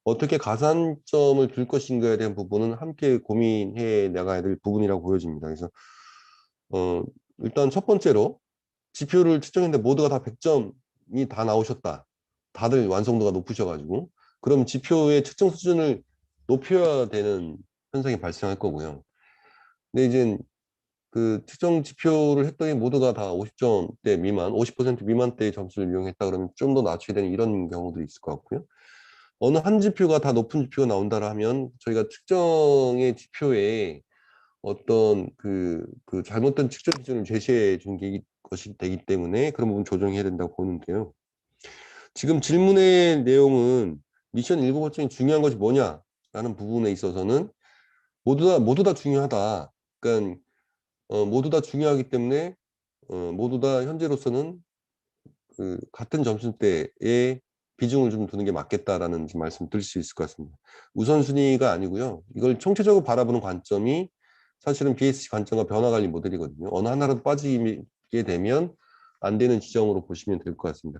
어떻게 가산점을 줄 것인가에 대한 부분은 함께 고민해 나가야 될 부분이라고 보여집니다. 그래서 일단 첫 번째로 지표를 측정했는데 모두가 다 100점이 다 나오셨다. 다들 완성도가 높으셔가지고 그럼 지표의 측정 수준을 높여야 되는 현상이 발생할 거고요. 근데 이제 그 측정 지표를 했더니 모두가 다 50점대 미만, 50% 미만대의 점수를 이용했다 그러면 좀 더 낮춰야 되는 이런 경우도 있을 것 같고요. 어느 한 지표가 다 높은 지표가 나온다라 하면 저희가 측정의 지표에 어떤 그 잘못된 측정 기준을 제시해 준 것이 되기 때문에 그런 부분 조정해야 된다고 보는데요. 지금 질문의 내용은 미션 1부 중에 중요한 것이 뭐냐라는 부분에 있어서는 모두 다 중요하다. 그러니까 모두 다 중요하기 때문에 모두 다 현재로서는 그 같은 점수대에 비중을 좀 두는 게 맞겠다라는 말씀 드릴 수 있을 것 같습니다. 우선순위가 아니고요. 이걸 총체적으로 바라보는 관점이 사실은 BSC 관점과 변화관리 모델이거든요. 어느 하나라도 빠지게 되면 안 되는 지점으로 보시면 될 것 같습니다.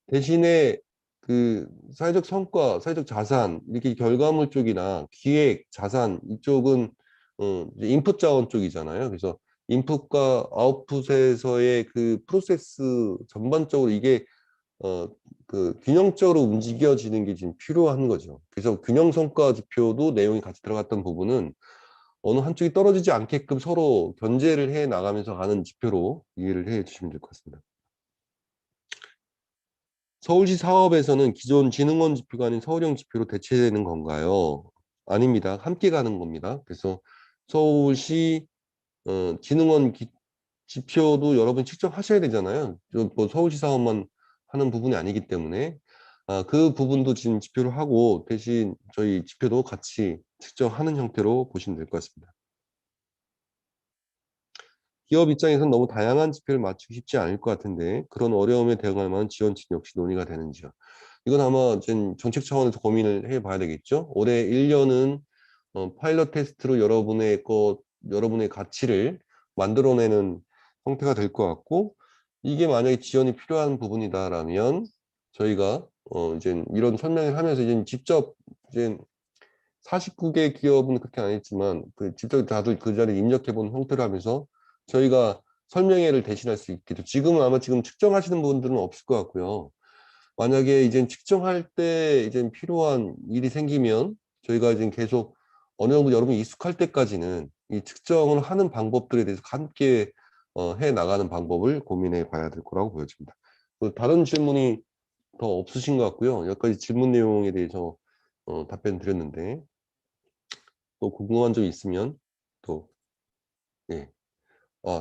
대신에 그 사회적 성과, 사회적 자산 이렇게 결과물 쪽이나 기획, 자산 이쪽은 이제 인풋 자원 쪽이잖아요. 그래서 인풋과 아웃풋에서의 그 프로세스 전반적으로 이게 그 균형적으로 움직여지는 게 지금 필요한 거죠. 그래서 균형 성과 지표도 내용이 같이 들어갔던 부분은 어느 한쪽이 떨어지지 않게끔 서로 견제를 해 나가면서 가는 지표로 이해를 해 주시면 될 것 같습니다. 서울시 사업에서는 기존 지능원 지표가 아닌 서울형 지표로 대체되는 건가요? 아닙니다. 함께 가는 겁니다. 그래서 서울시 지능원 지표도 여러분 측정하셔야 되잖아요. 뭐 서울시 사업만 하는 부분이 아니기 때문에 그 부분도 지금 지표를 하고 대신 저희 지표도 같이 측정하는 형태로 보시면 될 것 같습니다. 기업 입장에서는 너무 다양한 지표를 맞추기 쉽지 않을 것 같은데 그런 어려움에 대응할 만한 지원책 역시 논의가 되는지요. 이건 아마 정책 차원에서 고민을 해봐야 되겠죠. 올해 1년은 파일럿 테스트로 여러분의 가치를 만들어내는 형태가 될 것 같고 이게 만약에 지원이 필요한 부분이다라면 저희가 이제 이런 설명을 하면서 이제 직접 이제 49개 기업은 그렇게 안 했지만 그 직접 다들 그 자리에 입력해 본 형태로 하면서 저희가 설명회를 대신할 수 있겠죠. 지금은 아마 지금 측정하시는 분들은 없을 것 같고요. 만약에 이제 측정할 때 이제 필요한 일이 생기면 저희가 이제 계속 어느 정도 여러분이 익숙할 때까지는 이 측정을 하는 방법들에 대해서 함께 해 나가는 방법을 고민해 봐야 될 거라고 보여집니다. 다른 질문이 더 없으신 것 같고요. 여기까지 질문 내용에 대해서 답변 드렸는데 또 궁금한 점 있으면 또 예.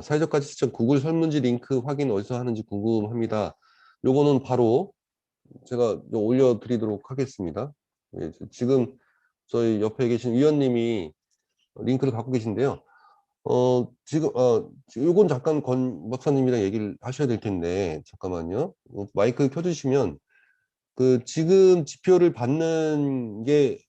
사회적 가치 측정 구글 설문지 링크 확인 어디서 하는지 궁금합니다. 요거는 바로 제가 올려드리도록 하겠습니다. 예, 지금 저희 옆에 계신 위원님이 링크를 갖고 계신데요. 지금 요건 잠깐 권 박사님이랑 얘기를 하셔야 될 텐데 잠깐만요. 마이크 켜주시면 그 지금 지표를 받는 게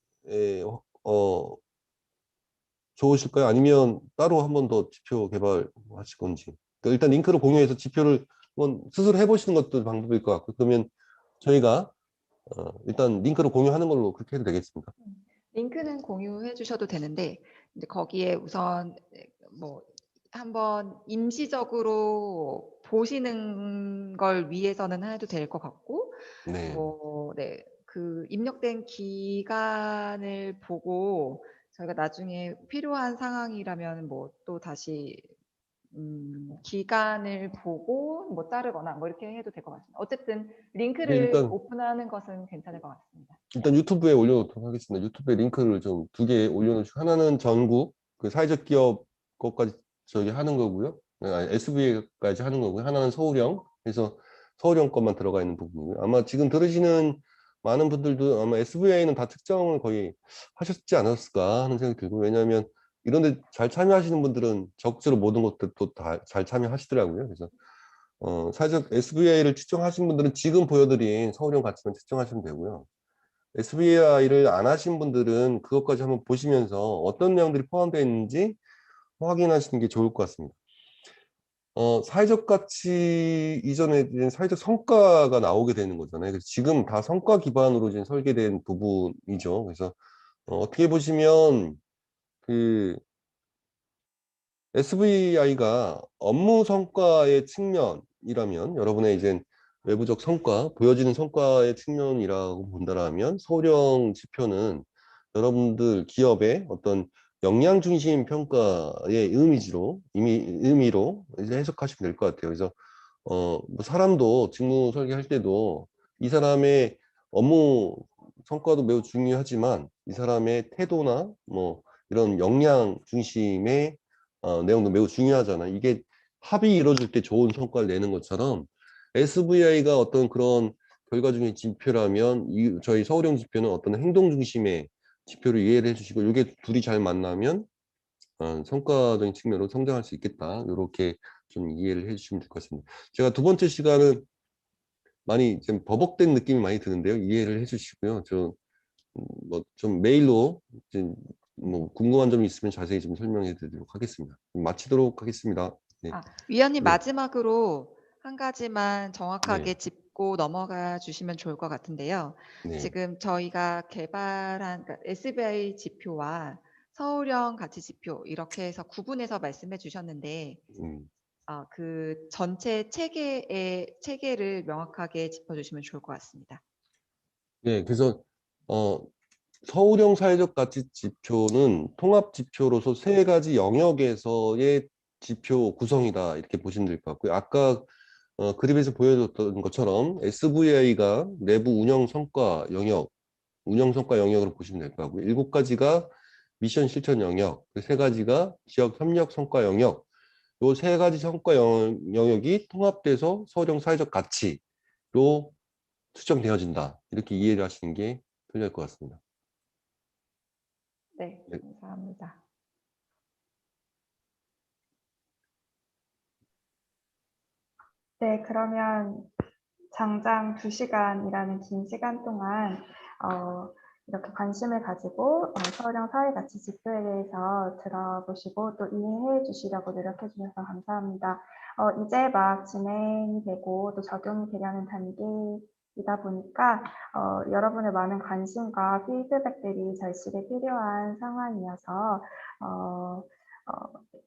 좋으실까요? 아니면 따로 한 번 더 지표 개발하실 건지. 그러니까 일단 링크를 공유해서 지표를 한번 스스로 해보시는 것도 방법일 것 같고 그러면 저희가 일단 링크를 공유하는 걸로 그렇게 해도 되겠습니까? 링크는 공유해 주셔도 되는데 이제 거기에 우선 뭐 한번 임시적으로 보시는 걸 위해서는 해도 될 것 같고 네. 네, 그 입력된 기간을 보고 저희가 나중에 필요한 상황이라면 뭐 또 다시 기간을 보고 뭐 자르거나 뭐 이렇게 해도 될 것 같습니다. 어쨌든 네, 링크를 오픈하는 것은 괜찮을 것 같습니다. 일단 유튜브에 올려놓도록 하겠습니다. 유튜브에 링크를 좀 2개 올려놓으시고 하나는 전국 그 사회적 기업 것까지 저기 하는 거고요. 아니, SV까지 하는 거고요. 하나는 서울형 그래서 서울형 것만 들어가 있는 부분이고요. 아마 지금 들으시는 많은 분들도 아마 SVA는 다 측정을 거의 하셨지 않았을까 하는 생각이 들고 왜냐하면 이런데 잘 참여하시는 분들은 적극적으로 모든 것들도 다 잘 참여하시더라고요. 그래서 사회적 SVA를 측정하신 분들은 지금 보여드린 서울형 가치만 측정하시면 되고요. SBI를 안 하신 분들은 그것까지 한번 보시면서 어떤 내용들이 포함되어 있는지 확인하시는 게 좋을 것 같습니다. 사회적 가치 이전에 이제 사회적 성과가 나오게 되는 거잖아요. 그래서 지금 다 성과 기반으로 이제 설계된 부분이죠. 그래서 어떻게 보시면 그 SVI가 업무 성과의 측면이라면 여러분의 이제 외부적 성과, 보여지는 성과의 측면이라고 본다라면 서울형 지표는 여러분들 기업의 어떤 역량 중심 평가의 의미로 이제 해석하시면 될 것 같아요. 그래서 뭐 사람도 직무 설계할 때도 이 사람의 업무 성과도 매우 중요하지만 이 사람의 태도나 뭐 이런 역량 중심의 내용도 매우 중요하잖아요. 이게 합이 이루어질 때 좋은 성과를 내는 것처럼 SVI가 어떤 그런 결과 중의 지표라면 저희 서울형 지표는 어떤 행동 중심의 지표를 이해를 해주시고 이게 둘이 잘 만나면 성과적인 측면으로 성장할 수 있겠다. 이렇게 좀 이해를 해주시면 될 것 같습니다. 제가 두 번째 시간은 많이 좀 버벅된 느낌이 많이 드는데요. 이해를 해주시고요. 뭐 좀 메일로 뭐 궁금한 점이 있으면 자세히 좀 설명해 드리도록 하겠습니다. 마치도록 하겠습니다. 네. 위원님 네. 마지막으로 한 가지만 정확하게 네. 짚고 넘어가 주시면 좋을 것 같은데요. 네. 지금 저희가 개발한 그러니까 SBI 지표와 서울형 가치 지표 이렇게 해서 구분해서 말씀해 주셨는데 그 전체 체계를 명확하게 짚어주시면 좋을 것 같습니다. 네. 그래서 서울형 사회적 가치 지표는 통합 지표로서 세 가지 영역에서의 지표 구성이다. 이렇게 보시면 될 것 같고요. 아까 그림에서 보여줬던 것처럼 SVI가 내부 운영 성과 영역으로 보시면 될 것 같고요. 7가지가 미션 실천 영역, 그 3가지가 지역 협력 성과 영역, 요 3가지 성과 영역이 통합돼서 서울형 사회적 가치로 수정되어진다. 이렇게 이해를 하시는 게 편리할 것 같습니다. 네, 네. 감사합니다. 네, 그러면 장장 2시간이라는 긴 시간 동안 이렇게 관심을 가지고 서울형 사회가치 지표에 대해서 들어보시고 또 이해해 주시려고 노력해 주셔서 감사합니다. 이제 막 진행이 되고 또 적용이 되려는 단계이다 보니까 여러분의 많은 관심과 피드백들이 절실히 필요한 상황이어서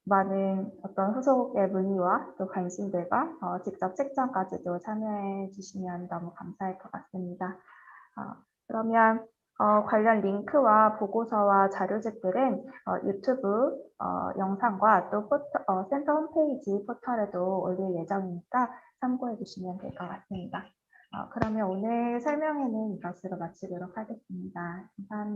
많은 어떤 후속의 문의와 또 관심들과 직접 책정까지도 참여해 주시면 너무 감사할 것 같습니다. 그러면 관련 링크와 보고서와 자료집들은 유튜브 영상과 또 센터 홈페이지 포털에도 올릴 예정이니까 참고해 주시면 될 것 같습니다. 그러면 오늘 설명회는 이것으로 마치도록 하겠습니다. 감사합니다.